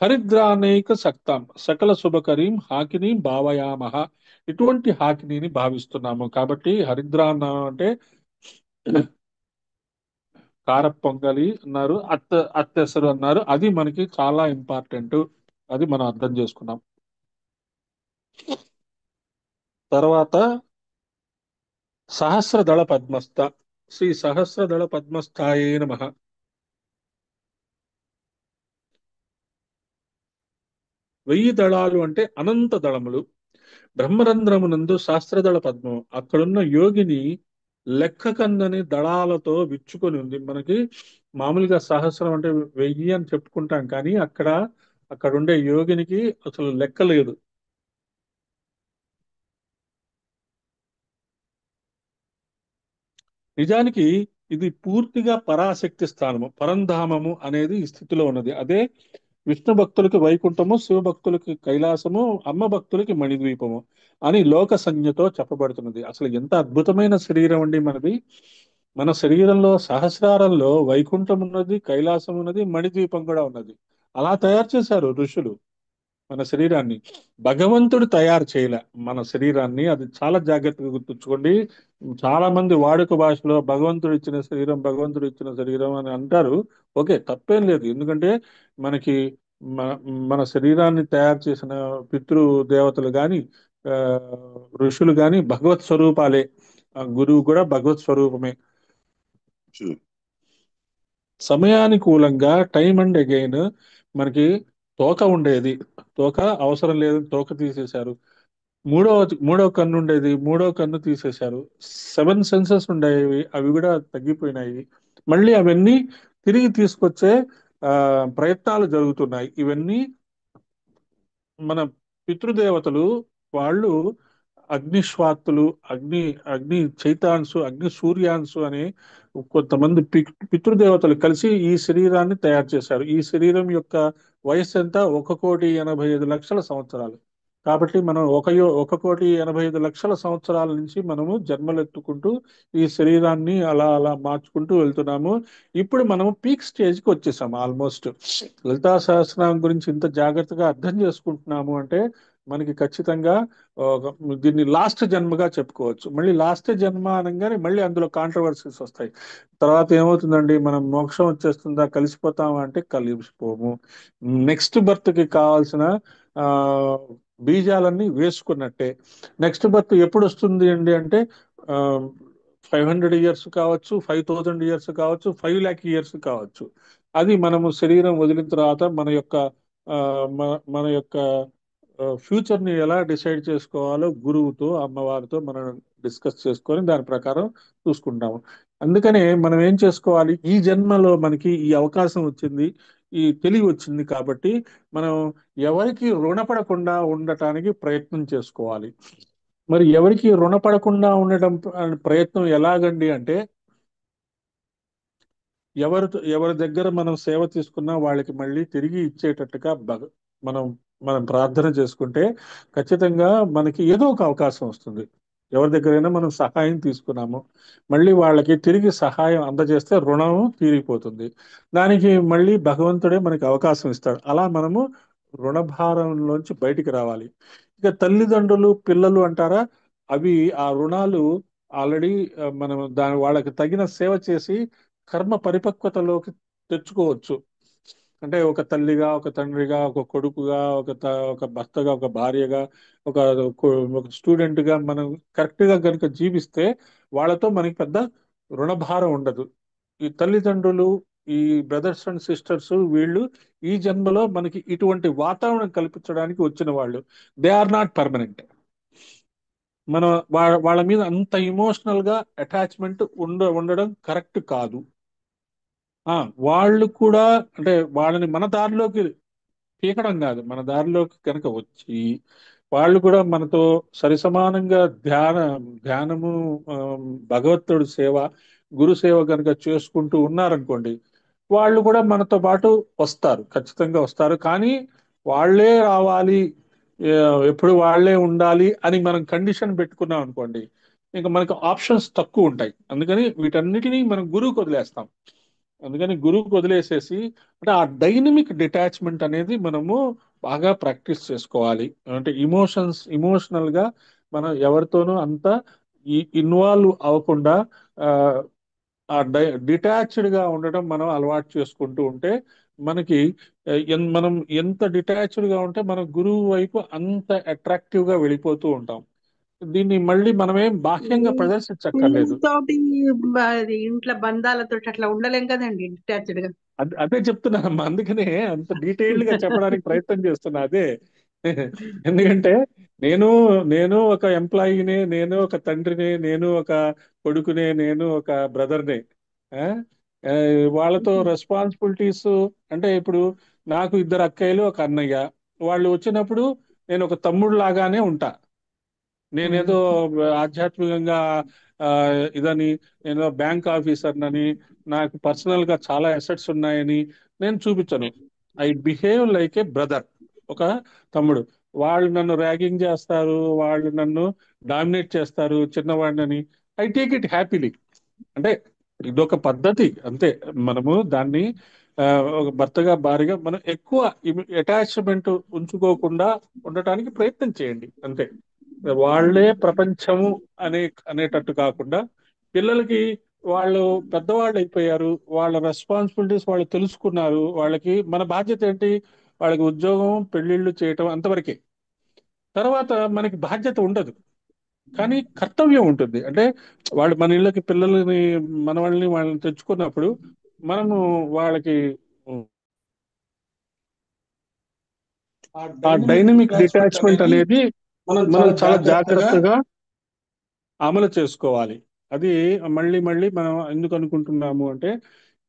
హరిద్రానేక సక్తాం, సకల శుభకరీం హాకినీం భావయామహ. ఇటువంటి హాకినీని భావిస్తున్నాము కాబట్టి హరిద్రాన్నం అంటే కార పొంగలి అన్నారు, అత్తెసరు అన్నారు. అది మనకి చాలా ఇంపార్టెంట్. అది మనం అర్థం చేసుకున్నాం. తర్వాత సహస్రదళ పద్మస్థ, శ్రీ సహస్రదళ పద్మస్థాయే నమః. వెయ్యి దళాలు అంటే అనంత దళములు. బ్రహ్మరంధ్రమునందు శాస్త్రదళ పద్మం, అక్కడున్న యోగిని లెక్క కందని దళాలతో విచ్చుకొని ఉంది. మనకి మామూలుగా సహస్రం అంటే 1000 అని చెప్పుకుంటాం, కానీ అక్కడ ఉండే యోగినికి అసలు లెక్క లేదు. నిజానికి ఇది పూర్తిగా పరాశక్తి స్థానము, పరంధామము అనేది ఈ స్థితిలో ఉన్నది. అదే విష్ణు భక్తులకి వైకుంఠము, శివ భక్తులకి కైలాసము, అమ్మ భక్తులకి మణిద్వీపము అని లోక సంజ్ఞతో చెప్పబడుతున్నది. అసలు ఎంత అద్భుతమైన శరీరం అండి మనది. మన శరీరంలో సహస్రారంలో వైకుంఠం ఉన్నది, కైలాసం ఉన్నది, మణిద్వీపం కూడా ఉన్నది. అలా తయారు చేశారు ఋషులు మన శరీరాన్ని. భగవంతుడు తయారు చేయలే మన శరీరాన్ని. అది చాలా జాగ్రత్తగా గుర్తుంచుకోండి. చాలా మంది వాడుక భాషలో భగవంతుడు ఇచ్చిన శరీరం, భగవంతుడు ఇచ్చిన శరీరం అని అంటారు. ఓకే, తప్పేం లేదు. ఎందుకంటే మనకి మన మన శరీరాన్ని తయారు చేసిన పితృ దేవతలు గాని, ఆ, ఋషులు గాని భగవత్ స్వరూపాలే. ఆ గురువు కూడా భగవత్ స్వరూపమే. సమయానుకూలంగా టైం అండ్ అగైన్ మనకి తోక ఉండేది, తోక అవసరం లేదు, తోక తీసేశారు. మూడో మూడో కన్ను ఉండేది, మూడో కన్ను తీసేశారు. 7 సెన్సెస్ ఉండేవి, అవి కూడా తగ్గిపోయినాయి. మళ్ళీ అవన్నీ తిరిగి తీసుకొచ్చే ఆ ప్రయత్నాలు జరుగుతున్నాయి. ఇవన్నీ మన పితృదేవతలు, వాళ్ళు అగ్నిశ్వాత్తులు, అగ్ని అగ్ని చైతాన్సు, అగ్ని సూర్యాంశు అని కొంతమంది పితృదేవతలు కలిసి ఈ శరీరాన్ని తయారు చేశారు. ఈ శరీరం యొక్క వయస్సు ఎంత? 1,85,00,000 సంవత్సరాలు. కాబట్టి మనం 1,85,00,000 సంవత్సరాల నుంచి మనము జన్మలెత్తుకుంటూ ఈ శరీరాన్ని అలా అలా మార్చుకుంటూ వెళ్తున్నాము. ఇప్పుడు మనం పీక్ స్టేజ్కి వచ్చేసాము ఆల్మోస్ట్. లలితా సహస్రనామం గురించి ఇంత జాగ్రత్తగా అర్థం చేసుకుంటున్నాము అంటే మనకి ఖచ్చితంగా ఒక దీన్ని లాస్ట్ జన్మగా చెప్పుకోవచ్చు. మళ్ళీ లాస్ట్ జన్మ అనగానే మళ్ళీ అందులో కాంట్రవర్సీస్ వస్తాయి. తర్వాత ఏమవుతుందండి, మనం మోక్షం వచ్చేస్తుందా, కలిసిపోతామా అంటే కలిసిపోము. నెక్స్ట్ బర్త్ కి కావాల్సిన ఆ బీజాలన్నీ వేసుకున్నట్టే. నెక్స్ట్ బర్త్ ఎప్పుడు వస్తుంది అండి అంటే 500 ఇయర్స్ కావచ్చు, 5,000 ఇయర్స్ కావచ్చు, 5 lakh years కావచ్చు. అది మనము శరీరం వదిలిన తర్వాత మన యొక్క ఆ, మన యొక్క ఫ్యూచర్ ని ఎలా డిసైడ్ చేసుకోవాలో గురువుతో, అమ్మవారితో మనం డిస్కస్ చేసుకొని దాని ప్రకారం చూసుకుంటాము. అందుకనే మనం ఏం చేసుకోవాలి, ఈ జన్మలో మనకి ఈ అవకాశం వచ్చింది, ఈ తెలివి వచ్చింది కాబట్టి మనం ఎవరికి రుణపడకుండా ఉండటానికి ప్రయత్నం చేసుకోవాలి. మరి ఎవరికి రుణపడకుండా ఉండటం ప్రయత్నం ఎలాగండి అంటే, ఎవరి దగ్గర మనం సేవ తీసుకున్నా వాళ్ళకి మళ్ళీ తిరిగి ఇచ్చేటట్టుగా మనం మనం ప్రార్థన చేసుకుంటే ఖచ్చితంగా మనకి ఏదో ఒక అవకాశం వస్తుంది. ఎవరి దగ్గరైనా మనం సహాయం తీసుకున్నాము, మళ్ళీ వాళ్ళకి తిరిగి సహాయం అందజేస్తే రుణం తీరిపోతుంది. దానికి మళ్ళీ భగవంతుడే మనకి అవకాశం ఇస్తాడు. అలా మనము రుణభారంలోంచి బయటికి రావాలి. ఇక తల్లిదండ్రులు, పిల్లలు అంటారా, అవి ఆ రుణాలు ఆల్రెడీ మనం వాళ్ళకి తగిన సేవ చేసి కర్మ పరిపక్వతలోకి తెచ్చుకోవచ్చు. అంటే ఒక తల్లిగా, ఒక తండ్రిగా, ఒక కొడుకుగా, ఒక భర్తగా, ఒక భార్యగా, ఒక ఒక స్టూడెంట్ గా మనం కరెక్ట్ గా కనుక జీవిస్తే వాళ్ళతో మనకి పెద్ద రుణభారం ఉండదు. ఈ తల్లిదండ్రులు, ఈ బ్రదర్స్ అండ్ సిస్టర్స్, వీళ్ళు ఈ జన్మలో మనకి ఇటువంటి వాతావరణం కల్పించడానికి వచ్చిన వాళ్ళు. They are not permanent. మనం వాళ్ళ మీద అంత ఇమోషనల్ గా అటాచ్మెంట్ ఉండడం కరెక్ట్ కాదు. ఆ వాళ్ళు కూడా, అంటే వాళ్ళని మన దారిలోకి పీకడం కాదు, మన దారిలోకి కనుక వచ్చి వాళ్ళు కూడా మనతో సరిసమానంగా ధ్యానము, ఆ, భగవంతుడి సేవ, గురు సేవ కనుక చేసుకుంటూ ఉన్నారనుకోండి, వాళ్ళు కూడా మనతో పాటు వస్తారు, ఖచ్చితంగా వస్తారు. కానీ వాళ్ళే రావాలి, ఏ, ఎప్పుడు వాళ్ళే ఉండాలి అని మనం కండిషన్ పెట్టుకున్నాం అనుకోండి, ఇంకా మనకు ఆప్షన్స్ తక్కువ ఉంటాయి. అందుకని వీటన్నిటినీ మనం గురువుకు వదిలేస్తాం. అందుకని గురువుకు వదిలేసేసి, అంటే ఆ డైనమిక్ డిటాచ్మెంట్ అనేది మనము బాగా ప్రాక్టీస్ చేసుకోవాలి. అంటే ఇమోషనల్ గా మనం ఎవరితోనూ అంత ఇన్వాల్వ్ అవ్వకుండా ఆ, ఆ డిటాచ్డ్ గా ఉండడం మనం అలవాటు చేసుకుంటూ ఉంటే మనకి మనం ఎంత డిటాచ్డ్ గా ఉంటే మన గురువు వైపు అంత అట్రాక్టివ్ గా వెళ్ళిపోతూ ఉంటాం. దీన్ని మళ్ళీ మనమేం బాహ్యంగా ప్రదర్శించక్కర్లేదు. పిల్లలతోటి అది ఇంట్లో బంధాలతో అట్లా ఉండలేం కదండి డిటాచ్డ్ గా. అదే చెప్తున్నానమ్మా, అందుకనే అంత డీటెయిల్డ్ గా చెప్పడానికి ప్రయత్నం చేస్తున్నా. అదే ఎందుకంటే నేను నేను ఒక ఎంప్లాయీనే, నేను ఒక తండ్రిని, నేను ఒక కొడుకునే, నేను ఒక బ్రదర్నే. ఆ? ఆ, వాళ్ళతో రెస్పాన్సిబిలిటీస్, అంటే ఇప్పుడు నాకు 2 అక్కయ్యలు, ఒక అన్నయ్య. వాళ్ళు వచ్చినప్పుడు నేను ఒక తమ్ముడు లాగానే ఉంటా. నేనేదో ఆధ్యాత్మికంగా ఆ, ఇదని, నేను బ్యాంక్ ఆఫీసర్నని, నాకు పర్సనల్ గా చాలా అసెట్స్ ఉన్నాయని నేను చూపించను. I behave like a brother, ఒక తమ్ముడు. వాళ్ళు నన్ను ర్యాగింగ్ చేస్తారు, వాళ్ళు నన్ను డామినేట్ చేస్తారు చిన్నవాడినని, ఐ టేక్ ఇట్ హ్యాపీలీ. అంటే ఇదొక పద్ధతి అంతే. మనము దాన్ని ఆ, ఒక భర్తగా, భార్యగా మనం ఎక్కువ అటాచ్మెంట్ ఉంచుకోకుండా ఉండటానికి ప్రయత్నం చేయండి అంతే. వాళ్ళే ప్రపంచము అనే అనేటట్టు కాకుండా, పిల్లలకి వాళ్ళు పెద్దవాళ్ళు అయిపోయారు, వాళ్ళ రెస్పాన్సిబిలిటీస్ వాళ్ళు తెలుసుకున్నారు, వాళ్ళకి మన బాధ్యత ఏంటి, వాళ్ళకి ఉద్యోగం, పెళ్లిళ్ళు చేయటం, అంతవరకే. తర్వాత మనకి బాధ్యత ఉండదు, కానీ కర్తవ్యం ఉంటుంది. అంటే వాళ్ళు మన ఇళ్ళకి పిల్లల్ని వాళ్ళని తెచ్చుకున్నప్పుడు మనము వాళ్ళకి ఆ డైనమిక్ డిటాచ్మెంట్ అనేది మనం చాలా జాగ్రత్తగా అమలు చేసుకోవాలి. అది మళ్ళీ మళ్ళీ మనం ఎందుకు అనుకుంటున్నాము అంటే,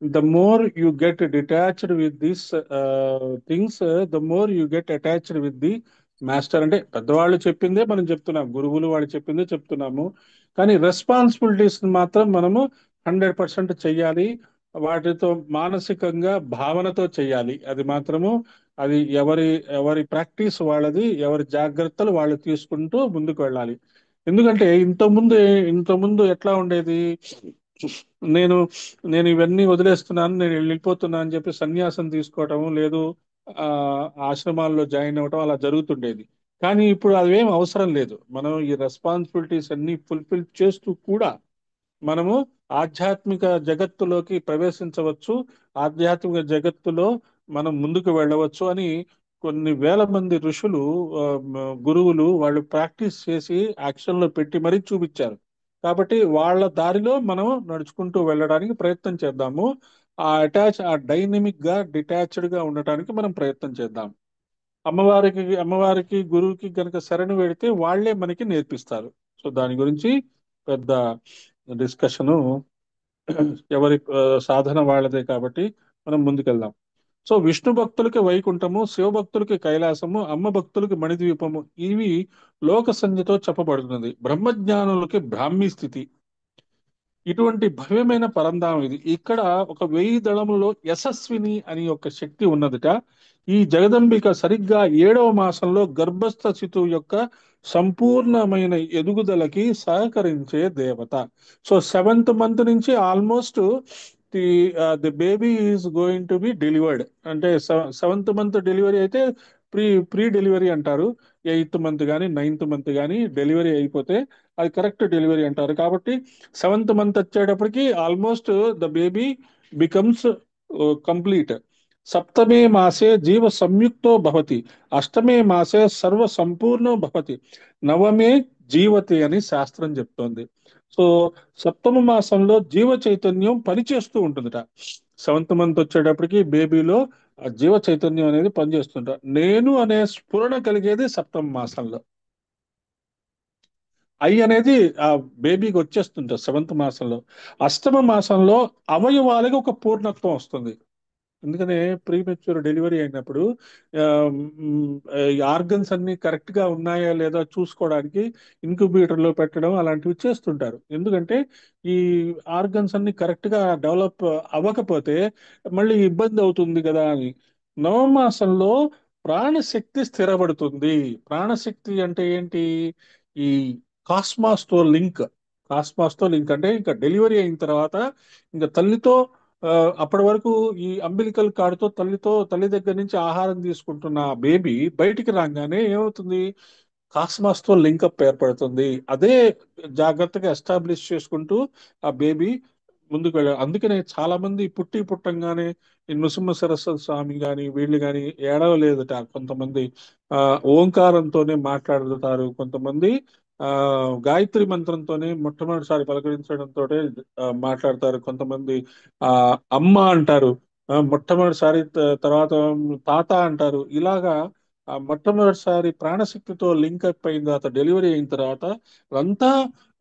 the more you get detached with this things, the more you get attached with the master. అంటే పెద్దవాళ్ళు చెప్పిందే మనం చెప్తున్నాం, గురువులు వాళ్ళు చెప్పిందే చెప్తున్నాము, కానీ రెస్పాన్సిబిలిటీస్ మాత్రం మనము 100% చెయ్యాలి. వాటితో మానసికంగా భావనతో చెయ్యాలి. అది మాత్రము అది ఎవరి ఎవరి ప్రాక్టీస్ వాళ్ళది, ఎవరి జాగ్రత్తలు వాళ్ళు తీసుకుంటూ ముందుకు వెళ్ళాలి. ఎందుకంటే ఇంతకుముందు ఎట్లా ఉండేది, నేను నేను ఇవన్నీ వదిలేస్తున్నాను, నేను వెళ్ళిపోతున్నాను అని చెప్పి సన్యాసం తీసుకోవటం లేదు, ఆ ఆశ్రమాల్లో జాయిన్ అవ్వటం అలా జరుగుతుండేది. కానీ ఇప్పుడు అవేం అవసరం లేదు. మనం ఈ రెస్పాన్సిబిలిటీస్ అన్ని ఫుల్ఫిల్ చేస్తూ కూడా మనము ఆధ్యాత్మిక జగత్తులోకి ప్రవేశించవచ్చు, ఆధ్యాత్మిక జగత్తులో మనం ముందుకు వెళ్ళవచ్చు అని కొన్ని వేల మంది ఋషులు, గురువులు వాళ్ళు ప్రాక్టీస్ చేసి యాక్షన్ లో పెట్టి మరీ చూపించారు. కాబట్టి వాళ్ళ దారిలో మనం నడుచుకుంటూ వెళ్ళడానికి ప్రయత్నం చేద్దాము. ఆ డైనమిక్ గా డిటాచ్డ్ గా ఉండటానికి మనం ప్రయత్నం చేద్దాం. అమ్మవారికి గురువుకి గనక శరణు వెడితే వాళ్ళే మనకి నేర్పిస్తారు. సో దాని గురించి పెద్ద డిస్కషను ఎవరి సాధన వాళ్ళదే, కాబట్టి మనం ముందుకెళ్దాం. సో విష్ణు భక్తులకి వైకుంఠము, శివ భక్తులకి కైలాసము, అమ్మ భక్తులకి మణిద్వీపము, ఇవి లోక సంజ్ఞతో చెప్పబడుతున్నది. బ్రహ్మజ్ఞానులకి బ్రాహ్మీ స్థితి. ఇటువంటి భవ్యమైన పరంధామం ఇది. ఇక్కడ ఒక 1000 దళములో యశస్విని అని ఒక శక్తి ఉన్నదిట. ఈ జగదంబిక సరిగ్గా 7వ మాసంలో గర్భస్థ శిశువు యొక్క సంపూర్ణమైన ఎదుగుదలకి సహకరించే దేవత. సో 7th మంత్ నుంచి almost the the baby is going to be delivered. అంటే 7th మంత్ డెలివరీ అయితే ప్రీ ప్రీ డెలివరీ అంటారు. 8th మంత్ కానీ 9th మంత్ కానీ డెలివరీ అయిపోతే అది కరెక్ట్ డెలివరీ అంటారు. కాబట్టి 7th మంత్ వచ్చేటప్పటికి almost the baby becomes complete. సప్తమే మాసే జీవ సంయుక్తో భవతి, అష్టమే మాసే సర్వ సంపూర్ణో భవతి, నవమే జీవతి అని శాస్త్రం చెప్తోంది. సో 7వ మాసంలో జీవ చైతన్యం పనిచేస్తూ ఉంటుందట. 7th మంత్ వచ్చేటప్పటికి బేబీలో ఆ జీవ చైతన్యం అనేది పనిచేస్తుంట. నేను అనే స్ఫురణ కలిగేది 7వ మాసంలో. ఐ అనేది ఆ బేబీకి వచ్చేస్తుంటారు 7th మాసంలో. అష్టమ మాసంలో అవయవాలకి ఒక పూర్ణత్వం వస్తుంది. ఎందుకనే ప్రీమెచ్యూర్ డెలివరీ అయినప్పుడు ఆర్గన్స్ అన్ని కరెక్ట్ గా ఉన్నాయా లేదా చూసుకోవడానికి ఇంక్యుబేటర్ లో పెట్టడం అలాంటివి చేస్తుంటారు. ఎందుకంటే ఈ ఆర్గన్స్ అన్ని కరెక్ట్ గా డెవలప్ అవ్వకపోతే మళ్ళీ ఇబ్బంది అవుతుంది కదా అని. నవమాసంలో ప్రాణశక్తి స్థిరపడుతుంది. ప్రాణశక్తి అంటే ఏంటి? ఈ కాస్మాస్ తో లింక్. కాస్మాస్ తో లింక్ అంటే ఇంకా డెలివరీ అయిన తర్వాత ఇంకా తల్లితో, ఆ, అప్పటి వరకు ఈ అంబిలికల్ కార్డుతో తల్లి దగ్గర నుంచి ఆహారం తీసుకుంటున్న బేబీ బయటికి రాగానే ఏమవుతుంది? కాస్మాస్ తో లింకప్ ఏర్పడుతుంది. అదే జాగ్రత్తగా ఎస్టాబ్లిష్ చేసుకుంటూ ఆ బేబీ ముందుకు వెళ్ళాలి. అందుకనే చాలా మంది పుట్టంగానే ఈ నృసింహ సరస్వతి స్వామి గాని వీళ్ళు గాని ఏడవలేదట. కొంతమంది ఆ ఓంకారంతోనే మాట్లాడుతారు, కొంతమంది ఆ గాయత్రి మంత్రంతోనే మొట్టమొదటిసారి పలకరించడంతో మాట్లాడతారు, కొంతమంది ఆ అమ్మ అంటారు, మొట్టమొదటిసారి తర్వాత తాత అంటారు. ఇలాగా ఆ మొట్టమొదటిసారి ప్రాణశక్తితో లింక్ అప్ అయిన తర్వాత డెలివరీ అయిన తర్వాత అంతా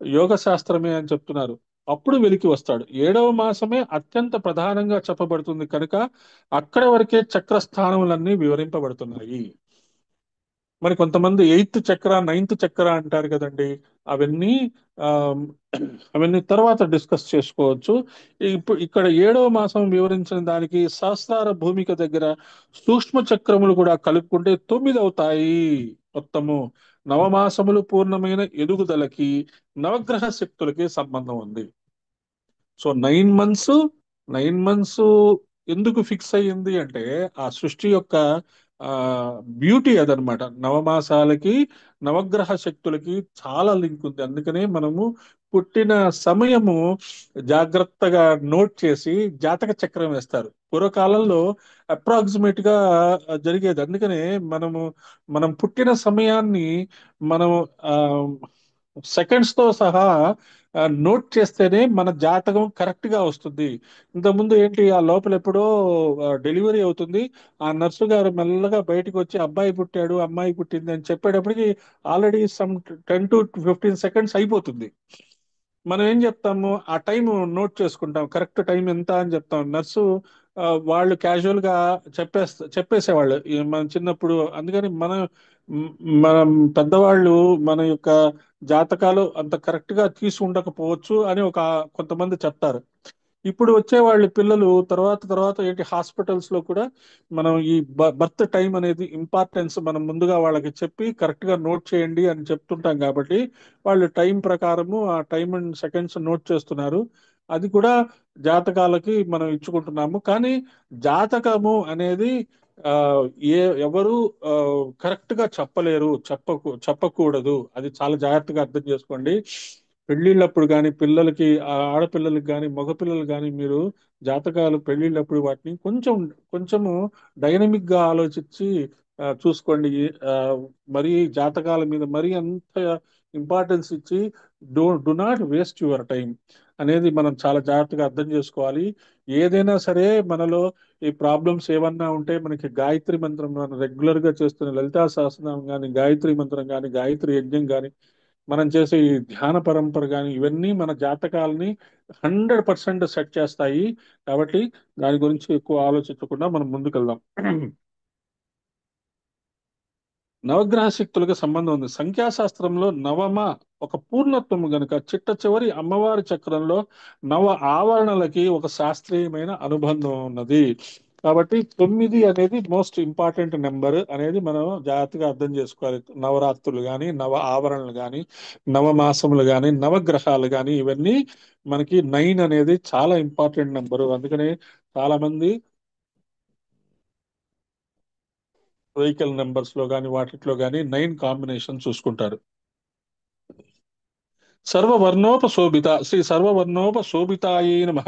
యోగ శాస్త్రమే అని చెప్తున్నారు. అప్పుడు వెలికి వస్తాడు. 7వ మాసమే అత్యంత ప్రధానంగా చెప్పబడుతుంది కనుక అక్కడ వరకే చక్రస్థానములన్నీ వివరింపబడుతున్నాయి. మరి కొంతమంది 8th చక్ర 9th చక్ర అంటారు కదండి. అవన్నీ ఆ అవన్నీ తర్వాత డిస్కస్ చేసుకోవచ్చు. ఇప్పుడు ఇక్కడ 7వ మాసం వివరించిన దానికి సహస్రార భూమిక దగ్గర సూక్ష్మ చక్రములు కూడా కలుపుకుంటే 9 అవుతాయి మొత్తము. నవమాసములు పూర్ణమైన ఎదుగుదలకి నవగ్రహ శక్తులకి సంబంధం ఉంది. సో 9 మంత్స్ ఎందుకు ఫిక్స్ అయ్యింది అంటే ఆ సృష్టి యొక్క ఆ బ్యూటీ అదనమాట. నవమాసాలకి నవగ్రహ శక్తులకి చాలా లింక్ ఉంది. అందుకనే మనము పుట్టిన సమయము జాగ్రత్తగా నోట్ చేసి జాతక చక్రం వేస్తారు. పూర్వకాలంలో అప్రాక్సిమేట్ గా జరిగేది. అందుకనే మనము మనం పుట్టిన సమయాన్ని మనం సెకండ్స్ తో సహా నోట్ చేస్తేనే మన జాతకం కరెక్ట్ గా వస్తుంది. ఇంతకుముందు ఏంటి, ఆ లోపల ఎప్పుడో డెలివరీ అవుతుంది, ఆ నర్సు గారు మెల్లగా బయటకు వచ్చి అబ్బాయి పుట్టాడు అమ్మాయి పుట్టింది అని చెప్పేటప్పటికి ఆల్రెడీ సమ్ 10 to 15 seconds అయిపోతుంది. మనం ఏం చెప్తాము, ఆ టైం నోట్ చేసుకుంటాం, కరెక్ట్ టైం ఎంత అని చెప్తాం. నర్సు వాళ్ళు క్యాజువల్ గా చెప్పేసేవాళ్ళు మనం చిన్నప్పుడు. అందుకని మ్, మనం పెద్దవాళ్ళు మన యొక్క జాతకాలు అంత కరెక్ట్ గా తీసి ఉండకపోవచ్చు అని కొంతమంది చెప్తారు. ఇప్పుడు వచ్చే వాళ్ళ పిల్లలు తర్వాత తర్వాత ఏంటి, హాస్పిటల్స్ లో కూడా మనం ఈ బర్త్ టైం అనేది ఇంపార్టెన్స్ మనం ముందుగా వాళ్ళకి చెప్పి కరెక్ట్ గా నోట్ చేయండి అని చెప్తుంటాం. కాబట్టి వాళ్ళు టైం ప్రకారము ఆ టైం అండ్ సెకండ్స్ నోట్ చేస్తున్నారు. అది కూడా జాతకాలకి మనం ఇచ్చుకుంటున్నాము. కానీ జాతకము అనేది ఆ, ఎవరు కరెక్ట్ గా చెప్పలేరు, చెప్పకూడదు. అది చాలా జాగ్రత్తగా అర్థం చేసుకోండి. పెళ్లిళ్ళప్పుడు కానీ పిల్లలకి, ఆడపిల్లలకి కానీ మగపిల్లలు కానీ మీరు జాతకాలు పెళ్లిళ్ళప్పుడు వాటిని కొంచెము డైనమిక్ గా ఆలోచించి చూసుకోండి. ఆ, మరి జాతకాల మీద మరి అంత ఇంపార్టెన్స్ ఇచ్చి do not waste your time అనేది మనం చాలా జాగ్రత్తగా అర్థం చేసుకోవాలి. ఏదైనా సరే మనలో ఈ ప్రాబ్లమ్స్ ఏమన్నా ఉంటే మనకి గాయత్రి మంత్రం, మనం రెగ్యులర్ గా చేస్తున్న లలితా సహస్రనామం కానీ, గాయత్రి మంత్రం కానీ, గాయత్రి యజ్ఞం కానీ, మనం చేసే ఈ ధ్యాన పరంపర కానీ, ఇవన్నీ మన జాతకాలని 100% సెట్ చేస్తాయి. కాబట్టి దాని గురించి ఎక్కువ ఆలోచించకుండా మనం ముందుకెళ్దాం. నవగ్రహ శక్తులకు సంబంధం ఉంది. సంఖ్యాశాస్త్రంలో నవమ ఒక పూర్ణత్వం గనుక చిట్ట చివరి అమ్మవారి చక్రంలో నవ ఆవరణలకి ఒక శాస్త్రీయమైన అనుబంధం ఉన్నది. కాబట్టి 9 అనేది మోస్ట్ ఇంపార్టెంట్ నెంబర్ అనేది మనం జాగ్రత్తగా అర్థం చేసుకోవాలి. నవరాత్రులు కానీ, నవ ఆవరణలు కానీ, నవమాసములు కానీ, నవగ్రహాలు కానీ, ఇవన్నీ మనకి 9 అనేది చాలా ఇంపార్టెంట్ నెంబరు. అందుకనే చాలా మంది వెహికల్ నెంబర్స్ లో కానీ వాటిలో కానీ 9 కాంబినేషన్ చూసుకుంటారు. సర్వవర్ణోపశోభిత శ్రీ సర్వవర్ణోపశోభితాయే నమః.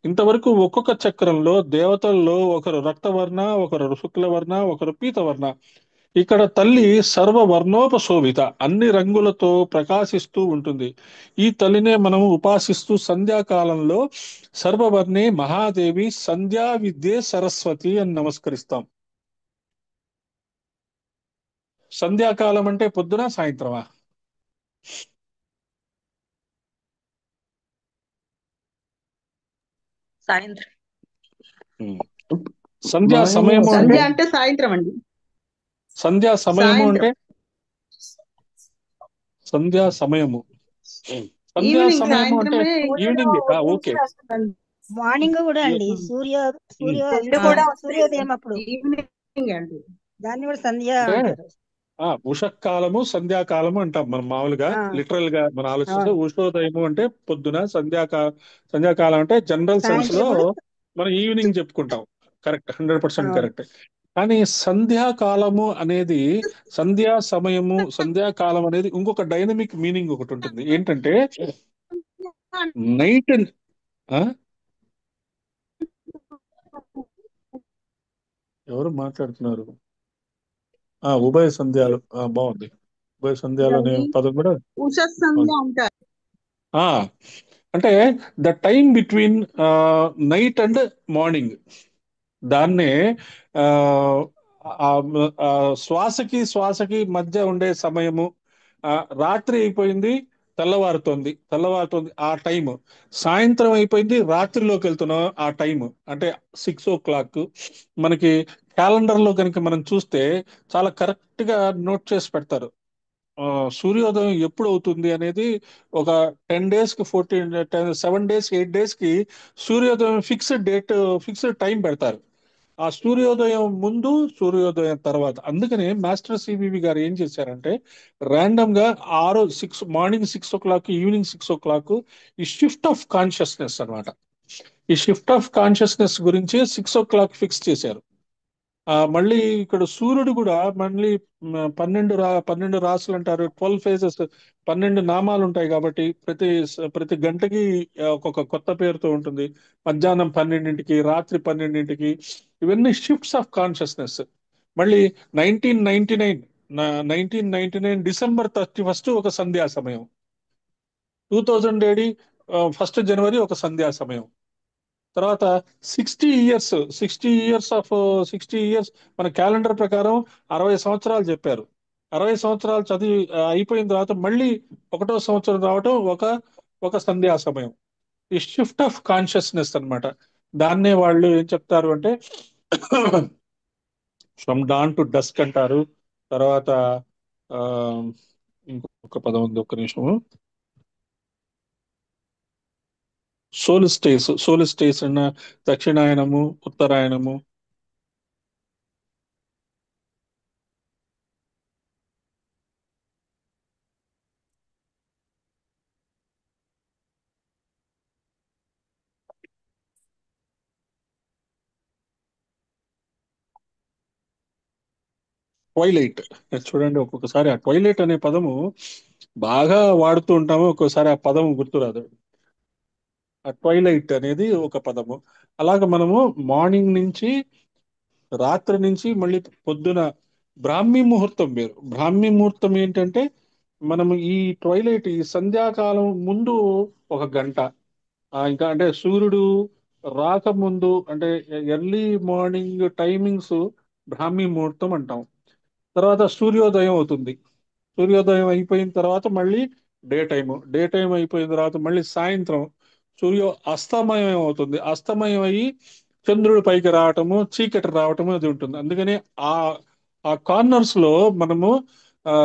ఇంతవరకు ఒక్కొక్క చక్రంలో దేవతల్లో ఒకరు రక్తవర్ణ, ఒకరు శుక్లవర్ణ, ఒకరు పీతవర్ణ. ఇక్కడ తల్లి సర్వవర్ణోపశోభిత, అన్ని రంగులతో ప్రకాశిస్తూ ఉంటుంది. ఈ తల్లినే మనం ఉపాసిస్తూ సంధ్యాకాలంలో సర్వవర్ణే మహాదేవి సంధ్యా విద్యే సరస్వతి అని నమస్కరిస్తాం. సంధ్యాకాలం అంటే పొద్దున సాయంత్రమా? సాయంత్రం. సంధ్యా మార్నింగ్ సమయము అంటే, సంధ్య అంటే సాయంత్రం అండి. సంధ్యా సమయము అంటే, సాయంత్రం సంధ్యా సమయము, సంధ్యా ఈవినింగ్ సమయము అంటే సాయంత్రమే. సూర్యుడు ఈవినింగ్. ఉదయించి ఓకే. వస్తుందండి. మార్నింగ్ కూడా అండి పొద్దు ఆ, కూడా సూర్యోదయం అప్పుడు ఈవినింగ్ అండి. దాన్ని కూడా సంధ్య అంటే అంటారు. ఉషకాలము సంధ్యాకాలము అంటాం మనం మామూలుగా. ఆ, లిటరల్ గా మనం ఆలోచిస్తే అవును. ఉషోదయము అంటే పొద్దున, సంధ్యాకాలం అంటే జనరల్ సెన్స్ లో సాయంత్రం కూడా మనం ఈవినింగ్ చెప్పుకుంటాం. కరెక్ట్, 100% అవును. కరెక్ట్. కానీ సంధ్యాకాలము అనేది, సంధ్యా సమయము, సంధ్యాకాలం అనేది ఇంకొక డైనమిక్ మీనింగ్ ఒకటి ఉంటుంది. ఏంటంటే నైట్. ఎవరు మాట్లాడుతున్నారు? ఉభయ సంధ్యాలు. బాగుంది. ఉభయ సంధ్యాలు అనే దాన్ని పదం కూడా ఉష సంధ్య అంటారు. ఆ అంటే the time between night and morning. దాన్నే ఆ, ఆ, ఆ, శ్వాసకి మధ్య ఉండే సమయము. ఆ, రాత్రి అయిపోయింది, తెల్లవారుతోంది ఆ టైం. సాయంత్రం అయిపోయింది, రాత్రిలోకి వెళ్తున్నాం ఆ టైం. అంటే 6 o'clock. మనకి క్యాలెండర్ లో కనుక మనం చూస్తే చాలా కరెక్ట్ గా నోట్ చేసి పెడతారు. సూర్యోదయం ఎప్పుడు అవుతుంది అనేది ఒక 10 days కి 7 days 8 days కి సూర్యోదయం ఫిక్స్డ్ డేట్, ఫిక్స్డ్ టైం పెడతారు. ఆ సూర్యోదయం ముందు, సూర్యోదయం తర్వాత. అందుకనే మాస్టర్ సివివి గారు ఏం చేశారంటే ర్యాండమ్ గా మార్నింగ్ 6 o'clock, ఈవినింగ్ 6 o'clock ఈ షిఫ్ట్ ఆఫ్ కాన్షియస్నెస్ అన్నమాట. ఈ షిఫ్ట్ ఆఫ్ కాన్షియస్నెస్ గురించి 6 o'clock ఫిక్స్ చేశారు. మళ్ళీ ఇక్కడ సూర్యుడు కూడా మళ్ళీ 12 రాసులు అంటారు, 12 ఫేజెస్, 12 నామాలు ఉంటాయి కాబట్టి ప్రతి గంటకి ఒక్కొక్క కొత్త పేరుతో ఉంటుంది. మధ్యాహ్నం 12ంటికి, రాత్రి 12ంటికి, ఇవన్నీ షిఫ్ట్స్ ఆఫ్ కాన్షియస్నెస్. మళ్ళీ 1999 December 31 ఒక సంధ్యా సమయం, 2000 AD 1 జనవరి ఒక సంధ్యా సమయం. తర్వాత 60 ఇయర్స్, 60 ఇయర్స్ మన క్యాలెండర్ ప్రకారం 60 సంవత్సరాలు చెప్పారు. 60 సంవత్సరాలు చదివి అయిపోయిన తర్వాత మళ్ళీ 1వ సంవత్సరం రావటం ఒక ఒక సంధ్యా సమయం. ఈ షిఫ్ట్ ఆఫ్ కాన్షియస్నెస్ అన్నమాట. దాన్నే వాళ్ళు ఏం చెప్తారు అంటే ఫ్రమ్ డాన్ టు డస్క్ అంటారు. తర్వాత ఆ, ఇంకొక పదం ఉంది, ఒక్క నిమిషము. సోలిస్టేస్ అన్న, దక్షిణాయనము, ఉత్తరాయణము. ట్వైలైట్. చూడండి, ఒక్కొక్కసారి ఆ ట్వైలైట్ అనే పదము బాగా వాడుతూ ఉంటాము, ఒక్కొక్కసారి ఆ పదం గుర్తురాదు. ఆ ట్వైలైట్ అనేది ఒక పదము. అలాగ మనము మార్నింగ్ నుంచి, రాత్రి నుంచి మళ్ళీ పొద్దున బ్రాహ్మీ ముహూర్తం వేరు. బ్రాహ్మీ ముహూర్తం ఏంటంటే మనము ఈ ట్వైలైట్, ఈ సంధ్యాకాలం ముందు ఒక గంట, ఇంకా అంటే సూర్యుడు రాకముందు, అంటే ఎర్లీ మార్నింగ్ టైమింగ్స్ బ్రాహ్మీ ముహూర్తం అంటాం. తర్వాత సూర్యోదయం అవుతుంది. సూర్యోదయం అయిపోయిన తర్వాత మళ్ళీ డే టైం అయిపోయిన తర్వాత మళ్ళీ సాయంత్రం అస్తమయం అవుతుంది. అస్తమయం అయ్యి చంద్రుడి పైకి రావటము, చీకటి రావటము అది ఉంటుంది. అందుకని ఆ ఆ కార్నర్స్ లో మనము ఆ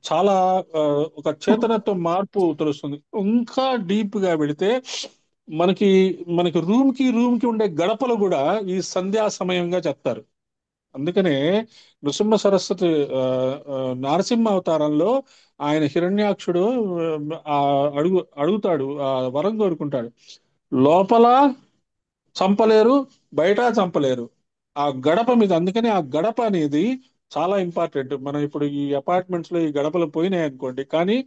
చాలా ఆ, ఒక చేతనత్వ మార్పు తెలుస్తుంది. ఇంకా డీప్ గా వెళితే మనకి మనకి రూమ్ కి ఉండే గడపలు కూడా ఈ సంధ్యా సమయంగా చెప్తారు. అందుకనే నృసింహ సరస్వతి ఆ, ఆ, నరసింహ అవతారంలో ఆయన హిరణ్యాక్షుడు ఆ అడుగుతాడు, ఆ వరం కోరుకుంటాడు. లోపల చంపలేరు, బయట చంపలేరు, ఆ గడప మీద. అందుకని ఆ గడప అనేది చాలా ఇంపార్టెంట్. మనం ఇప్పుడు ఈ అపార్ట్మెంట్స్ లో ఈ గడపలు పోయినాయి అనుకోండి, కానీ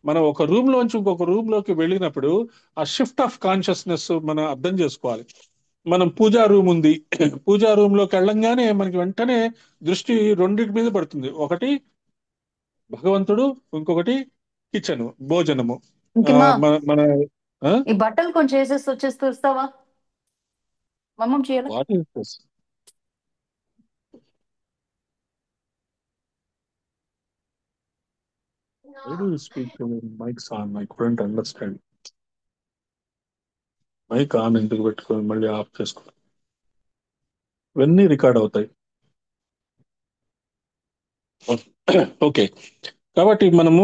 మనం ఒక రూమ్ లోంచి ఇంకొక రూమ్ లోకి వెళ్ళినప్పుడు ఆ షిఫ్ట్ ఆఫ్ కాన్షియస్నెస్ మనం అర్థం చేసుకోవాలి. మనం పూజా రూమ్ ఉంది, పూజా రూమ్ లోకి వెళ్ళంగానే మనకి వెంటనే దృష్టి రెండింటి మీద పడుతుంది. ఒకటి భగవంతుడు, ఇంకొకటి కిచెన్, భోజనము. ఇంకేమా మన మన ఈ బట్టలు కొంచెం వేసేసి వచ్చేసి చూస్తావా మమ్మం చేయాలి. What is this? Why do you speak when mic's on? I couldn't understand. Mic on ఎందుకు పెట్టుకొని మళ్ళీ ఆఫ్ చేసుకో, ఇవన్నీ రికార్డ్ అవుతాయి. ఓకే, కాబట్టి మనము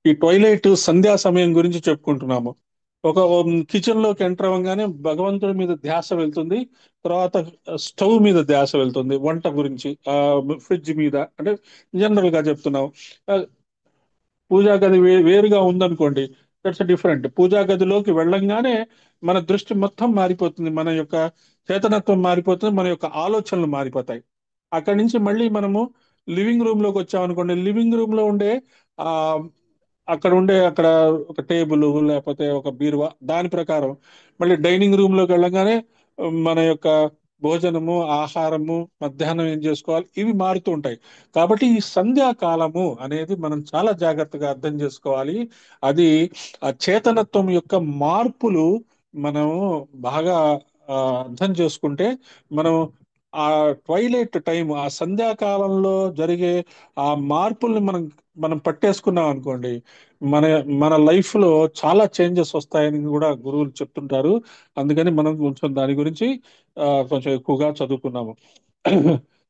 ఈ ట్వైలైట్ సంధ్యా సమయం గురించి చెప్పుకుంటున్నాము. ఒక కిచెన్ లోకి ఎంటర్ అవ్వగానే భగవంతుడి మీద ధ్యాస వెళ్తుంది. తర్వాత స్టవ్ మీద ధ్యాస వెళ్తుంది, వంట గురించి. ఫ్రిడ్జ్ మీద, అంటే జనరల్ గా చెప్తున్నాం. ఆ, పూజా గది వేరుగా ఉందనుకోండి, దట్స్ డిఫరెంట్. పూజా గదిలోకి వెళ్ళంగానే మన దృష్టి మొత్తం మారిపోతుంది, మన యొక్క చేతనత్వం మారిపోతుంది, మన యొక్క ఆలోచనలు మారిపోతాయి. అక్కడి నుంచి మళ్ళీ మనము లివింగ్ రూమ్ లోకి వచ్చామనుకోండి, లివింగ్ రూమ్ లో ఉండే ఆ అక్కడ ఒక టేబుల్ లేకపోతే ఒక బీరువా, దాని ప్రకారం మళ్ళీ డైనింగ్ రూమ్ లోకి వెళ్ళగానే మన యొక్క భోజనము, ఆహారము, మధ్యాహ్నం ఏం చేసుకోవాలి, ఇవి మారుతూ ఉంటాయి. కాబట్టి ఈ సంధ్యాకాలము అనేది మనం చాలా జాగ్రత్తగా అర్థం చేసుకోవాలి. అది ఆ చేతనత్వం యొక్క మార్పులు మనం బాగా అర్థం చేసుకుంటే, మనం ఆ ట్వైలైట్ టైం, ఆ సంధ్యాకాలంలో జరిగే ఆ మార్పుల్ని మనం మనం పట్టేసుకున్నాం అనుకోండి, మన మన లైఫ్ లో చాలా చేంజెస్ వస్తాయని కూడా గురువులు చెప్తుంటారు. అందుకని మనం కొంచెం దాని గురించి కొంచెం ఎక్కువగా చదువుకున్నాము.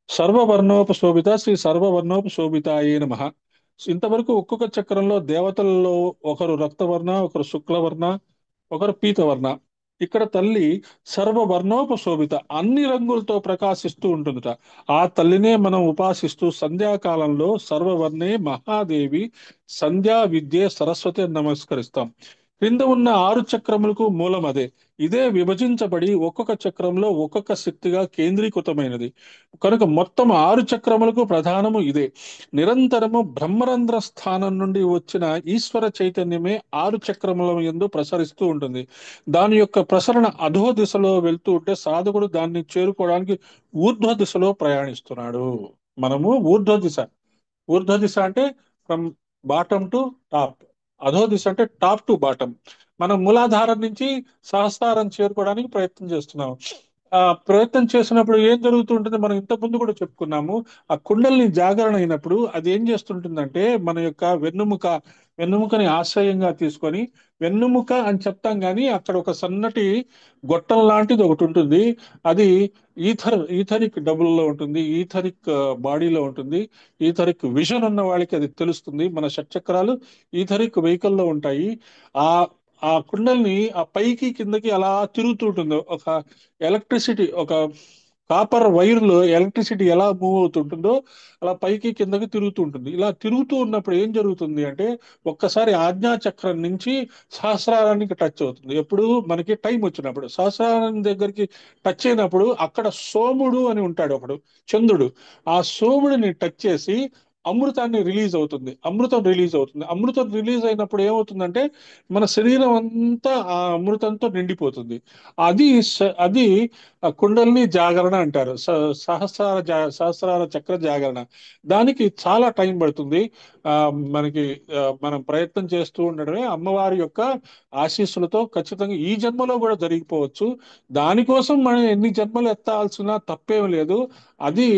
సర్వవర్ణోపశోభిత శ్రీ సర్వవర్ణోపశోభితాయే నమః. ఇంతవరకు ఒక్కొక్క చక్రంలో దేవతల్లో ఒకరు రక్తవర్ణ, ఒకరు శుక్లవర్ణ, ఒకరు పీతవర్ణ. ఇక్కడ తల్లి సర్వవర్ణోపశోభిత, అన్ని రంగులతో ప్రకాశిస్తూ ఉంటుందట. ఆ తల్లినే మనం ఉపాసిస్తూ సంధ్యాకాలంలో సర్వవర్ణే మహాదేవి సంధ్యా విద్యే సరస్వతి అని నమస్కరిస్తాం. క్రింద ఉన్న 6 చక్రములకు మూలం అదే. ఇదే విభజించబడి ఒక్కొక్క చక్రంలో ఒక్కొక్క శక్తిగా కేంద్రీకృతమైనది. కనుక మొత్తం 6 చక్రములకు ప్రధానము ఇదే. నిరంతరము బ్రహ్మరంధ్ర స్థానం నుండి వచ్చిన ఈశ్వర చైతన్యమే 6 చక్రముల యందు ప్రసరిస్తూ ఉంటుంది. దాని యొక్క ప్రసరణ అధో దిశలో వెళ్తూ ఉంటే సాధకుడు దాన్ని చేరుకోవడానికి ఊర్ధ్వ దిశలో ప్రయాణిస్తున్నాడు. మనము ఊర్ధ్వ దిశ అంటే ఫ్రమ్ బాటమ్ టు టాప్. అధో దిశ అంటే టాప్ టు బాటమ్. మనం మూలాధారం నుంచి సహస్రారం చేరుకోవడానికి ప్రయత్నం చేస్తున్నాం. ఆ ప్రయత్నం చేసినప్పుడు ఏం జరుగుతుంటుంది, మనం ఇంతకు ముందు కూడా చెప్పుకున్నాము. ఆ కుండల్ని జాగరణ అయినప్పుడు అది ఏం చేస్తుంటుందంటే మన యొక్క వెన్నుముకని ఆశ్రయంగా తీసుకొని, వెన్నుముక అని చెప్తాం కానీ అక్కడ ఒక సన్నటి గొట్టం లాంటిది ఒకటి ఉంటుంది. అది ఈథరిక్ డబుల్లో ఉంటుంది, ఈథరిక్ బాడీలో ఉంటుంది. ఈథరిక్ విజన్ ఉన్న వాళ్ళకి అది తెలుస్తుంది. మన షట్చక్రాలు ఈథరిక్ వెహికల్లో ఉంటాయి. ఆ ఆ కుండల్ని ఆ పైకి కిందకి అలా తిరుగుతూ ఉంటుంది. ఒక కాపర్ వైర్ లో ఎలక్ట్రిసిటీ ఎలా మూవ్ అవుతుంటుందో అలా పైకి కిందకి తిరుగుతూ ఉంటుంది. ఇలా తిరుగుతూ ఉన్నప్పుడు ఏం జరుగుతుంది అంటే ఒక్కసారి ఆజ్ఞా చక్రం నుంచి సహస్రారానికి టచ్ అవుతుంది. ఎప్పుడు మనకి టైం వచ్చినప్పుడు సహస్రారం దగ్గరికి టచ్ అయినప్పుడు అక్కడ సోముడు అని ఉంటాడు ఒకడు, చంద్రుడు. ఆ సోముడిని టచ్ చేసి అమృతం రిలీజ్ అవుతుంది. అమృతం రిలీజ్ అయినప్పుడు ఏమవుతుందంటే మన శరీరం అంతా ఆ అమృతంతో నిండిపోతుంది. అది ఆ కుండలిని జాగరణ అంటారు. సహస్రార చక్ర జాగరణ. దానికి చాలా టైం పడుతుంది. ఆ మనకి మనం ప్రయత్నం చేస్తూ ఉండడమే అమ్మవారి యొక్క ఆశీస్సులతో ఖచ్చితంగా ఈ జన్మలో కూడా జరిగిపోవచ్చు. దానికోసం మనం ఎన్ని జన్మలు ఎత్తాల్సిన తప్పేం లేదు. అది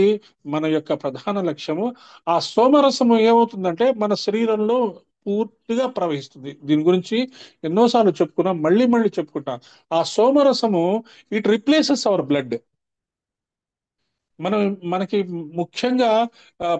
మన యొక్క ప్రధాన లక్ష్యము. ఆ సోమరసము ఏమవుతుందంటే మన శరీరంలో పూర్తిగా ప్రవహిస్తుంది. దీని గురించి ఎన్నోసార్లు చెప్పుకున్నాం, మళ్ళీ మళ్ళీ చెప్పుకుంటాం. ఆ సోమరసము ఇట్ రిప్లేసెస్ అవర్ బ్లడ్. మనకి ముఖ్యంగా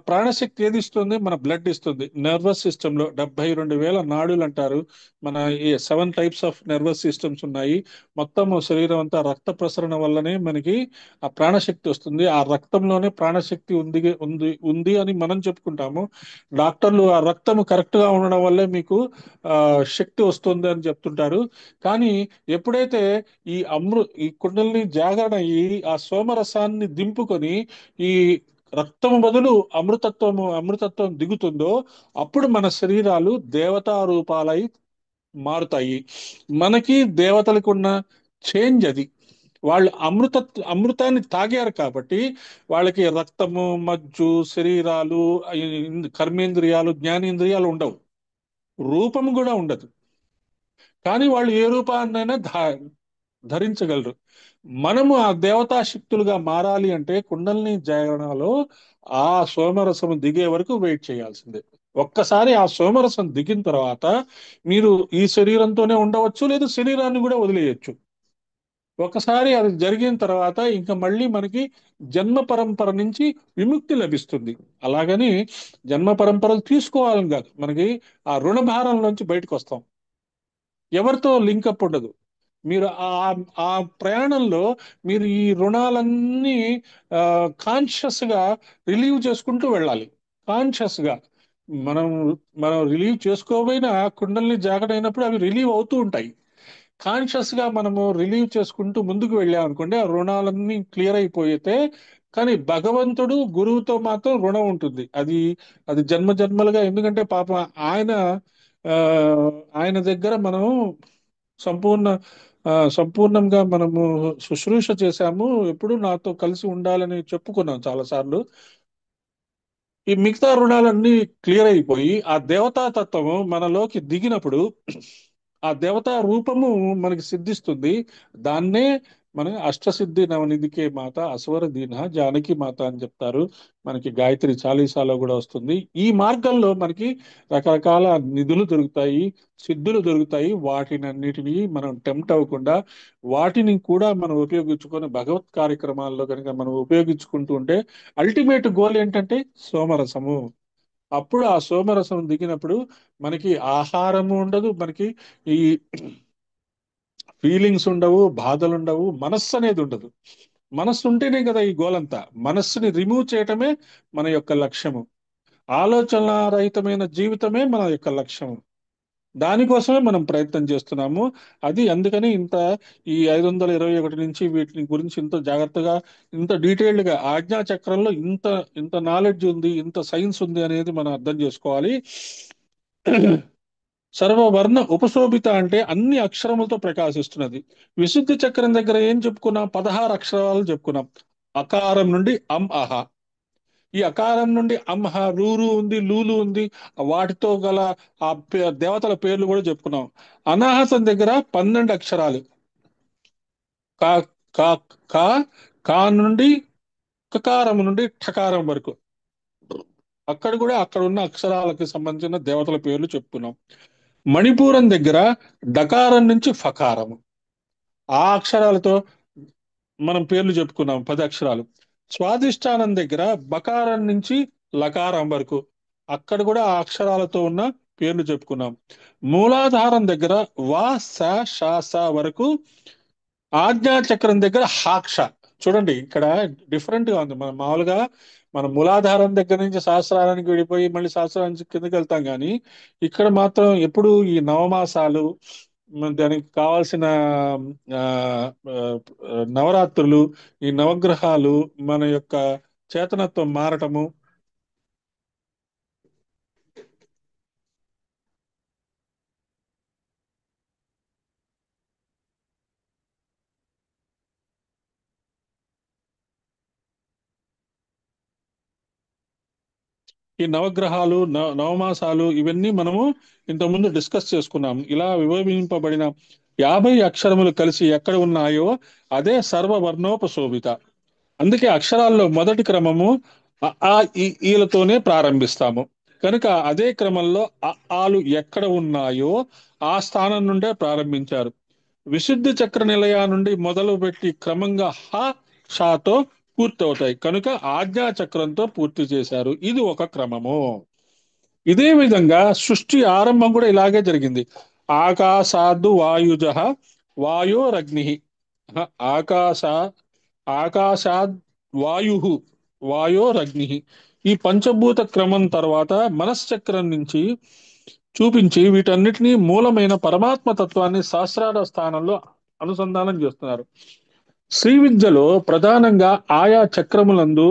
ప్రాణశక్తి ఏది ఇస్తుంది? మన బ్లడ్ ఇస్తుంది. నర్వస్ సిస్టమ్ లో 72,000 నాడులు అంటారు. మన ఈ 7 టైప్స్ ఆఫ్ నర్వస్ సిస్టమ్స్ ఉన్నాయి. మొత్తం శరీరం అంతా రక్త ప్రసరణ వల్లనే మనకి ఆ ప్రాణశక్తి వస్తుంది. ఆ రక్తంలోనే ప్రాణశక్తి ఉంది ఉంది ఉంది అని మనం చెప్పుకుంటాము. డాక్టర్లు ఆ రక్తం కరెక్ట్ గా ఉండడం వల్లే మీకు శక్తి వస్తుంది అని చెప్తుంటారు. కానీ ఎప్పుడైతే ఈ కుండల్ని జాగరణ అయ్యి ఆ సోమరసాన్ని దింపుకొని ఈ రక్తం బదులు అమృతత్వం దిగుతుందో అప్పుడు మన శరీరాలు దేవతా రూపాలై మారుతాయి. మనకి దేవతలకు ఉన్న చేంజ్ అది. వాళ్ళు అమృతాన్ని తాగారు కాబట్టి వాళ్ళకి రక్తము, మజ్జు, శరీరాలు, కర్మేంద్రియాలు, జ్ఞానేంద్రియాలు ఉండవు. రూపం కూడా ఉండదు. కానీ వాళ్ళు ఏ రూపాన్నైనా ధరించగలరు. మనము ఆ దేవతా శక్తులుగా మారాలి అంటే కుండలిని జాగరణలో ఆ సోమరసం దిగే వరకు వెయిట్ చేయాల్సిందే. ఒక్కసారి ఆ సోమరసం దిగిన తర్వాత మీరు ఈ శరీరంతోనే ఉండవచ్చు, లేదా శరీరాన్ని కూడా వదిలేయచ్చు. ఒకసారి అది జరిగిన తర్వాత ఇంకా మళ్ళీ మనకి జన్మ పరంపర నుంచి విముక్తి లభిస్తుంది. అలాగని జన్మ పరంపరలు తీసుకోవాలని కాదు, మనకి ఆ రుణ భారంలోంచి బయటకు వస్తాం. ఎవరితో లింకప్ ఉండదు. మీరు ఆ ప్రయాణంలో మీరు ఈ రుణాలన్నీ కాన్షియస్ గా రిలీవ్ చేసుకుంటూ వెళ్ళాలి. కాన్షియస్ గా మనం మనం రిలీవ్ చేసుకోబోయినా కుండల్ని జాగ్రత్త అయినప్పుడు అవి రిలీవ్ అవుతూ ఉంటాయి. కాన్షియస్ గా మనము రిలీవ్ చేసుకుంటూ ముందుకు వెళ్ళామనుకోండి, ఆ రుణాలన్నీ క్లియర్ అయిపోయితే. కానీ భగవంతుడు గురువుతో మాత్రం రుణం ఉంటుంది. అది జన్మ జన్మలుగా. ఎందుకంటే పాప ఆయన ఆ ఆయన దగ్గర మనం సంపూర్ణ సంపూర్ణంగా మనము శుశ్రూష చేశాము. ఎప్పుడు నాతో కలిసి ఉండాలని చెప్పుకున్నాం చాలా సార్లు. ఈ మిగతా రుణాలన్నీ క్లియర్ అయిపోయి ఆ దేవతా తత్వము మనలోకి దిగినప్పుడు ఆ దేవతా రూపము మనకి సిద్ధిస్తుంది. దాన్నే మన అష్టసిద్ధి నవనిధికే మాత అసవర దీన జానకి మాత అని చెప్తారు. మనకి గాయత్రి చాలీసాలో కూడా వస్తుంది. ఈ మార్గంలో మనకి రకరకాల నిధులు దొరుకుతాయి, సిద్ధులు దొరుకుతాయి. వాటినన్నిటినీ మనం టెంప్ట్ అవ్వకుండా వాటిని కూడా మనం ఉపయోగించుకొని భగవత్ కార్యక్రమాల్లో కనుక మనం ఉపయోగించుకుంటూ ఉంటే అల్టిమేట్ గోల్ ఏంటంటే సోమరసము. అప్పుడు ఆ సోమరసం దిగినప్పుడు మనకి ఆహారము ఉండదు, మనకి ఈ ఫీలింగ్స్ ఉండవు, బాధలు ఉండవు, మనస్సు అనేది ఉండదు. మనస్సు ఉంటేనే కదా ఈ గోలంతా. మనస్సుని రిమూవ్ చేయటమే మన యొక్క లక్ష్యము. ఆలోచన రహితమైన జీవితమే మన యొక్క లక్ష్యము. దానికోసమే మనం ప్రయత్నం చేస్తున్నాము. అది అందుకని ఇంత ఈ 521 నుంచి వీటిని గురించి ఇంత జాగ్రత్తగా, ఇంత డీటెయిల్డ్ గా ఆజ్ఞా చక్రంలో ఇంత ఇంత నాలెడ్జ్ ఉంది, ఇంత సైన్స్ ఉంది అనేది మనం అర్థం చేసుకోవాలి. సర్వవర్ణ ఉపశోభిత అంటే అన్ని అక్షరములతో ప్రకాశిస్తున్నది. విశుద్ధి చక్రం దగ్గర ఏం చెప్పుకున్నాం? 16 అక్షరాలు చెప్పుకున్నాం. అకారం నుండి అహ. ఈ అకారం నుండి అంహ, రూరు ఉంది, లూలు ఉంది. వాటితో గల ఆ దేవతల పేర్లు కూడా చెప్పుకున్నాం. అనాహతం దగ్గర 12 అక్షరాలు. కా కా కా కా నుండి కకారం నుండి ఠకారం వరకు. అక్కడ కూడా అక్కడ ఉన్న అక్షరాలకు సంబంధించిన దేవతల పేర్లు చెప్పుకున్నాం. మణిపూరం దగ్గర డకారం నుంచి ఫకారము. ఆ అక్షరాలతో మనం పేర్లు చెప్పుకున్నాం, 10 అక్షరాలు. స్వాదిష్టానం దగ్గర బకారం నుంచి లకారం వరకు. అక్కడ కూడా ఆ అక్షరాలతో ఉన్న పేర్లు చెప్పుకున్నాం. మూలాధారం దగ్గర వా స ష స వరకు. ఆజ్ఞా చక్రం దగ్గర హాక్ష. చూడండి ఇక్కడ డిఫరెంట్ గా ఉంది. మనం మామూలుగా మనం మూలాధారం దగ్గర నుంచి సహస్రారానికి వెళ్ళిపోయి మళ్ళీ సహస్రానికి కిందకి వెళ్తాం, కానీ ఇక్కడ మాత్రం ఎప్పుడు ఈ నవమాసాలు, దానికి కావాల్సిన ఆ, ఆ, నవరాత్రులు, ఈ నవగ్రహాలు, మన యొక్క చేతనత్వం మారటము, ఈ నవగ్రహాలు, నవమాసాలు, ఇవన్నీ మనము ఇంతకుముందు డిస్కస్ చేసుకున్నాం. ఇలా విభజింపబడిన 50 అక్షరములు కలిసి ఎక్కడ ఉన్నాయో అదే సర్వవర్ణోపశోభిత. అందుకే అక్షరాల్లో మొదటి క్రమము అ, ఆ, ఈలతోనే ప్రారంభిస్తాము. కనుక అదే క్రమంలో ఆలు ఎక్కడ ఉన్నాయో ఆ స్థానం నుండే ప్రారంభించారు. విశుద్ధి చక్ర నిలయ నుండి మొదలు పెట్టి క్రమంగా షాతో పూర్తవుతాయి. కనుక ఆజ్ఞా చక్రంతో పూర్తి చేశారు. ఇది ఒక క్రమము. ఇదే విధంగా సృష్టి ఆరంభం కూడా ఇలాగే జరిగింది. ఆకాశాద్దు వాయుజ వాయోరగ్ని. ఆకాశ ఆకాశాద్ వాయు వాయోరగ్ని. ఈ పంచభూత క్రమం తర్వాత మనశ్చక్రం నుంచి చూపించి వీటన్నిటినీ మూలమైన పరమాత్మ తత్వాన్ని సహస్రార స్థానంలో అనుసంధానం చేస్తున్నారు. శ్రీ విద్యలో ప్రధానంగా ఆయా చక్రములందు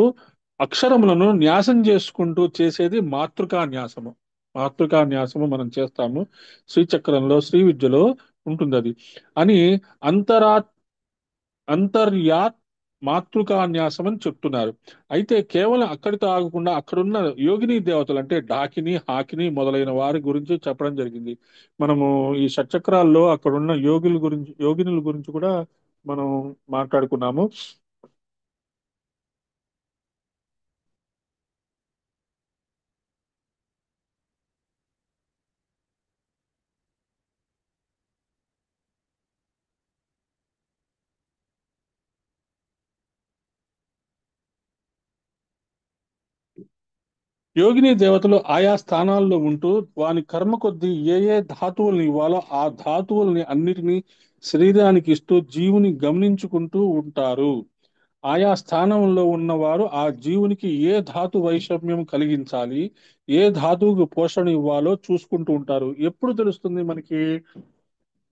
అక్షరములను న్యాసం చేసుకుంటూ చేసేది మాతృకా న్యాసము. మాతృకా న్యాసము మనం చేస్తాము. శ్రీచక్రంలో, శ్రీ విద్యలో ఉంటుంది అది. అని అంతర్యాత్ మాతృకాన్యాసం అని చెప్తున్నారు. అయితే కేవలం అక్కడితో ఆగకుండా అక్కడున్న యోగిని దేవతలు అంటే డాకిని, హాకిని మొదలైన వారి గురించి చెప్పడం జరిగింది. మనము ఈ షట్చక్రాల్లో అక్కడున్న యోగినుల గురించి కూడా మనం మాట్లాడుకున్నాము. యోగిని దేవతలు ఆయా స్థానాల్లో ఉంటూ వాని కర్మ కొద్దీ ఏ ధాతువుల్ని ఇవ్వాలో ఆ ధాతువుల్ని అన్నిటినీ శరీరానికి ఇస్తూ జీవుని గమనించుకుంటూ ఉంటారు. ఆయా స్థానంలో ఉన్నవారు ఆ జీవునికి ఏ ధాతు వైషమ్యం కలిగించాలి, ఏ ధాతువుకు పోషణ ఇవ్వాలో చూసుకుంటూ ఉంటారు. ఎప్పుడు తెలుస్తుంది మనకి?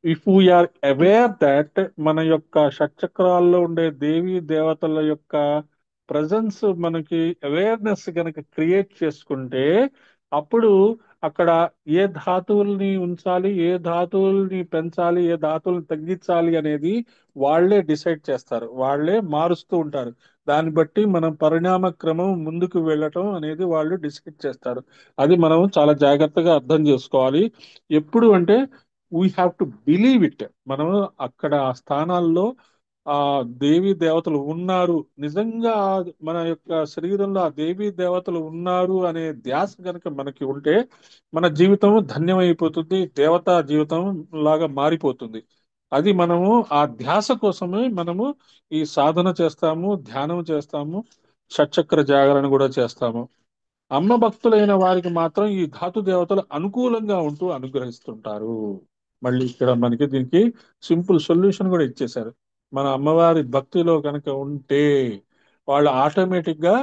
ఇఫ్ వీఆర్ అవేర్ దట్ మన యొక్క షట్చక్రాల్లో ఉండే దేవీ దేవతల యొక్క ప్రజెన్స్ మనకి అవేర్నెస్ కనుక క్రియేట్ చేసుకుంటే అప్పుడు అక్కడ ఏ ధాతువుల్ని ఉంచాలి, ఏ ధాతువుల్ని పెంచాలి, ఏ ధాతువుల్ని తగ్గించాలి అనేది వాళ్ళే డిసైడ్ చేస్తారు, వాళ్ళే మారుస్తూ ఉంటారు. దాన్ని బట్టి మనం పరిణామ క్రమం ముందుకు వెళ్ళటం అనేది వాళ్ళు డిసైడ్ చేస్తారు. అది మనం చాలా జాగ్రత్తగా అర్థం చేసుకోవాలి. ఎప్పుడు అంటే we have to believe it. మనం అక్కడ ఆ స్థానాల్లో ఆ దేవీ దేవతలు ఉన్నారు, నిజంగా మన యొక్క శరీరంలో ఆ దేవీ దేవతలు ఉన్నారు అనే ధ్యాస కనుక మనకి ఉంటే మన జీవితం ధన్యమైపోతుంది, దేవతా జీవితం లాగా మారిపోతుంది. అది మనము ఆ ధ్యాస కోసమే మనము ఈ సాధన చేస్తాము, ధ్యానం చేస్తాము, షట్చక్ర జాగరణ కూడా చేస్తాము. అమ్మ భక్తులైన వారికి మాత్రం ఈ ధాతు దేవతలు అనుకూలంగా ఉంటూ అనుగ్రహిస్తుంటారు. మళ్ళీ ఇక్కడ మనకి దీనికి సింపుల్ సొల్యూషన్ కూడా ఇచ్చేశారు. మన అమ్మవారి భక్తిలో కనుక ఉంటే వాళ్ళు ఆటోమేటిక్ గా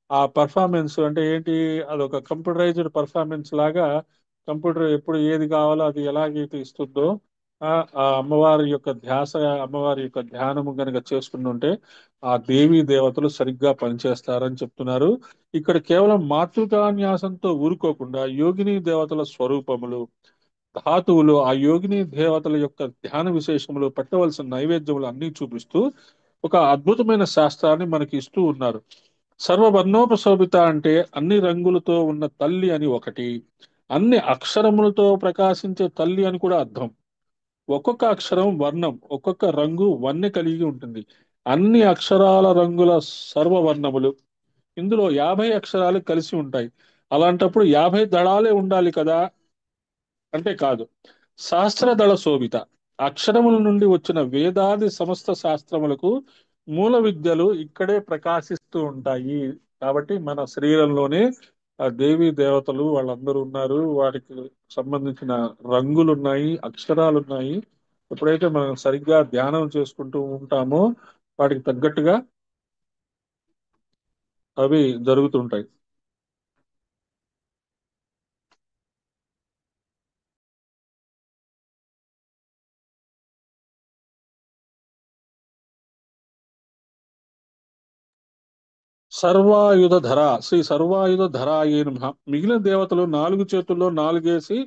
ఆ పర్ఫార్మెన్స్ అంటే ఏంటి, అదొక కంప్యూటరైజ్డ్ పర్ఫార్మెన్స్ లాగా కంప్యూటర్ ఎప్పుడు ఏది కావాలో అది ఎలాగైతే ఇస్తుందో ఆ ఆ అమ్మవారి యొక్క ధ్యాస, అమ్మవారి యొక్క ధ్యానము గనక చేసుకుంటుంటే ఆ దేవీ దేవతలు సరిగ్గా పనిచేస్తారని చెప్తున్నారు. ఇక్కడ కేవలం మాతృకాన్యాసంతో ఊరుకోకుండా యోగిని దేవతల స్వరూపములు, ధాతువులు, ఆ యోగిని దేవతల యొక్క ధ్యాన విశేషములు, పెట్టవలసిన నైవేద్యములు అన్ని చూపిస్తూ ఒక అద్భుతమైన శాస్త్రాన్ని మనకి ఇస్తూ ఉన్నారు. సర్వవర్ణోపశోభిత అంటే అన్ని రంగులతో ఉన్న తల్లి అని ఒకటి, అన్ని అక్షరములతో ప్రకాశించే తల్లి అని కూడా అర్థం. ఒక్కొక్క అక్షరం వర్ణం, ఒక్కొక్క రంగు వన్నె కలిగి ఉంటుంది. అన్ని అక్షరాల రంగుల సర్వవర్ణములు. ఇందులో 50 అక్షరాలు కలిసి ఉంటాయి. అలాంటప్పుడు 50 దళాలే ఉండాలి కదా అంటే కాదు. శాస్త్రదళ శోభిత, అక్షరముల నుండి వచ్చిన వేదాది సమస్త శాస్త్రములకు మూల విద్యలు ఇక్కడే ప్రకాశిస్తూ ఉంటాయి. కాబట్టి మన శరీరంలోనే ఆ దేవీ దేవతలు వాళ్ళందరూ ఉన్నారు. వాటికి సంబంధించిన రంగులు ఉన్నాయి, అక్షరాలు ఉన్నాయి. ఎప్పుడైతే మనం సరిగ్గా ధ్యానం చేసుకుంటూ ఉంటామో వాటికి తగ్గట్టుగా అవి జరుగుతుంటాయి. సర్వాయుధ ధర, శ్రీ సర్వాయుధ ధరాయే నమః. మిగిలిన దేవతలు 4 చేతుల్లో 4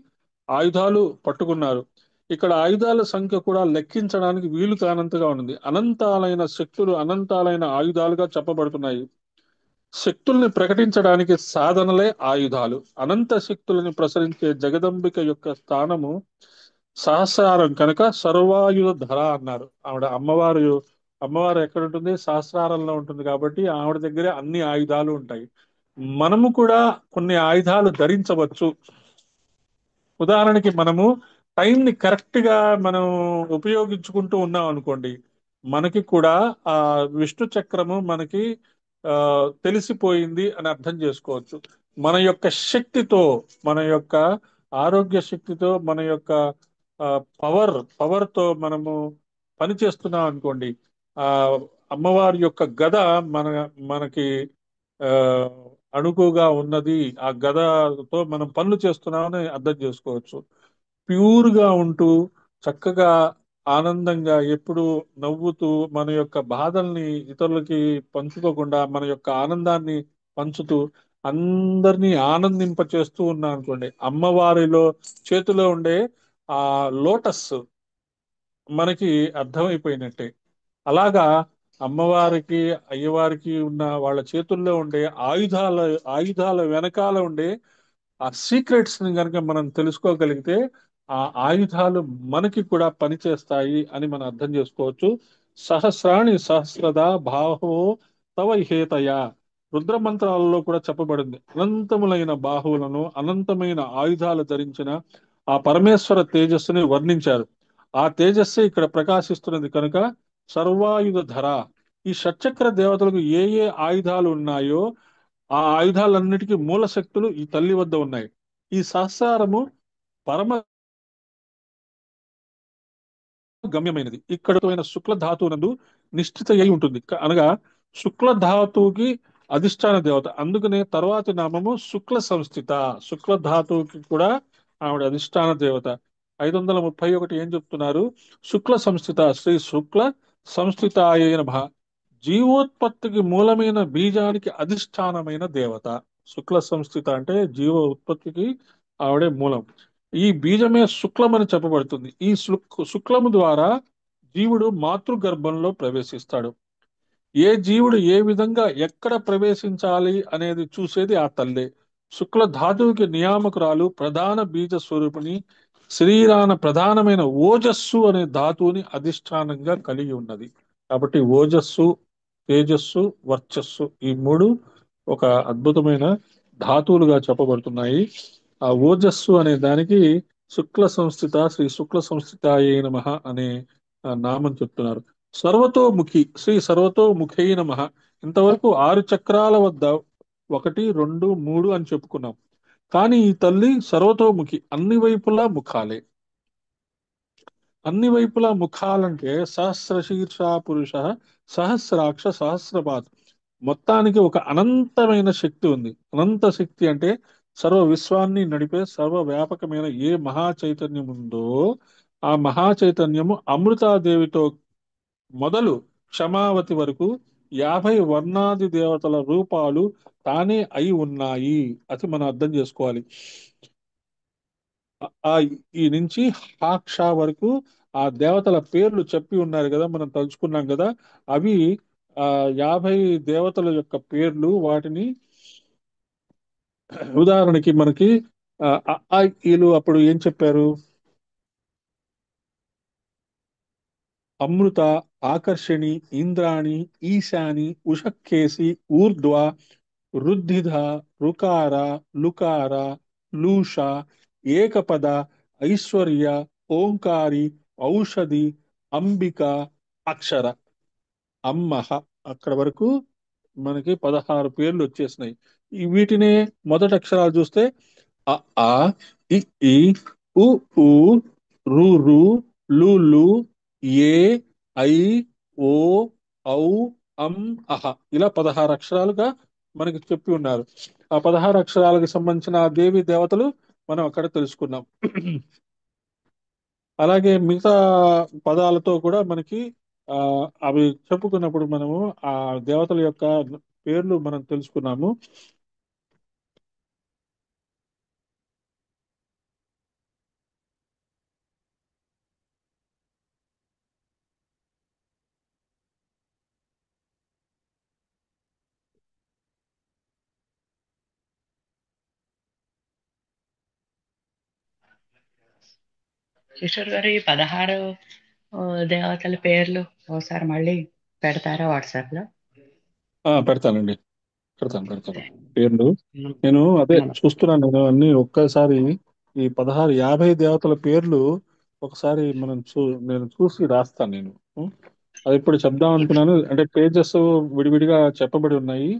ఆయుధాలు పట్టుకున్నారు. ఇక్కడ ఆయుధాల సంఖ్య కూడా లెక్కించడానికి వీలు కానంతగా ఉంది. అనంతాలైన శక్తులు అనంతాలైన ఆయుధాలుగా చెప్పబడుతున్నాయి. శక్తుల్ని ప్రకటించడానికి సాధనలే ఆయుధాలు. అనంత శక్తులని ప్రసరించే జగదంబిక యొక్క స్థానము సహస్రారం కనుక సర్వాయుధ ధర అన్నారు. ఆవిడ అమ్మవారు, అమ్మవారు ఎక్కడ ఉంటుంది? సహస్రారంలో ఉంటుంది. కాబట్టి ఆవిడ దగ్గరే అన్ని ఆయుధాలు ఉంటాయి. మనము కూడా కొన్ని ఆయుధాలు ధరించవచ్చు. ఉదాహరణకి మనము టైంని కరెక్ట్ గా మనం ఉపయోగించుకుంటూ ఉన్నాం అనుకోండి, మనకి కూడా ఆ విష్ణు చక్రము మనకి ఆ తెలిసిపోయింది అని అర్థం చేసుకోవచ్చు. మన యొక్క శక్తితో, మన యొక్క ఆరోగ్య శక్తితో, మన యొక్క పవర్ తో మనము పని చేస్తున్నాం అనుకోండి, ఆ అమ్మవారి యొక్క గద మన మనకి ఆ అణుకుగా ఉన్నది, ఆ గదతో మనం పనులు చేస్తున్నామని అర్థం చేసుకోవచ్చు. ప్యూర్ గా ఉంటూ చక్కగా ఆనందంగా ఎప్పుడు నవ్వుతూ మన యొక్క బాధల్ని ఇతరులకి పంచుకోకుండా మన యొక్క ఆనందాన్ని పంచుతూ అందరినీ ఆనందింపచేస్తూ ఉన్నాం అనుకోండి, అమ్మవారిలో చేతిలో ఉండే ఆ లోటస్ మనకి అర్థమైపోయినట్టే. అలాగా అమ్మవారికి అయ్యవారికి ఉన్న వాళ్ళ చేతుల్లో ఉండే ఆయుధాల వెనకాల ఉండే ఆ సీక్రెట్స్ ని కనుక మనం తెలుసుకోగలిగితే ఆ ఆయుధాలు మనకి కూడా పనిచేస్తాయి అని మనం అర్థం చేసుకోవచ్చు. సహస్రాణి సహస్రద బాహో తవ హేతయ, రుద్ర మంత్రాలలో కూడా చెప్పబడింది. అనంతములైన బాహువులను, అనంతమైన ఆయుధాలు ధరించిన ఆ పరమేశ్వర తేజస్సుని వర్ణించారు. ఆ తేజస్సు ఇక్కడ ప్రకాశిస్తున్నది కనుక సర్వాయుధ ధర. ఈ షట్చక్ర దేవతలకు ఏ ఏ ఆయుధాలు ఉన్నాయో ఆ ఆయుధాలన్నిటికీ మూల శక్తులు ఈ తల్లి వద్ద ఉన్నాయి. ఈ సహస్రారము పరమ గమ్యమైనది. ఇక్కడ శుక్ల ధాతువునందు నిష్ఠిత అయి ఉంటుంది. అనగా శుక్ల ధాతువుకి అధిష్టాన దేవత. అందుకనే తర్వాతి నామము శుక్ల సంస్థిత. శుక్ల ధాతువుకి కూడా ఆవిడ అధిష్టాన దేవత. 531 ఏం చెప్తున్నారు? శుక్ల సంస్థిత, శ్రీ శుక్ల సంస్థితాయ నమః. జీవోత్పత్తికి మూలమైన బీజానికి అధిష్టానమైన దేవత. శుక్ల సంస్థిత అంటే జీవ ఉత్పత్తికి ఆవిడే మూలం. ఈ బీజమే శుక్లం అని చెప్పబడుతుంది. ఈ శుక్లము ద్వారా జీవుడు మాతృగర్భంలో ప్రవేశిస్తాడు. ఏ జీవుడు ఏ విధంగా ఎక్కడ ప్రవేశించాలి అనేది చూసేది ఆ తల్లే. శుక్ల ధాతువుకి నియామకురాలు, ప్రధాన బీజ స్వరూపిణి, శరీరాన ప్రధానమైన ఓజస్సు అనే ధాతువుని అధిష్టానంగా కలిగి ఉన్నది. కాబట్టి ఓజస్సు, తేజస్సు, వర్చస్సు ఈ మూడు ఒక అద్భుతమైన ధాతువులుగా చెప్పబడుతున్నాయి. ఆ ఓజస్సు అనే దానికి శుక్ల సంస్థిత, శ్రీ శుక్ల సంస్థితాయే నమః అనే నామం చెప్తున్నారు. సర్వతోముఖి, శ్రీ సర్వతోముఖై నమః. ఇంతవరకు 6 చక్రాల వద్ద 1, 2, 3 అని చెప్పుకున్నాం. కానీ ఈ తల్లి సర్వతోముఖి, అన్ని వైపులా ముఖాలే. అన్ని వైపులా ముఖాలంటే సహస్ర శీర్ష పురుష సహస్రాక్ష సహస్రపాత్. మొత్తానికి ఒక అనంతమైన శక్తి ఉంది. అనంత శక్తి అంటే సర్వ విశ్వాన్ని నడిపే సర్వవ్యాపకమైన ఏ మహా చైతన్యం ఉందో ఆ మహా చైతన్యము అమృతాదేవితో మొదలు క్షమావతి వరకు 50 వర్ణాది దేవతల రూపాలు తానే అయి ఉన్నాయి. అది మనం అర్థం చేసుకోవాలి. ఆ ఈ నుంచి హాక్ష వరకు ఆ దేవతల పేర్లు చెప్పి ఉన్నారు కదా, మనం తలుచుకున్నాం కదా. అవి ఆ 50 దేవతల యొక్క పేర్లు. వాటిని ఉదాహరణకి మనకి ఈలు అప్పుడు ఏం చెప్పారు? అమృత, ఆకర్షణి, ఇంద్రాణి, ఈశాని, ఉషక్కేసి, ఊర్ధ్వ, రుద్ధిధ, రుకార, లుకార, లూష, ఏకపద, ఐశ్వర్య, ఓంకారి, ఔషధి, అంబిక, అక్షర, అమ్మహ. అక్కడ వరకు మనకి 16 పేర్లు వచ్చేసినాయి. వీటినే మొదటి అక్షరాలు చూస్తే అ ఆ, ఇ ఈ, ఉ ఊ, రు రు, లు లు, ఏ, ఐ, ఓ, ఔ, అం, అహ. ఇలా 16 అక్షరాలుగా మనకి చెప్పి ఉన్నారు. ఆ 16 అక్షరాలకు సంబంధించిన ఆ దేవి దేవతలు మనం అక్కడ తెలుసుకున్నాం. అలాగే మిగతా పదాలతో కూడా మనకి ఆ అవి చెప్పుకున్నప్పుడు మనము ఆ దేవతల యొక్క పేర్లు మనం తెలుసుకున్నాము. కిషోర్ గారు, ఈ 16 ఆ, దేవతల పేర్లు ఒకసారి మళ్ళీ పెడతారా వాట్సాప్ లో? పెడతానండి, పెడతాను పేర్లు. నేను అదే నమస్తే. చూస్తున్నాను, నేను అన్ని ఒక్కసారి ఈ 16 50 దేవతల పేర్లు ఒకసారి నేను చూసి రాస్తాను నేను. అది ఇప్పుడు చెప్దాం అనుకున్నాను. అంటే పేజెస్ విడివిడిగా చెప్పబడి ఉన్నాయి.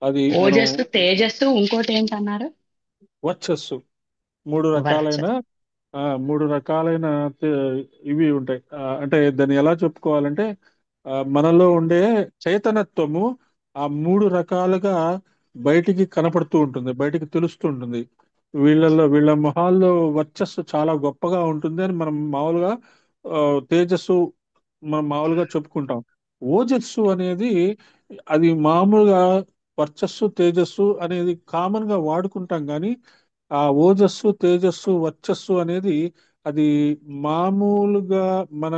అది మనం ఓజస్సు, తేజస్సు, ఇంకోటి ఏంటన్నారు? వర్చస్సు మూడు రకాలైన వర్చస్సు. మూడు రకాలైన తే- ఇవి ఉంటాయి. అంటే దాన్ని ఎలా చెప్పుకోవాలంటే మనలో ఉండే చైతన్యత్వము ఆ మూడు రకాలుగా బయటికి కనపడుతూ ఉంటుంది, బయటికి తెలుస్తూ ఉంటుంది. వీళ్ళ మొహాల్లో వర్చస్సు చాలా గొప్పగా ఉంటుంది అని మనం మామూలుగా ఆ, తేజస్సు మనం మామూలుగా చెప్పుకుంటాం. ఓజస్సు అనేది అది మామూలుగా వర్చస్సు తేజస్సు అనేది కామన్ గా వాడుకుంటాం, కానీ ఆ ఓజస్సు తేజస్సు వర్చస్సు అనేది అది మామూలుగా మన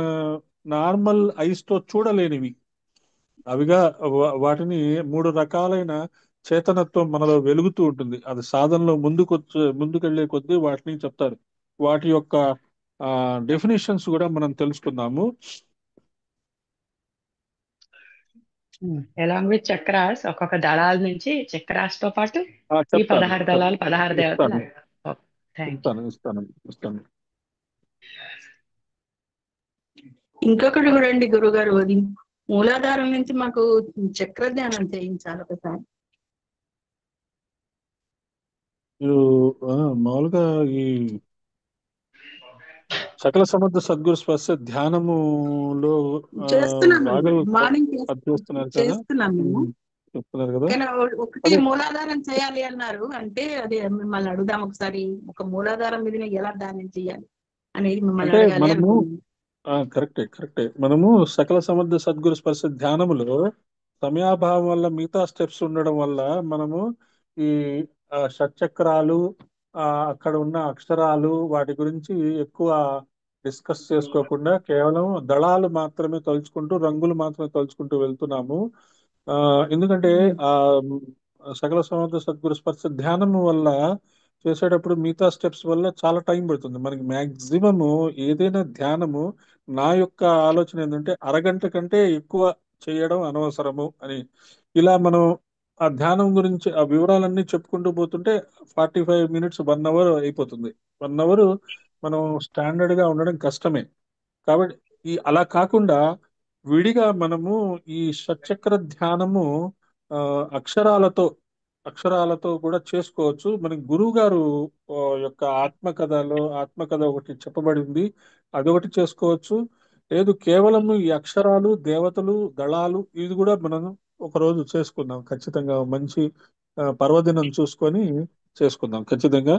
నార్మల్ ఐస్ తో చూడలేనివి. అవిగా వాటిని మూడు రకాలైన చేతనత్వం మనలో వెలుగుతూ ఉంటుంది. అది సాధనలో ముందుకెళ్లే కొద్దీ వాటిని చెప్తారు. వాటి యొక్క డెఫినేషన్స్ కూడా మనం తెలుసుకుందాము. ఎలాంగ్ విత్ చక్రాస్, ఒక్కొక్క దళాల నుంచి చక్రాస్ తో పాటు ఈ చెప్తాను 16 దళాలు, 16 దేవతలు. ఇస్తాను థ్యాంక్ యూ. ఇస్తాను ఇస్తాను ఇస్తాను. ఇంకొకటి కూడా అండి గురుగారు, అది మూలాధారం నుంచి మాకు చక్ర ధ్యానం చేయించాలి ఒకసారి. మీరు మామూలుగా ఈ సకల సమర్థ సద్గురు స్పర్శ ధ్యానములో చేస్తున్నాం భాగం మార్నింగ్ అది చేస్తున్నారు కదా. చేస్తున్నాం మేము. చెప్తున్నారు కదా. కానీ ఒకటి అదే మూలాధారం చేయాలి అన్నారు. అంటే అదే మిమ్మల్ని అడుగుదాం ఒకసారి, ఒక మూలాధారం మీద ఎలా ధ్యానం చేయాలి అనేది మిమ్మల్ని అంటే అడగాలి మనము అనుకున్నాను. కరెక్టే. మనము సకల సమర్థ సద్గురు స్పర్శ ధ్యానములో సమయాభావం వల్ల మిగతా స్టెప్స్ ఉండడం వల్ల మనము ఈ షట్చక్రాలు, అక్కడ ఉన్న అక్షరాలు వాటి గురించి ఎక్కువ డిస్కస్ చేసుకోకుండా కేవలం దళాలు మాత్రమే తలుచుకుంటూ, రంగులు మాత్రమే తలుచుకుంటూ వెళ్తున్నాము. ఆ ఎందుకంటే ఆ సకల సమర్థ సద్గురు స్పర్శ ధ్యానము వల్ల చేసేటప్పుడు మిగతా స్టెప్స్ వల్ల చాలా టైం పడుతుంది మనకి. మాక్సిమము ఏదైనా ధ్యానము నా యొక్క ఆలోచన ఏంటంటే అరగంట కంటే ఎక్కువ చేయడం అనవసరము అని. ఇలా మనం ఆ ధ్యానం గురించి ఆ వివరాలన్నీ చెప్పుకుంటూ పోతుంటే 45 మినిట్స్ 1 అవర్ అయిపోతుంది. 1 అవర్ మనం స్టాండర్డ్ గా ఉండడం కష్టమే. కాబట్టి అలా కాకుండా విడిగా మనము ఈ షట్చక్ర ధ్యానము ఆ, అక్షరాలతో అక్షరాలతో కూడా చేసుకోవచ్చు. మనకి గురువు గారు యొక్క ఆత్మకథ ఒకటి చెప్పబడింది, అదొకటి చేసుకోవచ్చు. లేదు కేవలం ఈ అక్షరాలు దేవతలు దళాలు ఇది కూడా మనం ఒక రోజు చేసుకుందాం ఖచ్చితంగా. మంచి పర్వదినం చూసుకొని చేసుకుందాం ఖచ్చితంగా.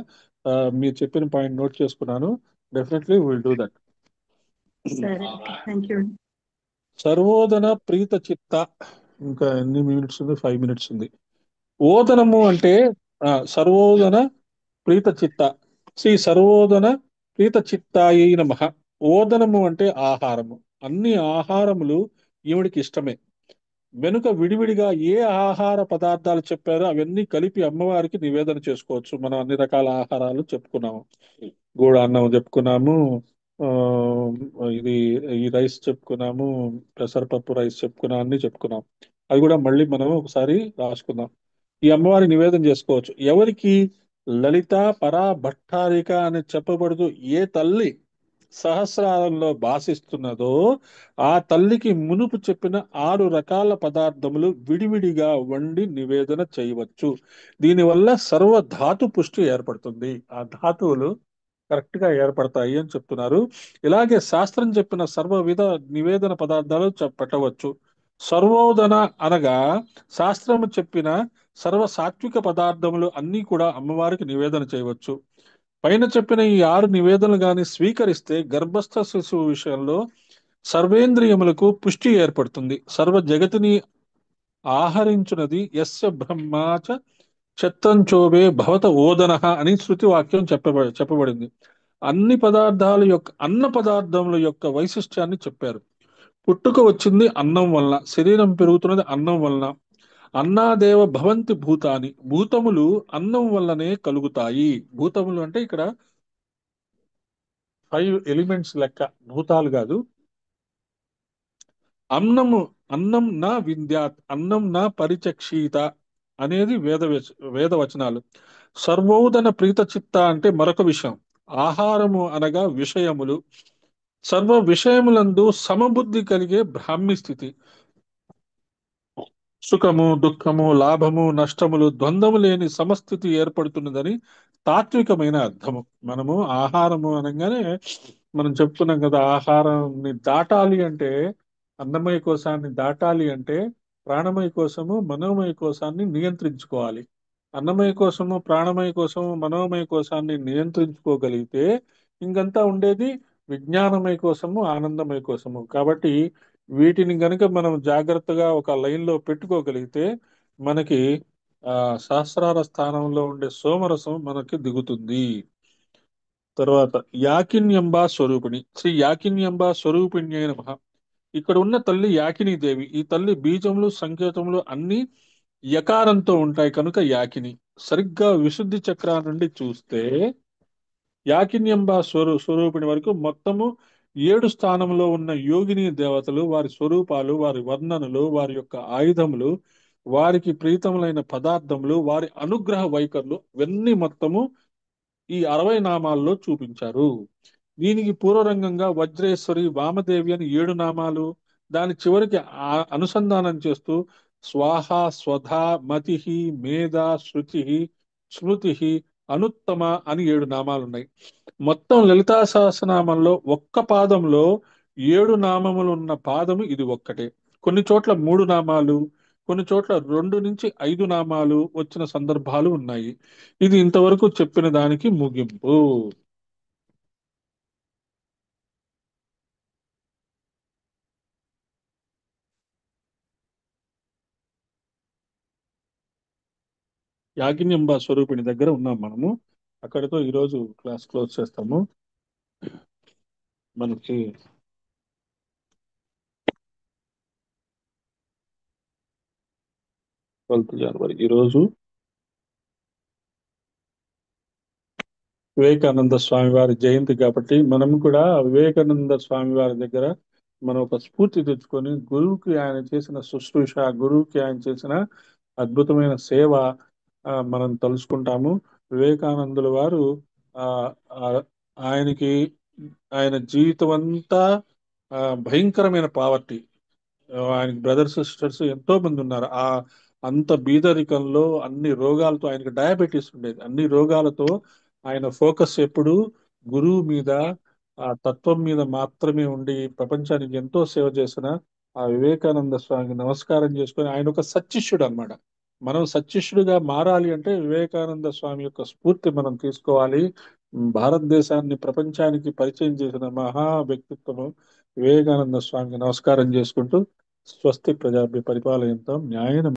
మీరు చెప్పిన పాయింట్ నోట్ చేసుకున్నాను. Definitely will do that. సరే థ్యాంక్ యూ. సర్వోదన ప్రీత చిత్త. ఇంకా ఎన్ని మినిట్స్ ఉంది? 5 మినిట్స్ ఉంది. ఓదనము అంటే సర్వోదన ప్రీత చిత్త. శ్రీ సర్వోదన ప్రీత చిత్తాయ నమః. ఓదనము అంటే ఆహారము. అన్ని ఆహారములు ఈవిడికి ఇష్టమే. వెనుక విడివిడిగా ఏ ఆహార పదార్థాలు చెప్పారో అవన్నీ కలిపి అమ్మవారికి నివేదన చేసుకోవచ్చు. మనం అన్ని రకాల ఆహారాలు చెప్పుకున్నాము. గూడ అన్నం చెప్పుకున్నాము, ఆ, ఇది ఈ రైస్ చెప్పుకున్నాము, పెసరపప్పు రైస్ చెప్పుకున్నాం, అన్ని చెప్పుకున్నాం. అది కూడా మళ్ళీ మనం ఒకసారి రాసుకుందాం. ఈ అమ్మవారి నివేదన చేసుకోవచ్చు. ఎవరికి? లలిత పరా భట్టారిక అని చెప్పబడుతూ ఏ తల్లి సహస్రారంలో భాసిస్తున్నదో ఆ తల్లికి మునుపు చెప్పిన 6 రకాల పదార్థములు విడివిడిగా వండి నివేదన చేయవచ్చు. దీనివల్ల సర్వ ధాతు పుష్టి ఏర్పడుతుంది. ఆ ధాతువులు కరెక్ట్ గా ఏర్పడతాయి అని చెప్తున్నారు. ఇలాగే శాస్త్రం చెప్పిన సర్వవిధ నివేదన పదార్థాలు పెట్టవచ్చు. సర్వోదన అనగా శాస్త్రము చెప్పిన సర్వ సాత్విక పదార్థములు అన్నీ కూడా అమ్మవారికి నివేదన చేయవచ్చు. పైన చెప్పిన ఈ 6 నివేదనలు గాని స్వీకరిస్తే గర్భస్థ శిశువు విషయంలో సర్వేంద్రియములకు పుష్టి ఏర్పడుతుంది. సర్వ జగతిని ఆహరించున్నది యస్య బ్రహ్మాచ క్షత్రంచోభే భవత ఓదన అని శృతి వాక్యం చెప్పబడింది. అన్ని పదార్థాల యొక్క అన్న పదార్థముల యొక్క వైశిష్ట్యాన్ని చెప్పారు. పుట్టుక వచ్చింది అన్నం వలన, శరీరం పెరుగుతున్నది అన్నం వలన. అన్నాదేవ భవంతి భూతాని. భూతములు అన్నం వల్లనే కలుగుతాయి. భూతములు అంటే ఇక్కడ 5 ఎలిమెంట్స్ లెక్క, భూతాలు కాదు. అన్నము అన్నం నా వింధ్యాత్, అన్నం నా పరిచక్షీత అనేది వేదవచనాలు. సర్వోదన ప్రీత చిత్త అంటే మరొక విషయం. ఆహారము అనగా విషయములు. సర్వ విషయములందు సమబుద్ధి కలిగే బ్రాహ్మి స్థితి. సుఖము, దుఃఖము, లాభము, నష్టములు, ద్వంద్వము లేని సమస్థితి ఏర్పడుతున్నదని తాత్వికమైన అర్థము. మనము ఆహారము అనగానే మనం చెప్పుకున్నాం కదా, ఆహారాన్ని దాటాలి అంటే, అన్నమయ కోశాన్ని దాటాలి అంటే ప్రాణమయ కోశము, మనోమయ కోశాన్ని నియంత్రించుకోవాలి. అన్నమయ కోశము, ప్రాణమయ కోశము, మనోమయ కోశాన్ని నియంత్రించుకోగలిగితే ఇంకంతా ఉండేది విజ్ఞానమయ కోశము, ఆనందమయ కోశము. కాబట్టి వీటిని గనుక మనం జాగ్రత్తగా ఒక లైన్ లో పెట్టుకోగలిగితే మనకి ఆ సహస్రార స్థానంలో ఉండే సోమరసం మనకి దిగుతుంది. తర్వాత యాకిన్యంబా స్వరూపిణి. శ్రీ యాకిన్యంబా స్వరూపిణి అయిన ఇక్కడ ఉన్న తల్లి యాకిని దేవి. ఈ తల్లి బీజములు, సంకేతములు అన్ని యకారంతో ఉంటాయి కనుక యాకిని. సరిగ్గా విశుద్ధి చక్ర నుండి చూస్తే యాకిన్యంబా స్వరూపిణి వరకు మొత్తము 7 స్థానంలో ఉన్న యోగిని దేవతలు, వారి స్వరూపాలు, వారి వర్ణనలు, వారి యొక్క ఆయుధములు, వారికి ప్రీతములైన పదార్థములు, వారి అనుగ్రహ వైఖరులు ఇవన్నీ మొత్తము ఈ 60 నామాల్లో చూపించారు. దీనికి పూర్వరంగంగా వజ్రేశ్వరి, వామదేవి అని 7 నామాలు, దాని చివరికి అనుసంధానం చేస్తూ స్వాహ, స్వధ, మతి, మేధ, శృతి, స్మృతి, అనుత్తమ అని 7 నామాలు ఉన్నాయి. మొత్తం లలితా సహస్రనామంలో ఒక్క పాదంలో 7 నామములు ఉన్న పాదము ఇది ఒక్కటే. కొన్ని చోట్ల 3 నామాలు, కొన్ని చోట్ల 2 నుంచి 5 నామాలు వచ్చిన సందర్భాలు ఉన్నాయి. ఇది ఇంతవరకు చెప్పిన దానికి ముగింపు. యాజ్ఞంబ స్వరూపిణి దగ్గర ఉన్నాం మనము. అక్కడితో ఈరోజు క్లాస్ క్లోజ్ చేస్తాము. మనకి 12 జనవరి ఈరోజు వివేకానంద స్వామి వారి జయంతి కాబట్టి మనం కూడా వివేకానంద స్వామి వారి దగ్గర మనం ఒక స్ఫూర్తి తెచ్చుకొని గురువుకి ఆయన చేసిన శుశ్రూష, గురువుకి ఆయన చేసిన అద్భుతమైన సేవ మనం తలుసుకుంటాము. వివేకానందుల వారు ఆ ఆ, ఆయనకి ఆయన జీవితం అంతా భయంకరమైన పావర్టీ. ఆయనకి బ్రదర్స్ సిస్టర్స్ ఎంతో మంది ఉన్నారు. అంత బీదరికంలో అన్ని రోగాలతో, ఆయనకి డయాబెటీస్ ఉండేది. అన్ని రోగాలతో ఆయన ఫోకస్ ఎప్పుడు గురువు మీద, ఆ తత్వం మీద మాత్రమే ఉండి ప్రపంచానికి ఎంతో సేవ చేసిన ఆ వివేకానంద స్వామికి నమస్కారం చేసుకొని, ఆయన ఒక సత్శిష్యుడు అన్నమాట. మనం సత్శిష్యుడిగా మారాలి అంటే వివేకానంద స్వామి యొక్క స్ఫూర్తి మనం తీసుకోవాలి. భారతదేశాన్ని ప్రపంచానికి పరిచయం చేసిన మహా వ్యక్తిత్వము వివేకానంద స్వామికి నమస్కారం చేసుకుంటూ స్వస్తి ప్రజాభ్య పరిపాలయంతాం న్యాయేన